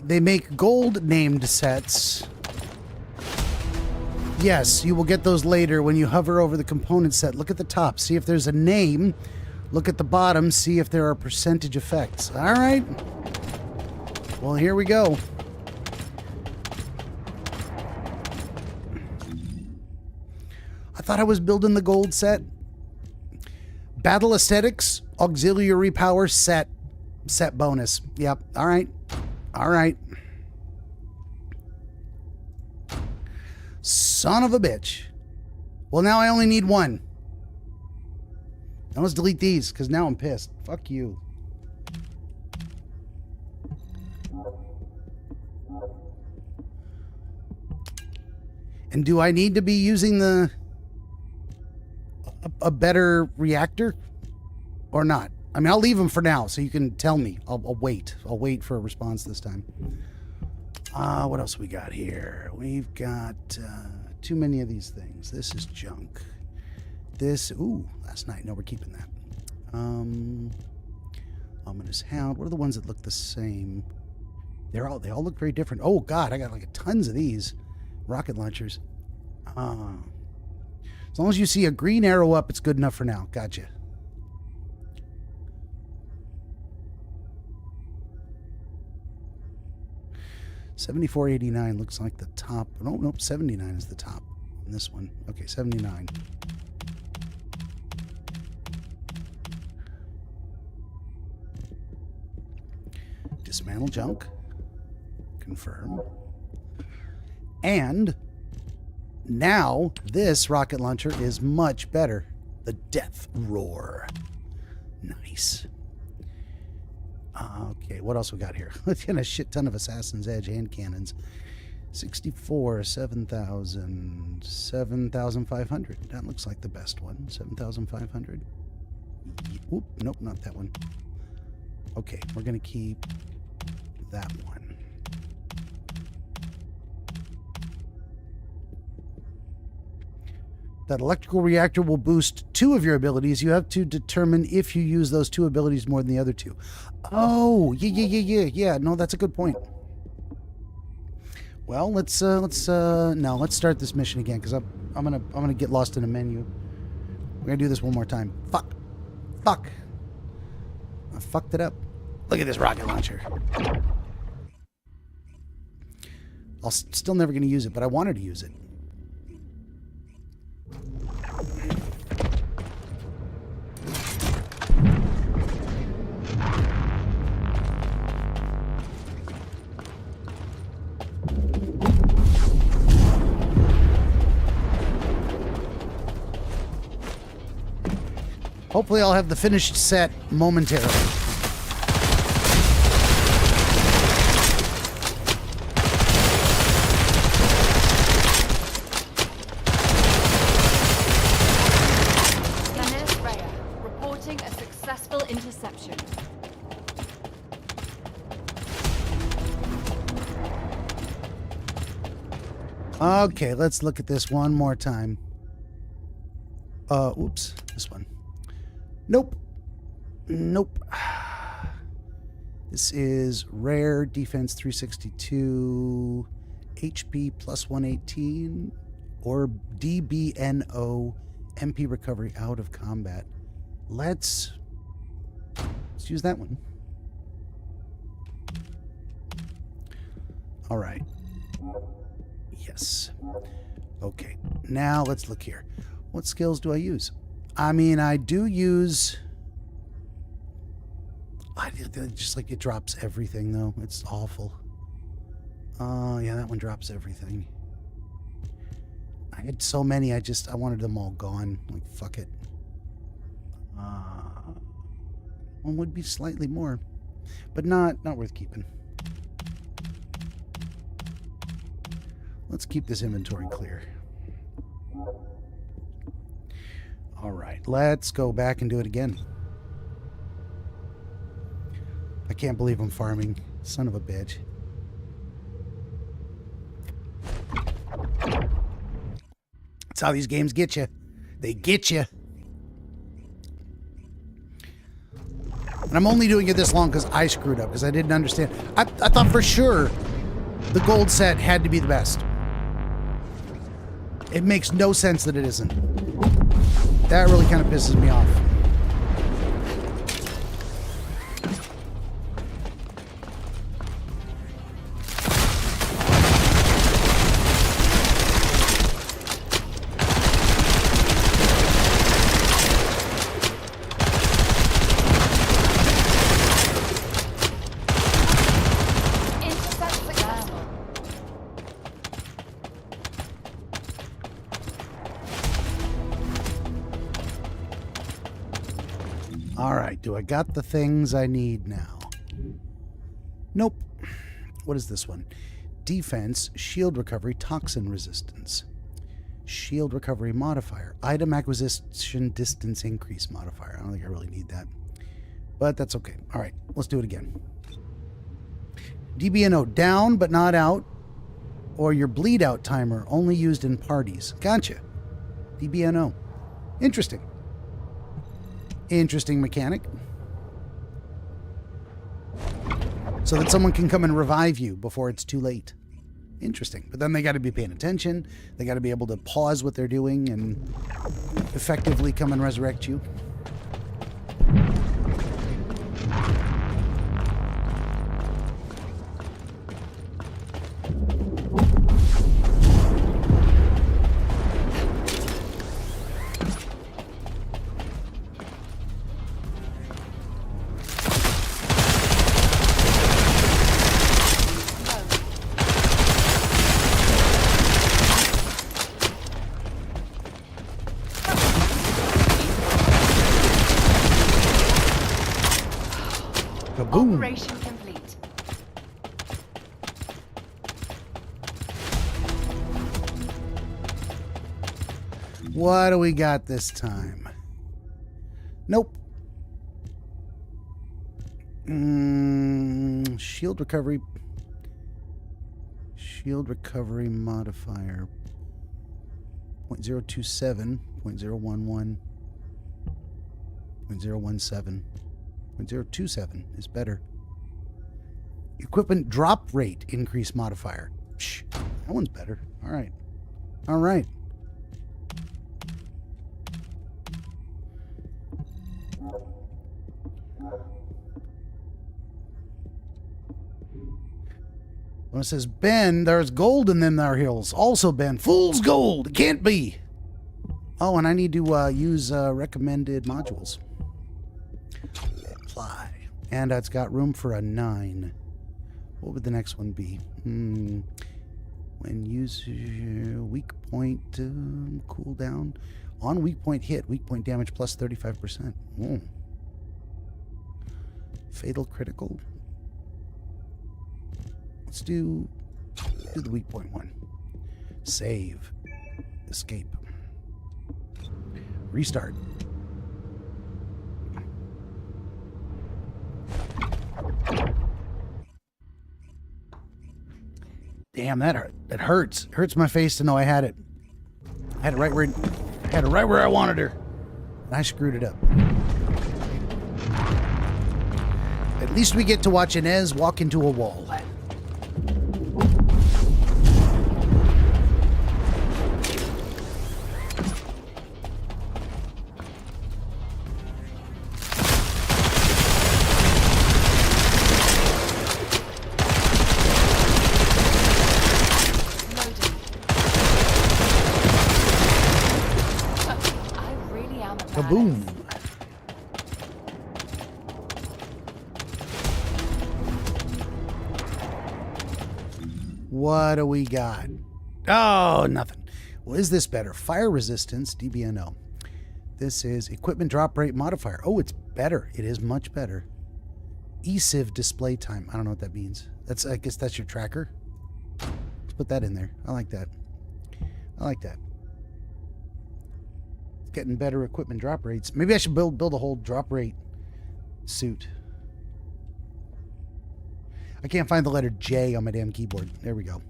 They make gold named sets. Yes, you will get those later when you hover over the component set. Look at the top. See if there's a name. Look at the bottom. See if there are percentage effects. All right. Well, here we go. I thought I was building the gold set. Battle Aesthetics, Auxiliary Power set bonus. Yep. All right. All right. Son of a bitch. Well, now I only need one. Now let's delete these, because now I'm pissed. Fuck you. And do I need to be using a better reactor or not? I mean, I'll leave them for now, so you can tell me. I'll wait. I'll wait for a response this time. What else we got here? We've got too many of these things. This is junk. This, ooh, last night. No, we're keeping that. Ominous Hound. What are the ones that look the same? They all look very different. Oh God, I got like tons of these rocket launchers. As long as you see a green arrow up, it's good enough for now. Gotcha. $74.89 looks like the top. Oh, nope, 79 is the top on this one. Okay, 79. Dismantle junk. Confirm. And now this rocket launcher is much better. The Death Roar. Nice. Okay, what else we got here? Let's get a shit ton of Assassin's Edge hand cannons. 64, 7,000, 7,500. That looks like the best one. 7,500. Oop, nope, not that one. Okay, we're going to keep that one. That electrical reactor will boost 2 of your abilities. You have to determine if you use those 2 abilities more than the other 2. Oh, yeah. No, that's a good point. Well, let's start this mission again, because I'm gonna get lost in a menu. We're gonna do this one more time. Fuck. I fucked it up. Look at this rocket launcher. I'm still never gonna use it, but I wanted to use it. Hopefully I'll have the finished set momentarily. Reporting a successful interception. Okay, let's look at this one more time. Oops, this one. Nope. This is rare defense 362, HP plus 118, or DBNO, MP recovery out of combat. Let's use that one. All right. Yes. Okay. Now let's look here. What skills do I use? I mean, I do use... just like it drops everything, though. It's awful. Yeah, that one drops everything. I had so many, I wanted them all gone. Like, fuck it. One would be slightly more, but not worth keeping. Let's keep this inventory clear. All right, let's go back and do it again. I can't believe I'm farming. Son of a bitch. That's how these games get you. They get you. And I'm only doing it this long because I screwed up, because I didn't understand. I thought for sure the gold set had to be the best. It makes no sense that it isn't. That really kind of pisses me off. Do I got the things I need now? Nope. What is this one? Defense, shield recovery, toxin resistance. Shield recovery modifier. Item acquisition distance increase modifier. I don't think I really need that. But that's okay. All right, let's do it again. DBNO, down but not out. Or your bleed out timer, only used in parties. Gotcha. DBNO. Interesting. Interesting mechanic. So that someone can come and revive you before it's too late. Interesting. But then they got to be paying attention. They got to be able to pause what they're doing and effectively come and resurrect you. Operation complete. What do we got this time? Nope. Shield recovery. Shield recovery modifier. 0.027, 0.011, 0.017. 0.027 is better. Equipment drop rate increase modifier. Shh, that one's better. All right. All right. When it says Ben, there's gold in them there hills. Also Ben, fool's gold. It can't be. Oh, and I need to use recommended modules. Apply. And it's got room for a 9. What would the next one be? When use weak point cooldown. On weak point hit, weak point damage plus 35%. Fatal critical. Let's do the weak point one. Save. Escape. Restart. Damn, that hurt. That hurts. It hurts my face to know I had it. I had it right where I wanted her. And I screwed it up. At least we get to watch Inez walk into a wall. Kaboom. What do we got? Oh, nothing. Well, is this better? Fire resistance, DBNO. This is equipment drop rate modifier. Oh, it's better. It is much better. ESIV display time. I don't know what that means. I guess that's your tracker. Let's put that in there. I like that. I like that. Getting better equipment drop rates. Maybe I should build a whole drop rate suit. I can't find the letter J on my damn keyboard. There we go.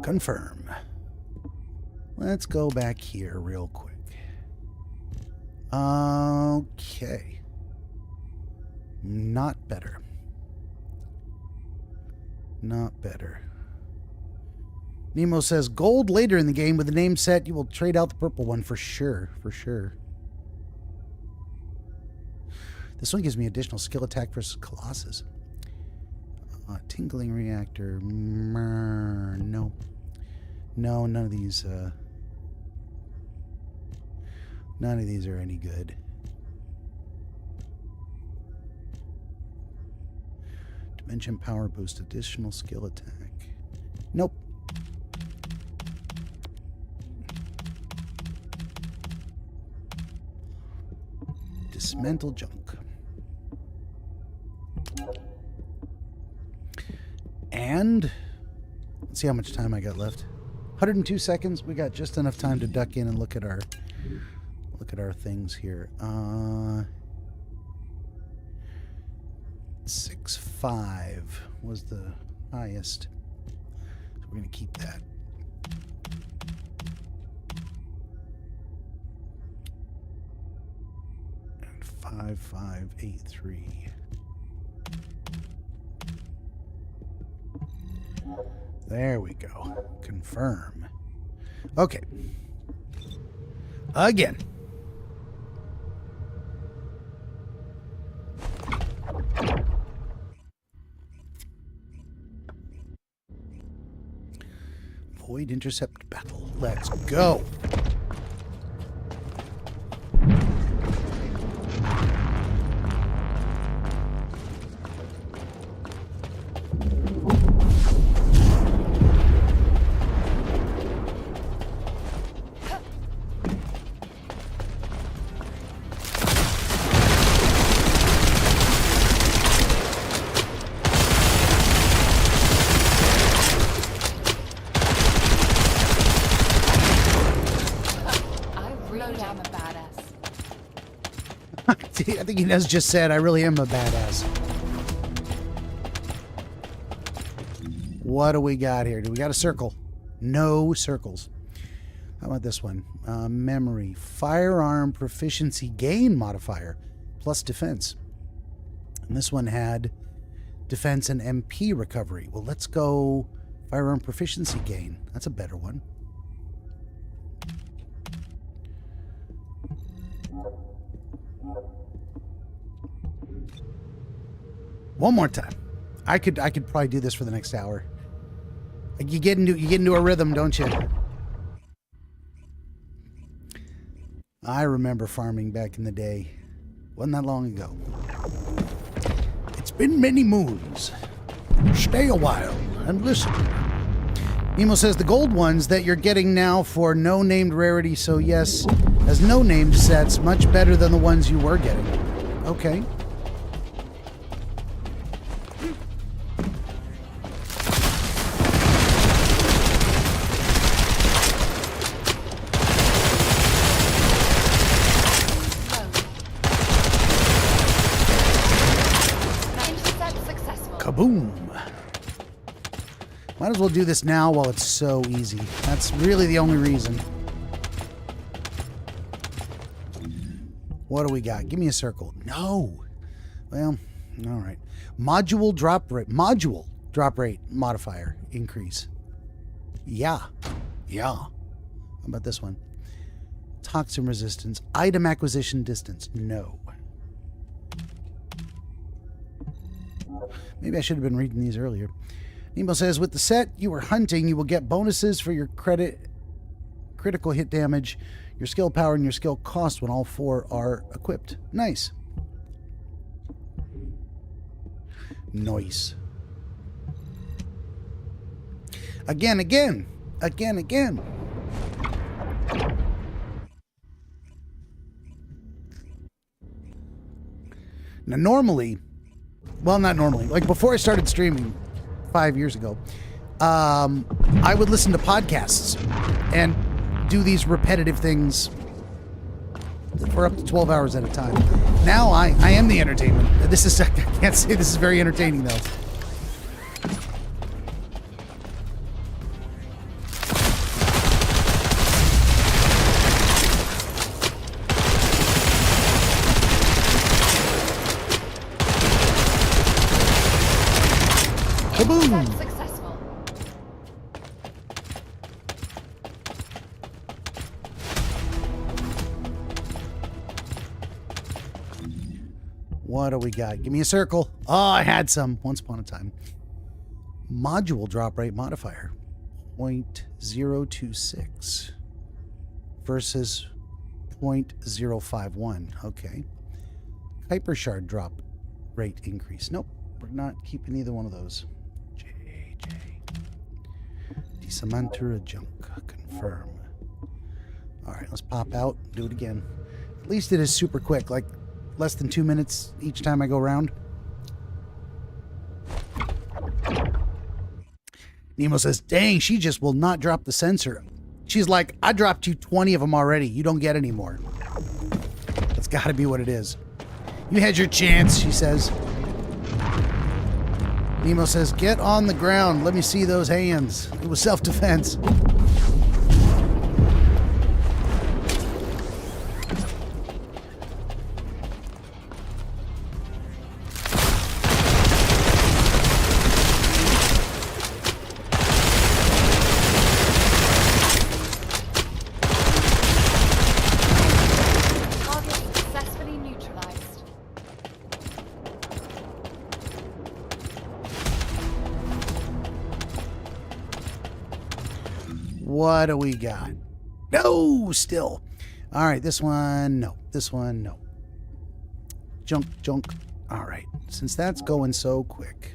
Confirm. Let's go back here real quick. Okay. Not better. Not better. Nemo says gold later in the game with the name set. You will trade out the purple one for sure. For sure. This one gives me additional skill attack versus Colossus. Tingling reactor. No. No, none of these. None of these are any good. Dimension power boost. Additional skill attack. Nope. Dismantle junk. And let's see how much time I got left. 102 seconds. We got just enough time to duck in and look at our things here. 6.5 was the highest. So we're gonna keep that. And 5583. There we go. Confirm. Okay. Again. Void intercept battle. Let's go. I think he has just said, I really am a badass. What do we got here? Do we got a circle? No circles. How about this one? Memory. Firearm proficiency gain modifier plus defense. And this one had defense and MP recovery. Well, let's go firearm proficiency gain. That's a better one. One more time. I could probably do this for the next hour. You get into a rhythm, don't you? I remember farming back in the day. Wasn't that long ago. It's been many moons. Stay a while and listen. Nemo says the gold ones that you're getting now for no named rarity, so yes, as no named sets, much better than the ones you were getting. Okay. Kaboom. Might as well do this now while it's so easy. That's really the only reason. What do we got? Give me a circle. No. Well, all right. Module drop rate modifier increase. Yeah. How about this one? Toxin resistance. Item acquisition distance. No. Maybe I should have been reading these earlier. Nemo says, with the set you are hunting, you will get bonuses for your critical hit damage, your skill power, and your skill cost when all four are equipped. Nice. Nice. Again. Now, normally... Well, not normally. Like, before I started streaming 5 years ago, I would listen to podcasts and do these repetitive things for up to 12 hours at a time. Now I am the entertainment. This is, I can't say this is very entertaining, though. Kaboom! Successful. What do we got? Give me a circle. Oh, I had some once upon a time. Module drop rate modifier. 0.026 versus 0.051. Okay. Hypershard drop rate increase. Nope. We're not keeping either one of those. JJ. Desamantura junk. Confirm. Alright, let's pop out. Do it again. At least it is super quick. Like less than 2 minutes each time I go around. Nemo says, dang, she just will not drop the sensor. She's like, I dropped you 20 of them already. You don't get any more. That's got to be what it is. You had your chance, she says. Nemo says, get on the ground. Let me see those hands. It was self-defense. What do we got? No, still. All right, this one, no. This one, no. Junk. All right, since that's going so quick,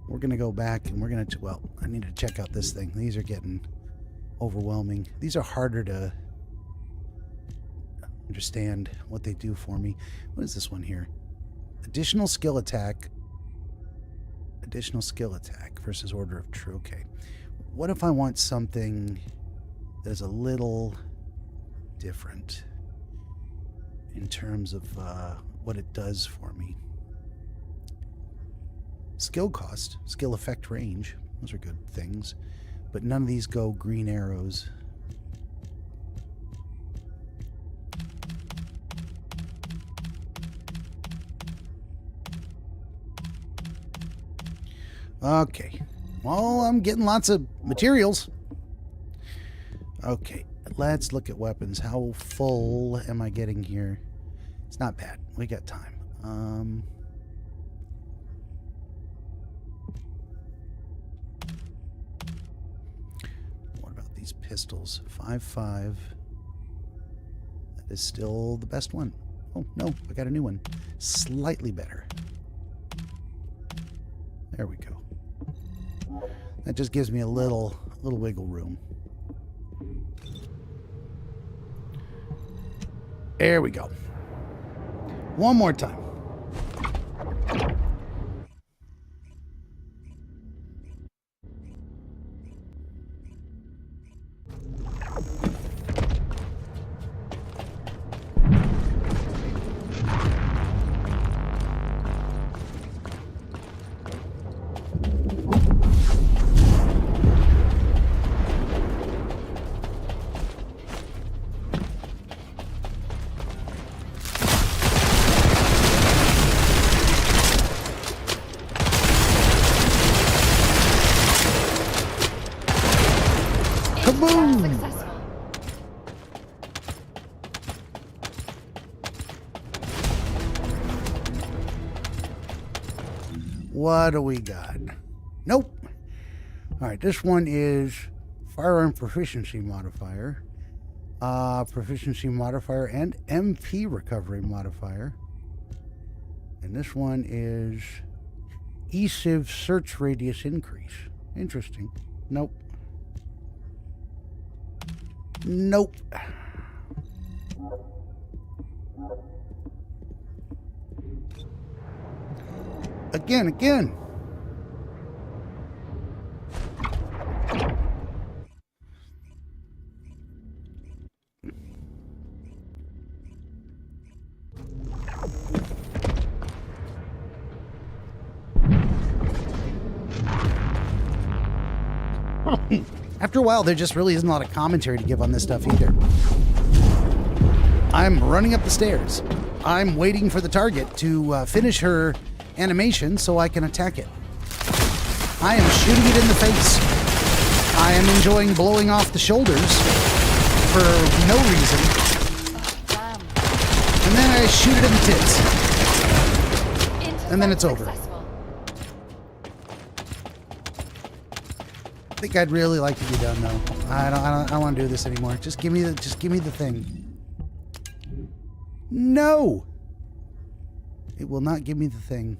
we're going to go back and we're going to, well, I need to check out this thing. These are getting overwhelming. These are harder to understand what they do for me. What is this one here? Additional skill attack versus order of true. Okay. What if I want something that's a little different in terms of what it does for me? Skill cost, skill effect range, those are good things, but none of these go green arrows. Okay. Well, I'm getting lots of materials. Okay, let's look at weapons. How full am I getting here? It's not bad. We got time. What about these pistols? 5.5. That is still the best one. Oh, no, I got a new one. Slightly better. There we go. That just gives me a little wiggle room. There we go. One more time. What do we got? Nope. All right, this one is firearm proficiency modifier, and MP recovery modifier. And this one is ECIV search radius increase. Interesting. Nope. Nope. Again. After a while, there just really isn't a lot of commentary to give on this stuff either. I'm running up the stairs. I'm waiting for the target to finish her animation so I can attack it. I am shooting it in the face. I am enjoying blowing off the shoulders for no reason. And then I shoot it in the tits. and then it's over. Successful. I think I'd really like to be done though. I don't want to do this anymore. Just give me the thing. No! It will not give me the thing.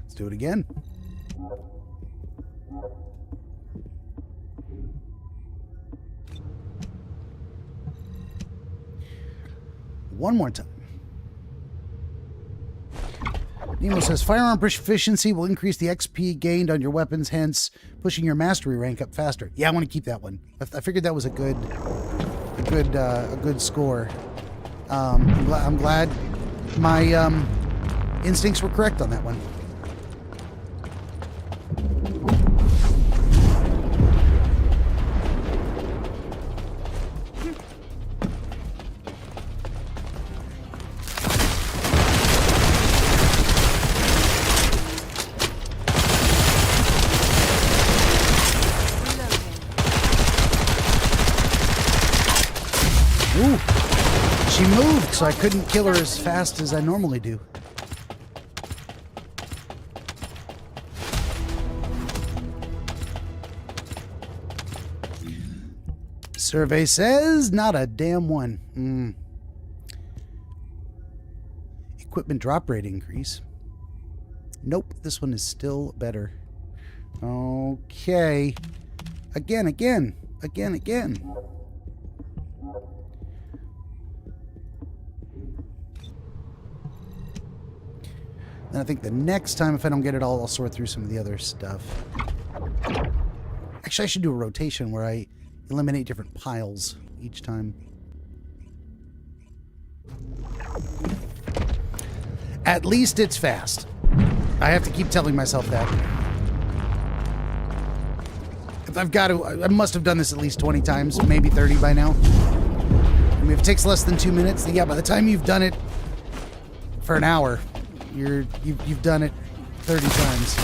Let's do it again. One more time. Nemo says, firearm proficiency will increase the XP gained on your weapons, hence pushing your mastery rank up faster. Yeah, I want to keep that one. I figured that was a good score. I'm glad my instincts were correct on that one. She moved, so I couldn't kill her as fast as I normally do. Survey says not a damn one. Equipment drop rate increase. Nope, this one is still better. Okay. Again. And I think the next time, if I don't get it all, I'll sort through some of the other stuff. Actually, I should do a rotation where I eliminate different piles each time. At least it's fast. I have to keep telling myself that. If I've got to, I must have done this at least 20 times, maybe 30 by now. I mean, if it takes less than 2 minutes, then yeah, by the time you've done it for an hour, you've done it 30 times.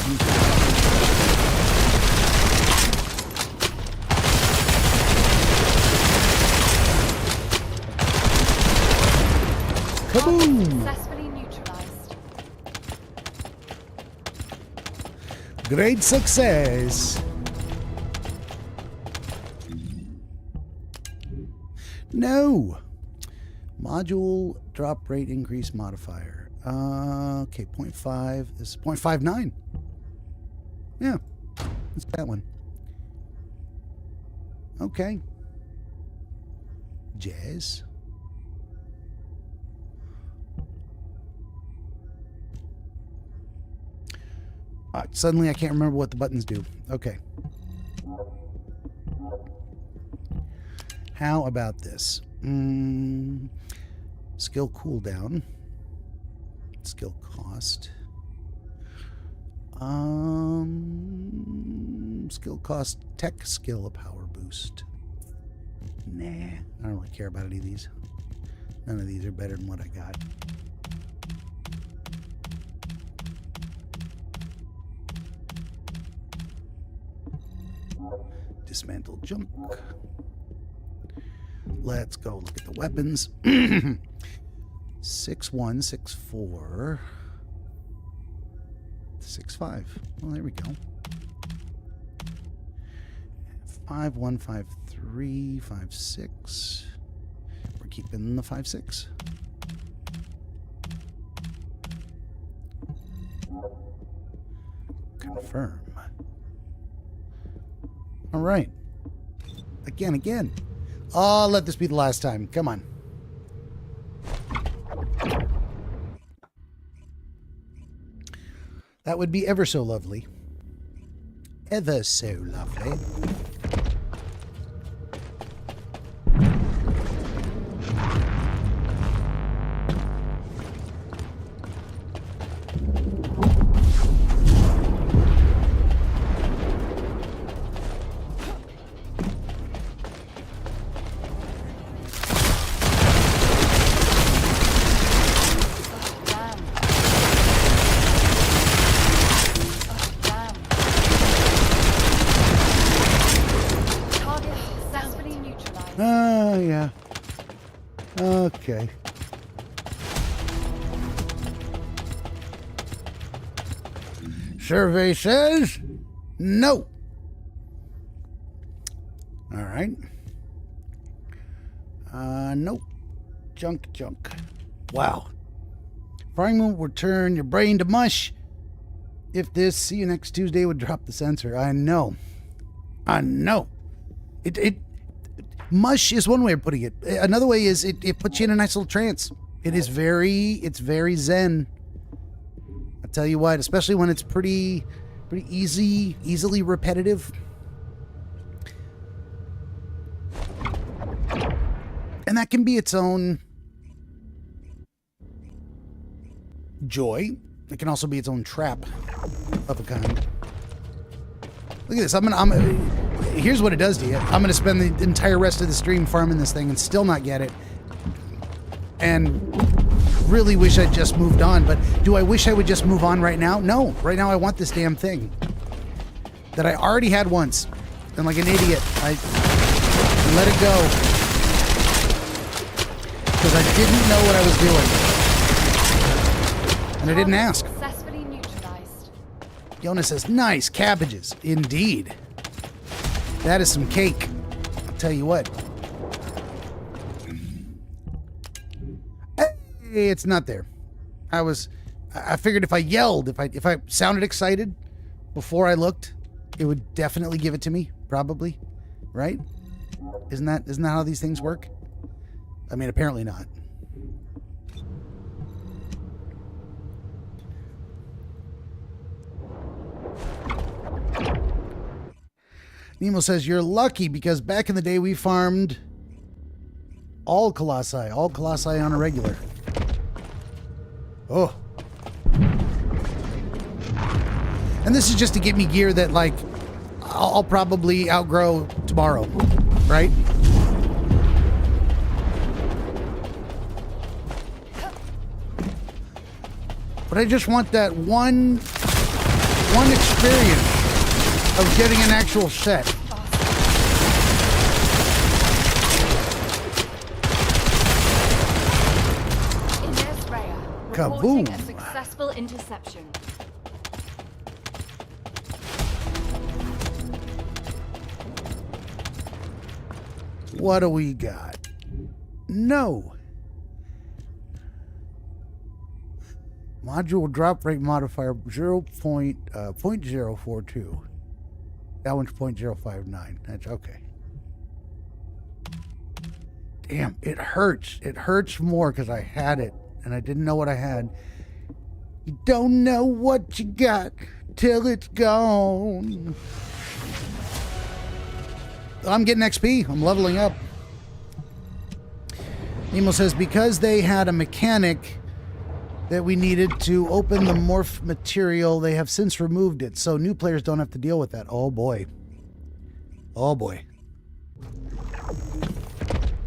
Kaboom! Successfully neutralized. Great success. No. Module drop rate increase modifier. Okay, 0.5. This is 0.59. Yeah, that's that one. Okay. Jazz. Suddenly I can't remember what the buttons do. Okay. How about this? Skill cooldown. Skill cost. Skill cost. Tech skill power boost. Nah, I don't really care about any of these. None of these are better than what I got. Dismantle junk. Let's go look at the weapons. 6-1, 6-4, 6-5. Well, there we go. 5-1, 5-3, 5-6. We're keeping the 5-6. Confirm. All right. Again. Oh, let this be the last time. Come on. That would be ever so lovely. Ever so lovely. Yeah. Okay. Survey says no. All right. Nope. Junk. Wow. Frying will return your brain to mush. If this see you next Tuesday would drop the sensor. I know. It mush is one way of putting it. Another way is it puts you in a nice little trance. It's very zen. I tell you what, especially when it's pretty easily repetitive. And that can be its own joy. It can also be its own trap of a kind. Look at this. Here's what it does to you. I'm gonna spend the entire rest of the stream farming this thing and still not get it. And really wish I'd just moved on. But do I wish I would just move on right now? No. Right now I want this damn thing that I already had once. And like an idiot, I let it go. Because I didn't know what I was doing. And I didn't ask. Successfully neutralized. Jonas says, nice, cabbages. Indeed. That is some cake. I'll tell you what. Hey, it's not there. I figured if I yelled, if I sounded excited before I looked, it would definitely give it to me. Probably. Right? Isn't that how these things work? I mean, apparently not. Nemo says, you're lucky because back in the day we farmed all Colossi on a regular. Oh. And this is just to get me gear that, like, I'll probably outgrow tomorrow, right? But I just want that one experience of getting an actual set. Kaboom! A successful interception. What do we got? No. Module drop rate modifier 0.042. That one's 0.059. That's okay. Damn, it hurts. It hurts more because I had it and I didn't know what I had. You don't know what you got till it's gone. I'm getting XP. I'm leveling up. Nemo says, because they had a mechanic that we needed to open the morph material, they have since removed it, so new players don't have to deal with that. Oh boy. Oh boy.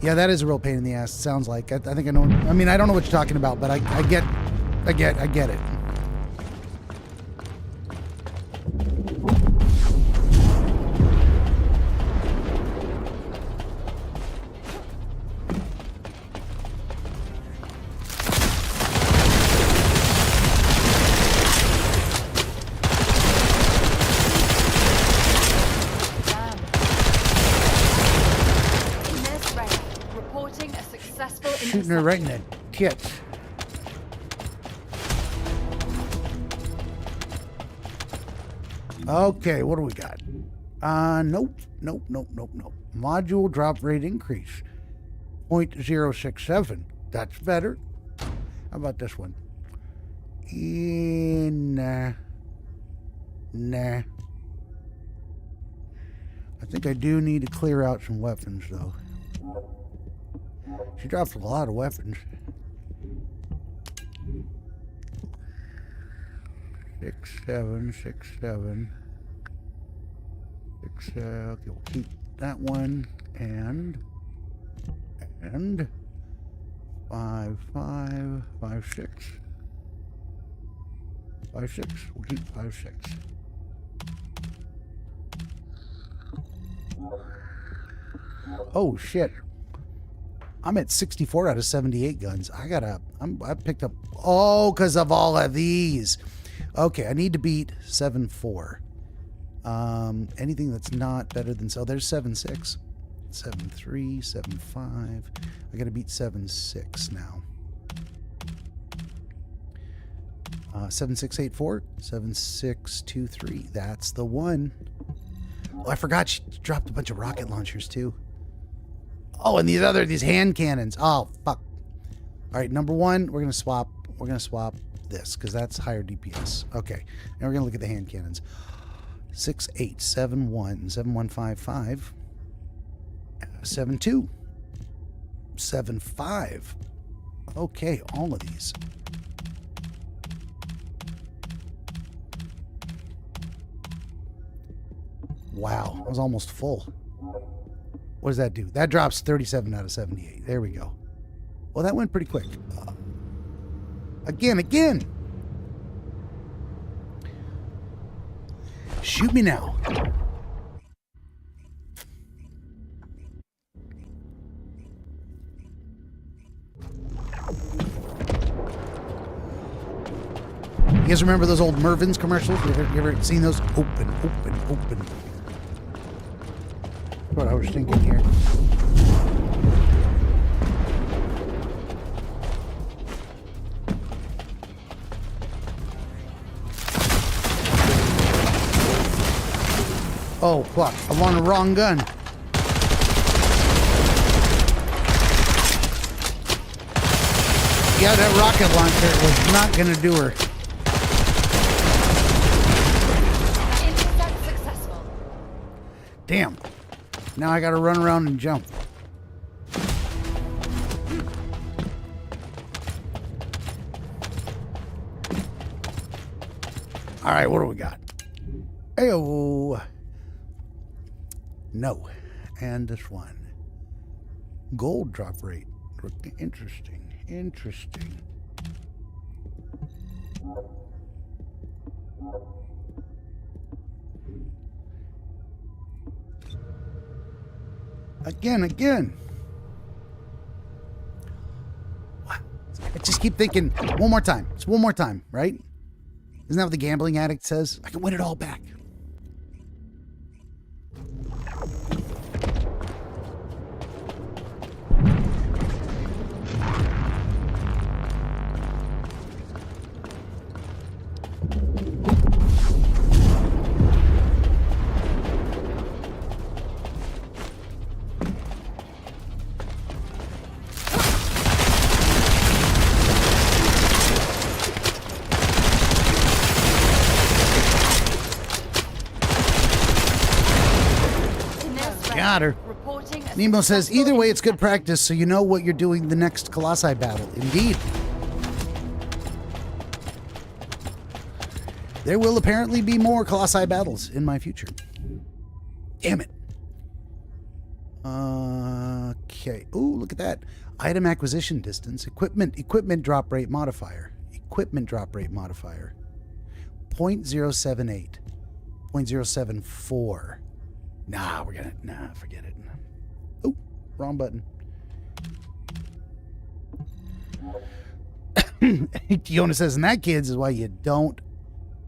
Yeah, that is a real pain in the ass, it sounds like. I think I know. I mean, I don't know what you're talking about, but I get it. Shooting her right in the tits. Okay, what do we got? Nope. Module drop rate increase. 0.067. That's better. How about this one? Nah. I think I do need to clear out some weapons, though. She dropped a lot of weapons. 6, 7, 6, 7. 6, okay, we'll keep that one. And 5, 5, 5, 6. 5, 6. We'll keep 5, 6. Oh shit. I'm at 64 out of 78 guns. I picked up, because of all of these. Okay, I need to beat 7-4. Anything that's not better than... So there's 7-6. 7-3, 7-5. I gotta beat 7-6 now. 7-6-8-4. 7-6-2-3. That's the one. Oh, I forgot she dropped a bunch of rocket launchers too. Oh, and these hand cannons. Oh, fuck. All right, number one, we're gonna swap this because that's higher DPS. Okay, now we're gonna look at the hand cannons. 6-8, 7-1, 7-1-5-5, 7-2, 7-5. Okay, all of these. Wow, that was almost full. What does that do? That drops 37 out of 78. There we go. Well, that went pretty quick. Again. Shoot me now. You guys remember those old Mervyn's commercials? You ever seen those? Open. What I was thinking here. Oh, fuck. I'm on the wrong gun. Yeah, that rocket launcher was not going to do her. Intercept successful. Damn. Now I got to run around and jump. All right, what do we got? Ayo. No. And this one. Gold drop rate. Interesting. Again. What? I just keep thinking, one more time. It's one more time, right? Isn't that what the gambling addict says? I can win it all back. Got her. Nemo says, either way, it's good practice, so you know what you're doing the next Colossi battle. Indeed. There will apparently be more Colossi battles in my future. Damn it. Okay. Ooh, look at that. Item acquisition distance. Equipment drop rate modifier. 0.078. 0.074. Nah, forget it. Oh, wrong button. Yona says, and that, kids, is why you don't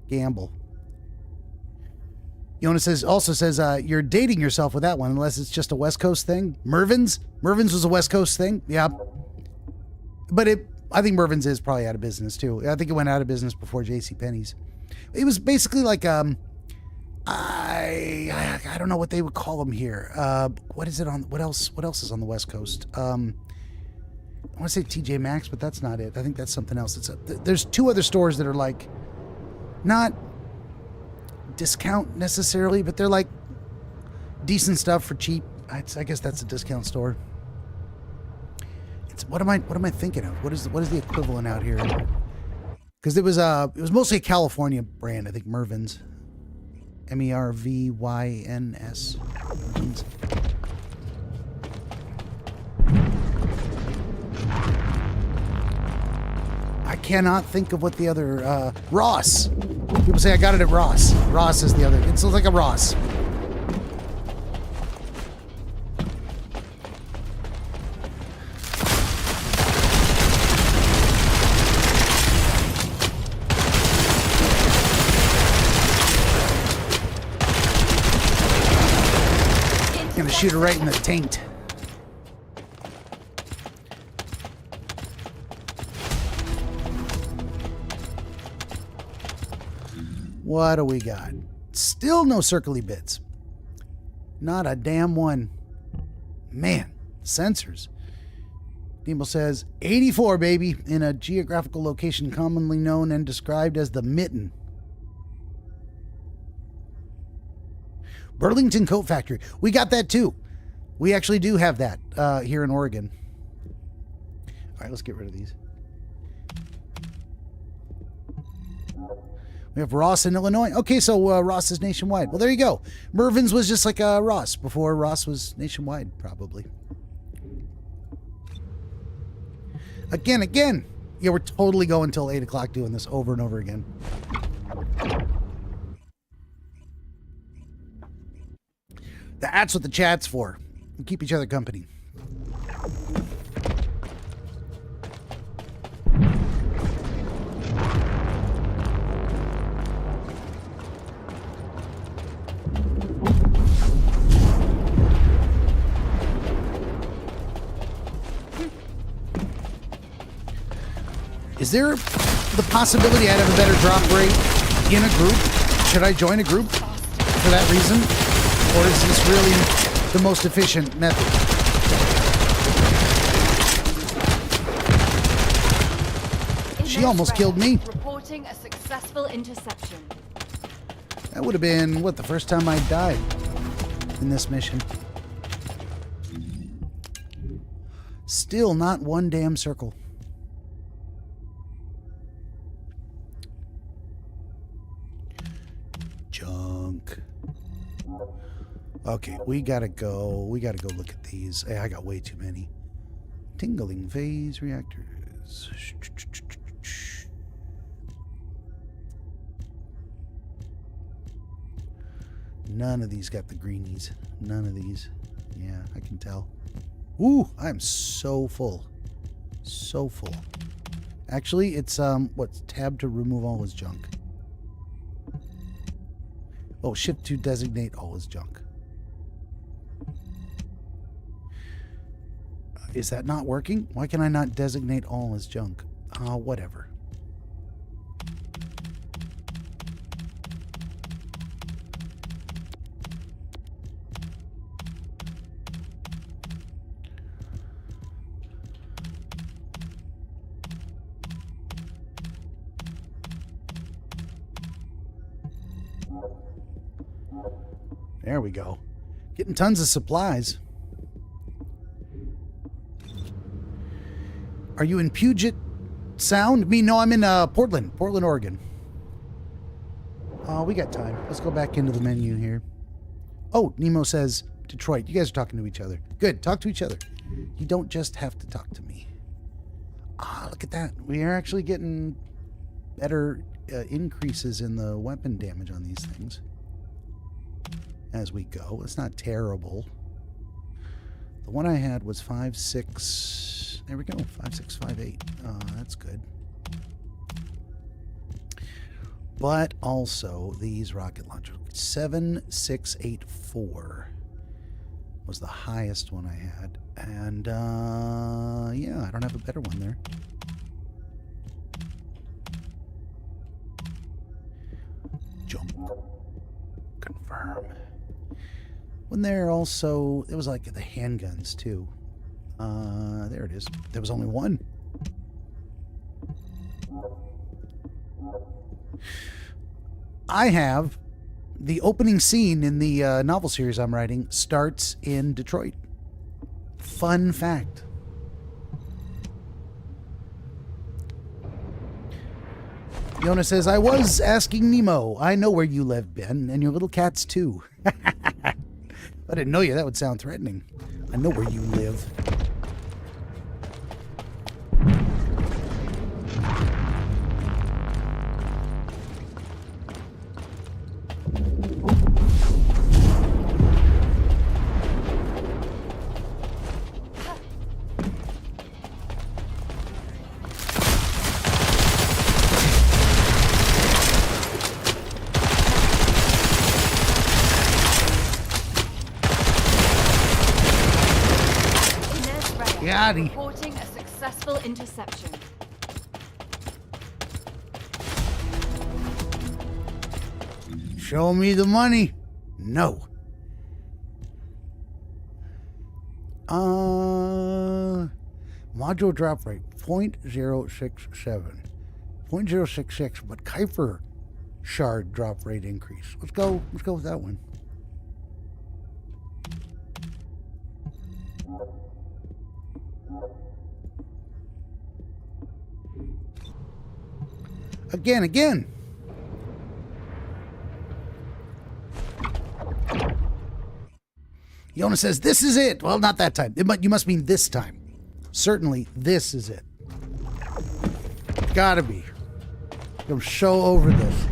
gamble. Yona also says, you're dating yourself with that one, unless it's just a West Coast thing. Mervyn's was a West Coast thing. Yeah. But I think Mervyn's is probably out of business, too. I think it went out of business before JCPenney's. It was basically like, I don't know what they would call them here. What is it on? What else is on the West Coast? I want to say TJ Maxx, but that's not it. I think that's something else. There's two other stores that are like not discount necessarily, but they're like decent stuff for cheap. I guess that's a discount store. What am I thinking of? What is the equivalent out here? Because it was mostly a California brand, I think. Mervyn's. Mervyns. I cannot think of what the other Ross. People say I got it at Ross. Ross is the other. It's like a Ross. shoot her right in the taint. What do we got? Still no circly bits. Not a damn one. Man, sensors. Nemo says 84, baby, in a geographical location commonly known and described as the Mitten. Burlington Coat Factory. We got that too. We actually do have that here in Oregon. All right, let's get rid of these. We have Ross in Illinois. Okay, so Ross is nationwide. Well, there you go. Mervin's was just like Ross before Ross was nationwide, probably. Again. Yeah, we're totally going till 8 o'clock doing this over and over again. That's what the chat's for. We keep each other company. Is there the possibility I'd have a better drop rate in a group? Should I join a group for that reason? Or is this really the most efficient method? She almost killed me. Reporting a successful interception. That would have been, what, the first time I died in this mission. Still not one damn circle. Junk. Okay, we gotta go. We gotta go look at these. Hey, I got way too many. Tingling phase reactors. None of these got the greenies. None of these. Yeah, I can tell. Ooh, I'm so full. So full. Actually, it's what's tab to remove all his junk. Oh, shift to designate all his junk. Is that not working? Why can I not designate all his junk? Whatever. There we go. Getting tons of supplies. Are you in Puget Sound? Me? No, I'm in Portland, Oregon. We got time. Let's go back into the menu here. Oh, Nemo says Detroit. You guys are talking to each other. Good. Talk to each other. You don't just have to talk to me. Look at that. We are actually getting better increases in the weapon damage on these things as we go. It's not terrible. The one I had was 5.6. There we go. 5.658. That's good. But also these rocket launchers. 7.684 was the highest one I had. And yeah, I don't have a better one there. Jump. Confirm. When there also, it was like the handguns too. There it is. There was only one. I have the opening scene in the novel series I'm writing starts in Detroit. Fun fact. Yona says, I was asking Nemo. I know where you live, Ben, and your little cats too. I didn't know you. That would sound threatening. I know where you live. Got him. Reporting a successful interception. Show me the money. No. Module drop rate 0.067. 0.066, but Kuiper shard drop rate increase. Let's go with that one. Again. Yona says, this is it. Well, not that time. You must mean this time. Certainly, this is it. Gotta be. Gonna show over this.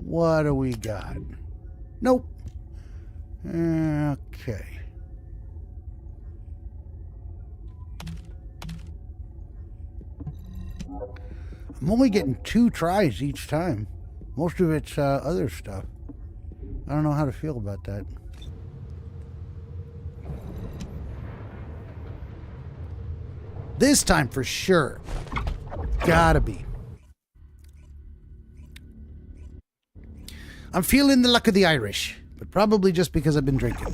What do we got? Nope. Okay. I'm only getting 2 tries each time. Most of it's other stuff. I don't know how to feel about that. This time for sure. Gotta be. I'm feeling the luck of the Irish, but probably just because I've been drinking.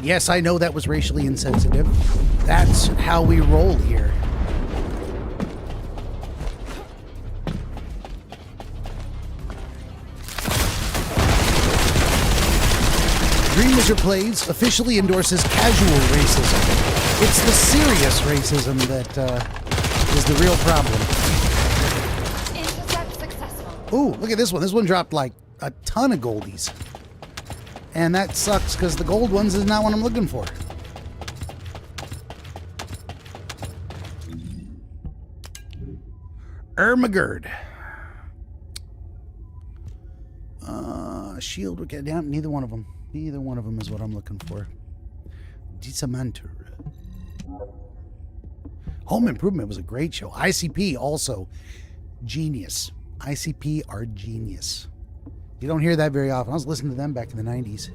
Yes, I know that was racially insensitive. That's how we roll here. DreamWizard Plays officially endorses casual racism. It's the serious racism that is the real problem. Intercept successful. Ooh, look at this one. This one dropped like a ton of goldies. And that sucks because the gold ones is not what I'm looking for. Ermagerd. Shield would get down. Neither one of them. Neither one of them is what I'm looking for. Disamanter. Home Improvement was a great show. ICP also genius. ICP are genius. You don't hear that very often. I was listening to them back in the 90s.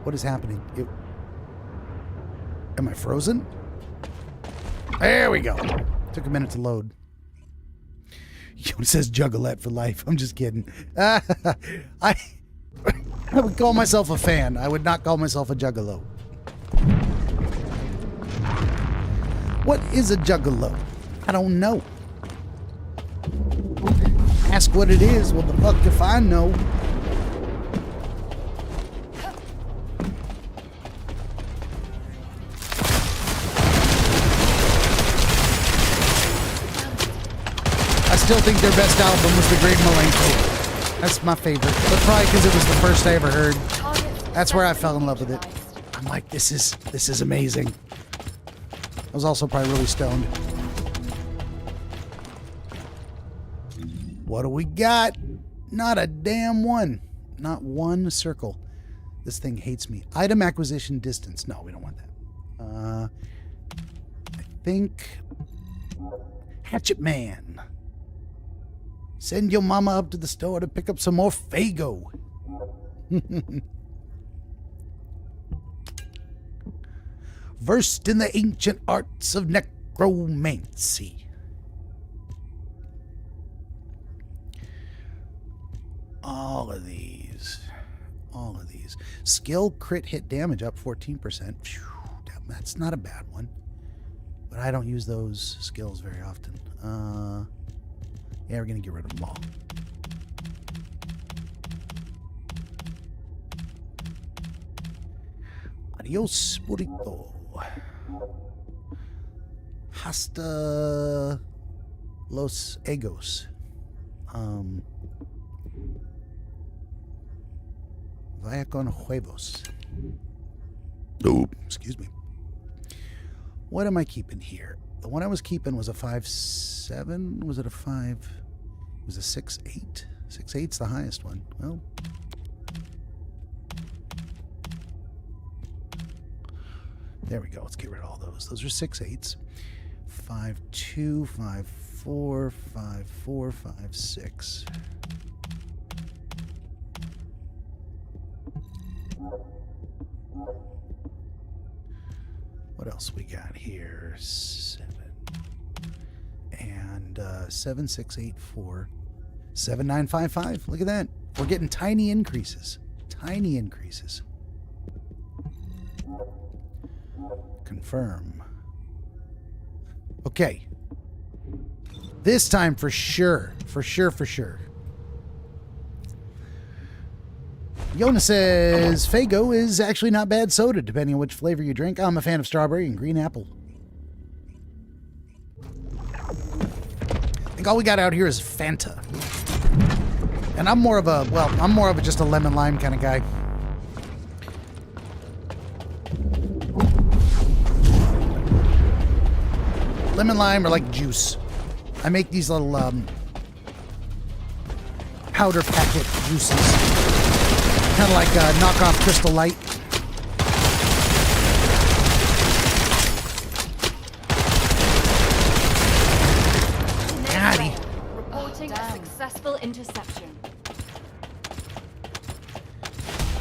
What is happening? Am I frozen? There we go. Took a minute to load. It says Juggalette for life. I'm just kidding. I would call myself a fan. I would not call myself a juggalo. What is a juggalo? I don't know. Ask what it is. Well, the fuck if I know. I still think their best album was The Great Malenko. That's my favorite. But probably because it was the first I ever heard. That's where I fell in love with it. I'm like, this is amazing. I was also probably really stoned. What do we got? Not a damn one. Not one circle. This thing hates me. Item acquisition distance. No, we don't want that. I think Hatchet Man. Send your mama up to the store to pick up some more Fago. Versed in the ancient arts of necromancy. All of these. Skill crit hit damage up 14%. Phew, that's not a bad one. But I don't use those skills very often. Yeah, we're going to get rid of them all. Adios, burrito. Hasta los egos. Vaya con huevos. Nope. Excuse me. What am I keeping here? The one I was keeping was a 5.7. Was it a 5? It was a 6.8. 6.8's the highest one. Well, there we go. Let's get rid of all those. Those are 6.8s. 5.2, 5.4, 5.4, 5.6. What else we got here? 7 and 7, 6, 8, 4, 7, 9, 5, 5. Look at that. We're getting tiny increases. Tiny increases. Confirm. Okay. This time for sure. For sure, for sure. Yona says, Fago is actually not bad soda, depending on which flavor you drink. I'm a fan of strawberry and green apple. I think all we got out here is Fanta. And I'm more of a, well, I'm more of a just a lemon lime kind of guy. Lemon lime or like juice. I make these little powder packet juices. Kind of like knockoff Crystal Light. Natty. Reporting a successful interception.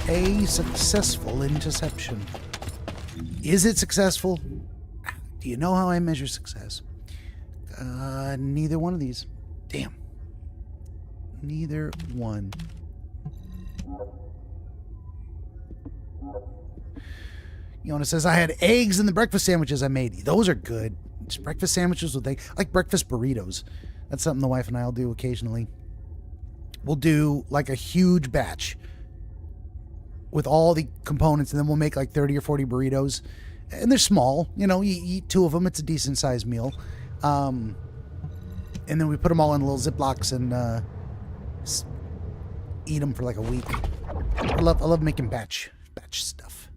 A successful interception. Is it successful? Do you know how I measure success? Neither one of these. Damn. Neither one. Yona says, I had eggs in the breakfast sandwiches I made. Those are good. Just breakfast sandwiches with eggs. I like breakfast burritos. That's something the wife and I will do occasionally. We'll do like a huge batch with all the components, and then we'll make like 30 or 40 burritos. And they're small. You know, you eat 2 of them. It's a decent sized meal. And then we put them all in little Ziplocs and eat them for like a week. I love making batch stuff.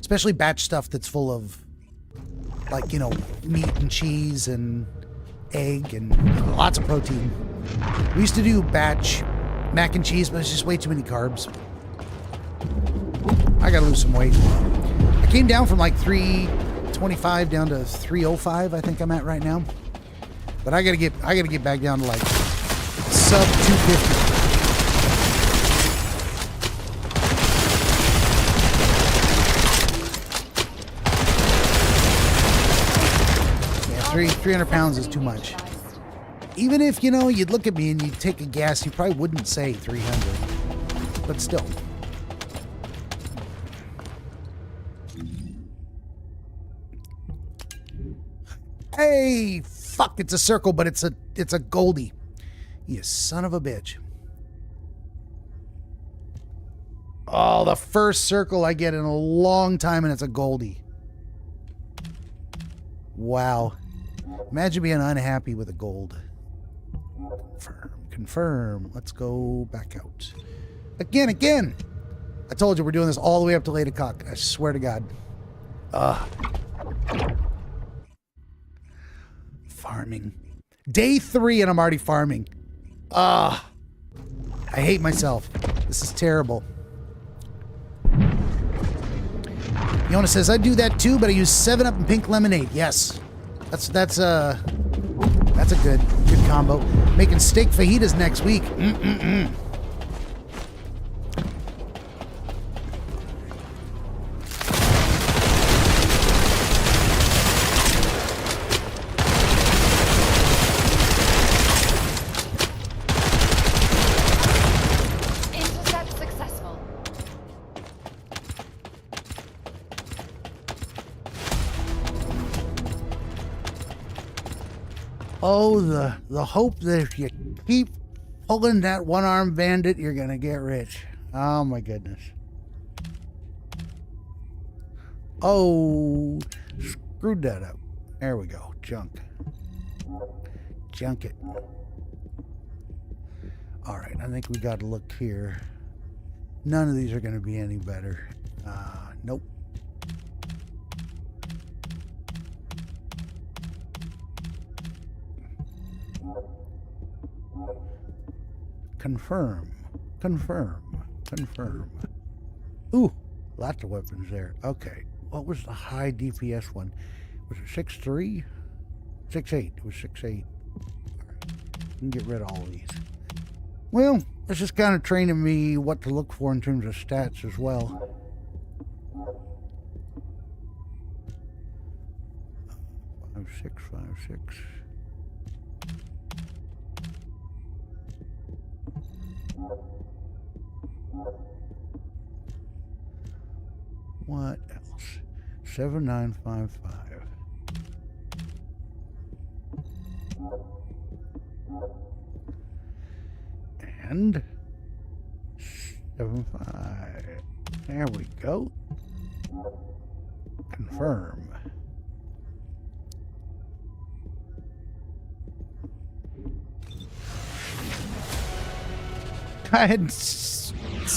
Especially batch stuff that's full of, like, you know, meat and cheese and egg and lots of protein. We used to do batch mac and cheese, but it's just way too many carbs. I gotta lose some weight. I came down from like 325 down to 305, I think I'm at right now. But I gotta get back down to like sub 250. 300 pounds is too much. Even if, you know, you'd look at me and you'd take a guess, you probably wouldn't say 300. But still. Hey, fuck, it's a circle, but it's a Goldie. You son of a bitch. Oh, the first circle I get in a long time, and it's a Goldie. Wow. Imagine being unhappy with a gold. Confirm. Let's go back out. Again. I told you we're doing this all the way up to Lady Cock. I swear to God. Farming. Day 3 and I'm already farming. I hate myself. This is terrible. Yona says, I do that too, but I use 7-Up and pink lemonade. Yes. That's a good combo. Making steak fajitas next week. Intercept successful. Oh, the hope that if you keep pulling that one-armed bandit, you're gonna get rich. Oh my goodness. Oh, screwed that up. There we go. Junk. Junk it. All right, I think we got to look here. None of these are going to be any better. Nope. Confirm. Confirm. Confirm. Ooh, lots of weapons there. Okay. What was the high DPS one? Was it 6.3? 6.8. It was 6.8. All right. We can get rid of all of these. Well, it's just kind of training me what to look for in terms of stats as well. Five, six. What else? 7955. And 75. There we go. Confirm. I had still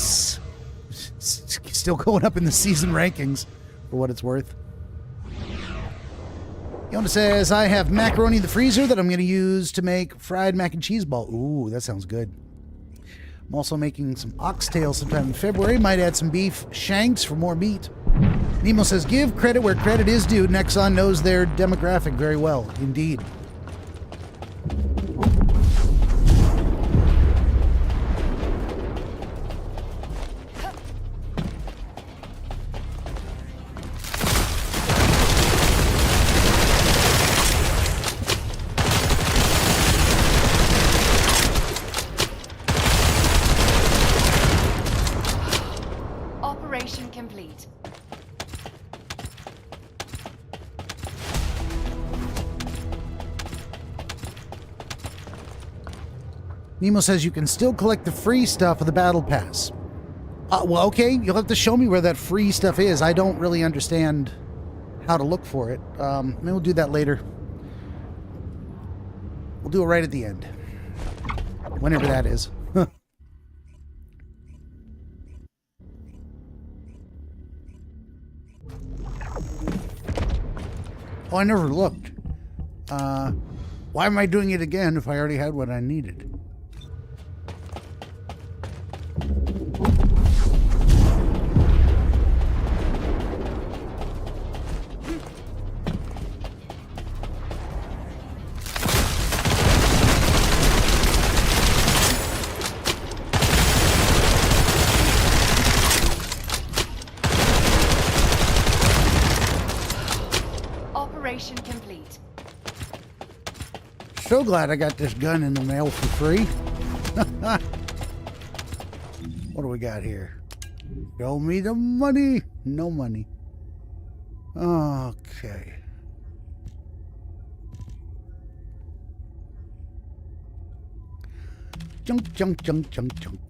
going up in the season rankings for what it's worth. Yona says, I have macaroni in the freezer that I'm going to use to make fried mac and cheese ball. Ooh, that sounds good. I'm also making some oxtail sometime in February. Might add some beef shanks for more meat. Nemo says, give credit where credit is due. Nexon knows their demographic very well. Indeed. Nemo says you can still collect the free stuff of the battle pass. Well, okay, you'll have to show me where that free stuff is. I don't really understand how to look for it. Maybe we'll do that later. We'll do it right at the end. Whenever that is. Oh, I never looked. Why am I doing it again if I already had what I needed? So glad I got this gun in the mail for free. What do we got here? Show me the money. No money. Okay. Junk, junk, junk, junk, junk.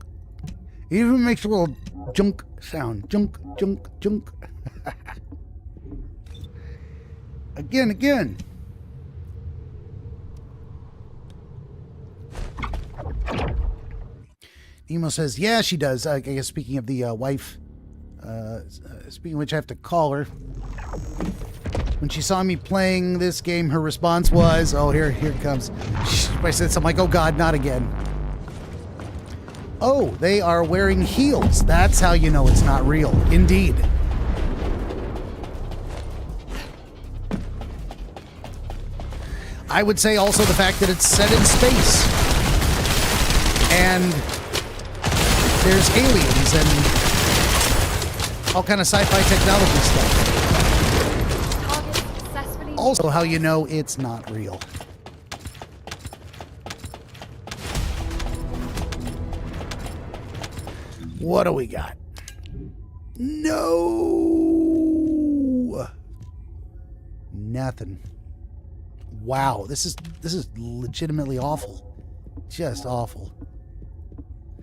It even makes a little junk sound. Junk, junk, junk. Again. Emo says, yeah, she does. I guess speaking of the wife, speaking of which, I have to call her. When she saw me playing this game, her response was, oh, here it comes. I said something like, oh God, not again. Oh, they are wearing heels. That's how you know it's not real. Indeed. I would say also the fact that it's set in space. And there's aliens and all kind of sci-fi technology stuff. Also how you know it's not real. What do we got? No. Nothing. Wow, this is legitimately awful. Just awful.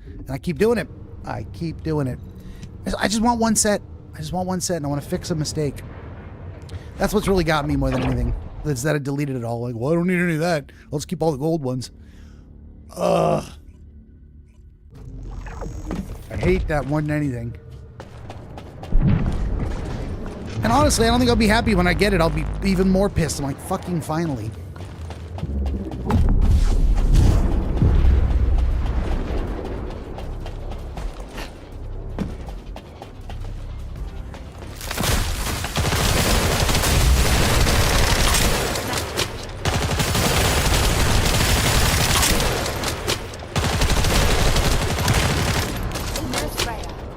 And I keep doing it. I just want one set. And I want to fix a mistake. That's what's really got me more than anything. Is that I deleted it all. Like, well, I don't need any of that. Let's keep all the gold ones. Ugh. I hate that more than anything. And honestly, I don't think I'll be happy when I get it. I'll be even more pissed. I'm like, fucking finally.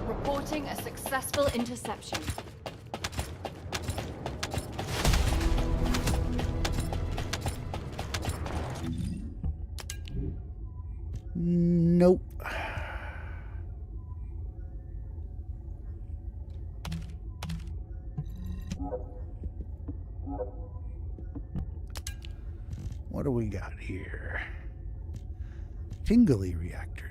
Reporting a successful interception. Nope. What do we got here? Tingly reactors.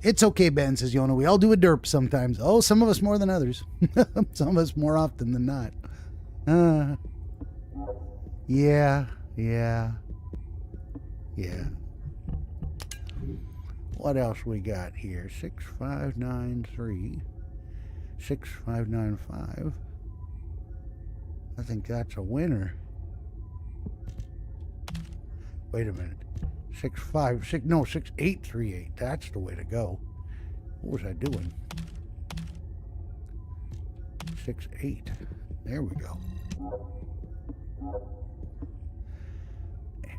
It's okay, Ben, says Yona. We all do a derp sometimes. Oh, some of us more than others. Some of us more often than not. Yeah. What else we got here? 6593. 6595. I think that's a winner. Wait a minute. 6838. That's the way to go. What was I doing? 68. There we go.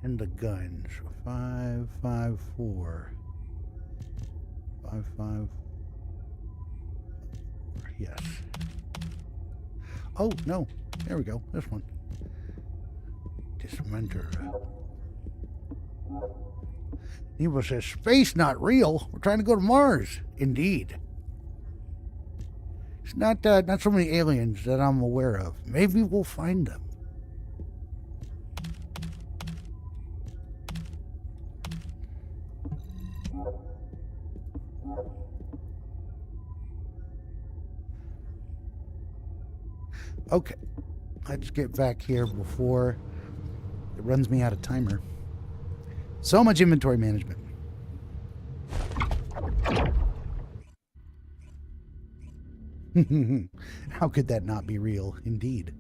And the guns. 554. 554. Yes. Oh, no. There we go. This one. Dismenter. Nemo says, space not real. We're trying to go to Mars. Indeed. It's not so many aliens that I'm aware of. Maybe we'll find them. Okay. Let's get back here before it runs me out of timer. So much inventory management. How could that not be real? Indeed.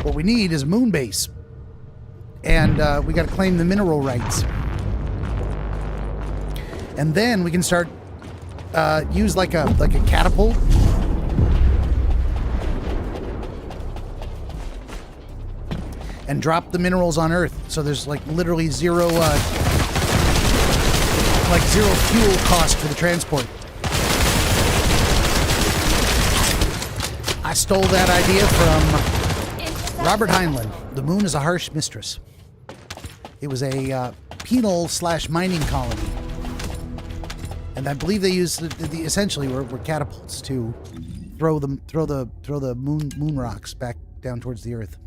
What we need is a moon base. And we got to claim the mineral rights. And then we can start use like a catapult. And drop the minerals on Earth, so there's like literally zero fuel cost for the transport. I stole that idea from Robert Heinlein. The moon is a harsh mistress. It was a penal/mining colony, and I believe they used the essentially were catapults to throw the moon rocks back down towards the Earth.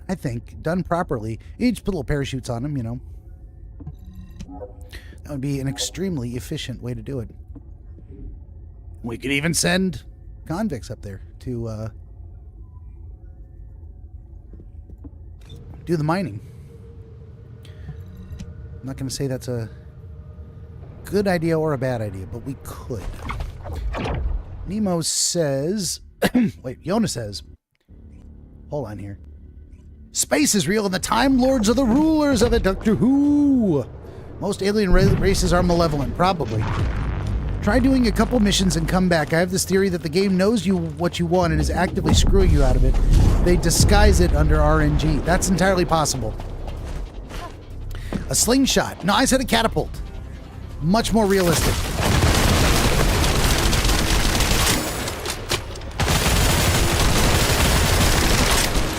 I think, done properly, you just put little parachutes on them, you know. That would be an extremely efficient way to do it. We could even send convicts up there to do the mining. I'm not going to say that's a good idea or a bad idea, but we could. Nemo says... Wait, Yona says... Hold on here. Space is real and the Time Lords are the rulers of it, Doctor Who. Most alien races are malevolent, probably. Try doing a couple missions and come back. I have this theory that the game knows what you want and is actively screwing you out of it. They disguise it under RNG. That's entirely possible. A slingshot. No, I said a catapult. Much more realistic.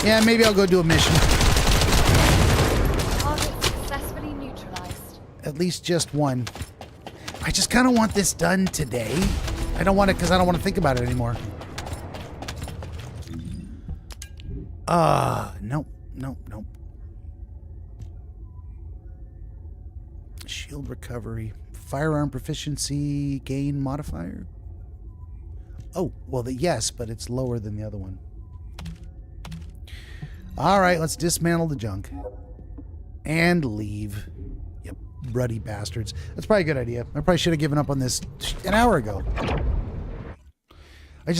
Yeah, maybe I'll go do a mission. Target successfully neutralized. At least just one. I just kind of want this done today. I don't want it because I don't want to think about it anymore. Nope. Shield recovery. Firearm proficiency gain modifier. Oh, well, yes, but it's lower than the other one. All right, let's dismantle the junk. And leave. Yep, ruddy bastards. That's probably a good idea. I probably should have given up on this an hour ago.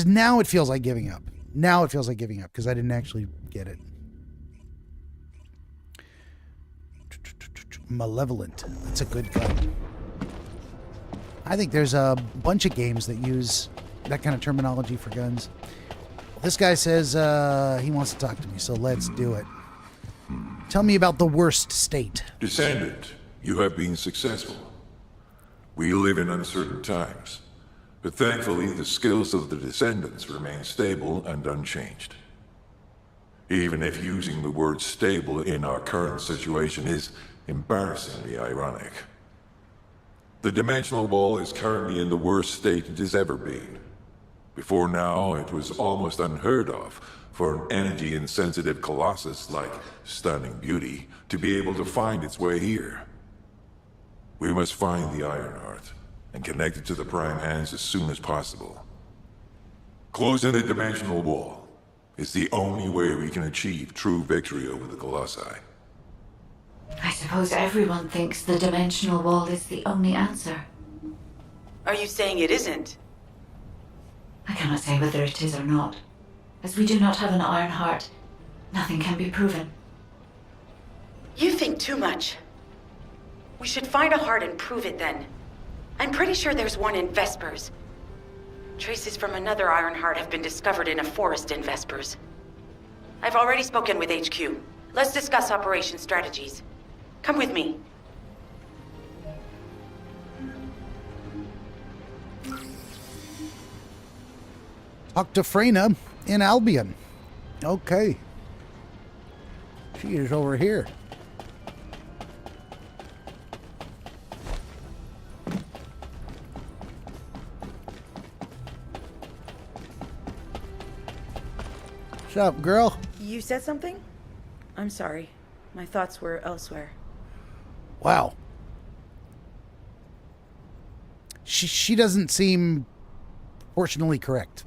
Now it feels like giving up. Now it feels like giving up because I didn't actually get it. Malevolent. That's a good gun. I think there's a bunch of games that use that kind of terminology for guns. This guy says he wants to talk to me, so let's do it. Tell me about the worst state. Descendant, you have been successful. We live in uncertain times, but thankfully the skills of the Descendants remain stable and unchanged. Even if using the word stable in our current situation is embarrassingly ironic. The dimensional wall is currently in the worst state it has ever been. Before now, it was almost unheard of for an energy-insensitive colossus like Stunning Beauty to be able to find its way here. We must find the Ironheart and connect it to the Prime Hands as soon as possible. Closing the dimensional wall is the only way we can achieve true victory over the Colossi. I suppose everyone thinks the dimensional wall is the only answer. Are you saying it isn't? I cannot say whether it is or not. As we do not have an Ironheart, nothing can be proven. You think too much. We should find a heart and prove it then. I'm pretty sure there's one in Vespers. Traces from another Ironheart have been discovered in a forest in Vespers. I've already spoken with HQ. Let's discuss operation strategies. Come with me. Talk to Freyna in Albion. Okay. She is over here. What's up, girl? You said something? I'm sorry. My thoughts were elsewhere. Wow. She doesn't seem proportionally correct.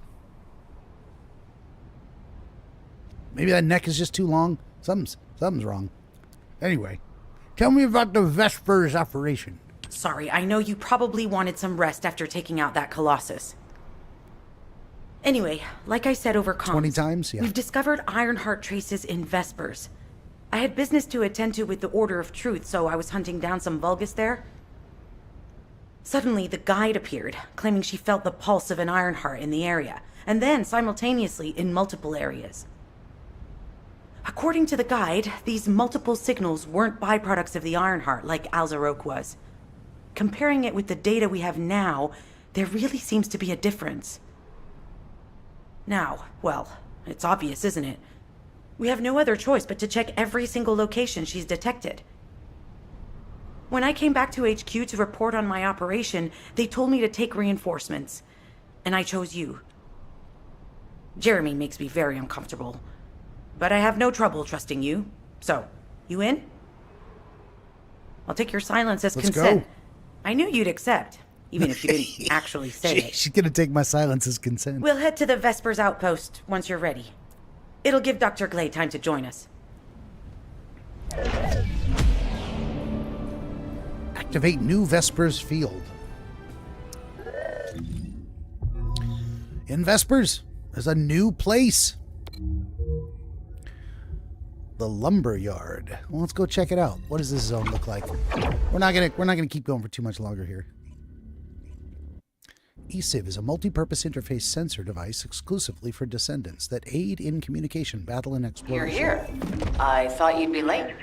Maybe that neck is just too long. Something's wrong. Anyway, tell me about the Vespers operation. Sorry, I know you probably wanted some rest after taking out that Colossus. Anyway, like I said over comms, 20 times, yeah. We've discovered Ironheart traces in Vespers. I had business to attend to with the Order of Truth, so I was hunting down some Vulgus there. Suddenly, the guide appeared, claiming she felt the pulse of an Ironheart in the area, and then simultaneously in multiple areas. According to the guide, these multiple signals weren't byproducts of the Ironheart like Alzarok was. Comparing it with the data we have now, there really seems to be a difference. Now, well, it's obvious, isn't it? We have no other choice but to check every single location she's detected. When I came back to HQ to report on my operation, they told me to take reinforcements, and I chose you. Jeremy makes me very uncomfortable, but I have no trouble trusting you. So, you in? I'll take your silence as consent. Go. I knew you'd accept, even if you didn't actually say it. She's gonna take my silence as consent. We'll head to the Vespers outpost once you're ready. It'll give Dr. Glade time to join us. Activate new Vespers field. In Vespers, there's a new place. The lumber yard. Well, let's go check it out. What does this zone look like? We're not gonna keep going for too much longer here. eCiv is a multi-purpose interface sensor device exclusively for Descendants that aid in communication, battle, and exploration. You're here. I thought you'd be late.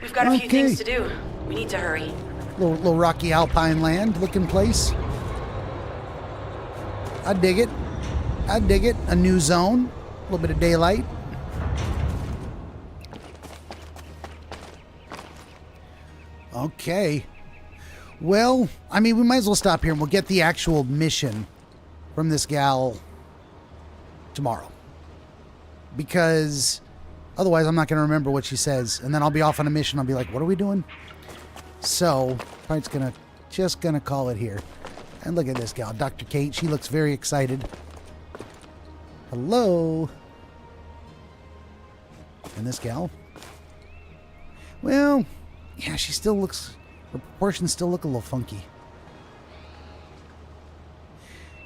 We've got a few things to do. We need to hurry. Little rocky alpine land looking place. I dig it. I dig it. A new zone. A little bit of daylight. Okay. Well, I mean, we might as well stop here and we'll get the actual mission from this gal tomorrow. Because otherwise I'm not going to remember what she says. And then I'll be off on a mission. I'll be like, what are we doing? So, probably just going to call it here. And look at this gal, Dr. Kate. She looks very excited. Hello. And this gal. Well, yeah, she still looks... Her proportions still look a little funky.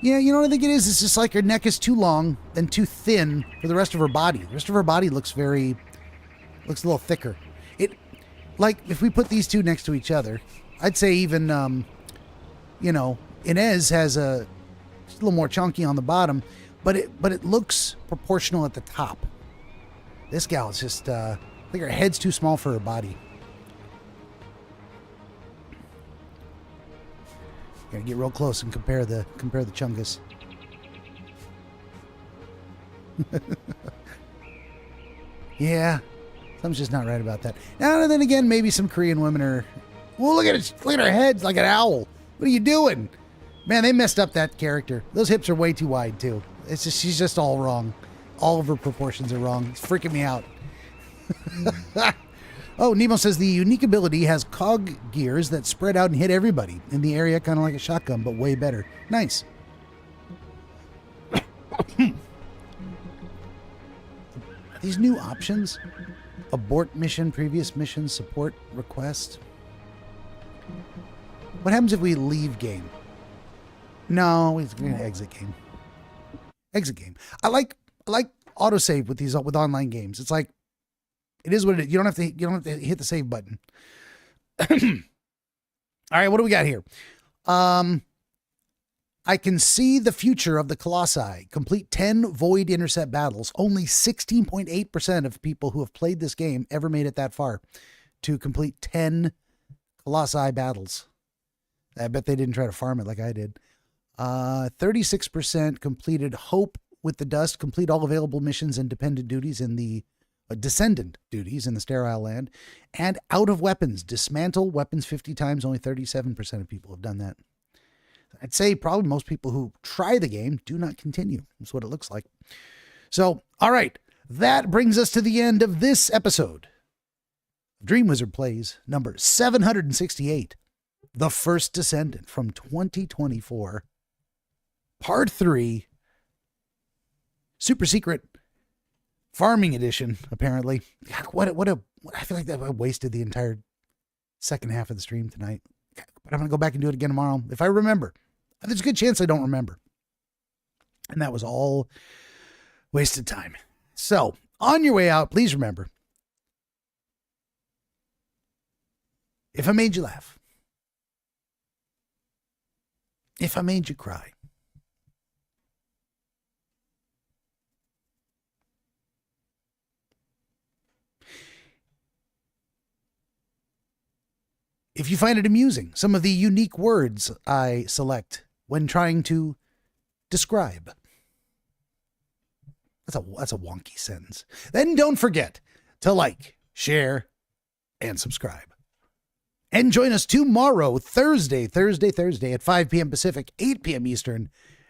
Yeah, you know what I think it is? It's just like her neck is too long and too thin for the rest of her body. The rest of her body looks a little thicker. Like, if we put these two next to each other, I'd say even, you know, Inez has a little more chunky on the bottom, but it looks proportional at the top. This gal is just, I think her head's too small for her body. Gotta get real close and compare the chungus. Yeah, something's just not right about that. Now and then again, maybe some Korean women are. Well, look at it. Look at her head like an owl. What are you doing, man? They messed up that character. Those hips are way too wide too. It's just she's just all wrong. All of her proportions are wrong. It's freaking me out. Oh, Nemo says the unique ability has cog gears that spread out and hit everybody in the area, kind of like a shotgun, but way better. Nice. These new options? Abort mission, previous mission, support request. What happens if we leave game? No, we're going to exit game. Exit game. I like autosave with online games. It's like, it is what it is. You don't have to hit the save button. All right, what do we got here? I can see the future of the Colossi. Complete 10 Void Intercept battles. Only 16.8% of people who have played this game ever made it that far to complete 10 Colossi battles. I bet they didn't try to farm it like I did. 36% completed Hope with the Dust. Complete all available missions and dependent duties in the Descendant duties in the Sterile Land. And Out of Weapons. Dismantle weapons 50 times. Only 37% of people have done that. I'd say probably most people who try the game do not continue. That's what it looks like. So, all right. That brings us to the end of this episode of DreamWizard Plays number 768. The First Descendant from 2024. Part 3. Super secret farming edition, apparently. God, I feel like that I wasted the entire second half of the stream tonight. But I'm going to go back and do it again tomorrow if I remember. There's a good chance I don't remember. And that was all wasted time. So, on your way out, please remember, if I made you laugh, if I made you cry, if you find it amusing, some of the unique words I select when trying to describe. That's a wonky sentence. Then don't forget to like, share, and subscribe. And join us tomorrow, Thursday at 5 p.m. Pacific, 8 p.m. Eastern,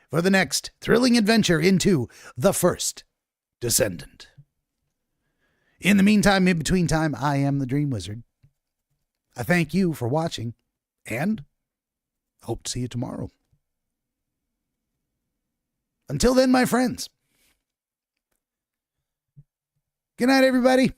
for the next thrilling adventure into The First Descendant. In the meantime, in between time, I am the DreamWizard. I thank you for watching, and hope to see you tomorrow. Until then, my friends. Good night, everybody.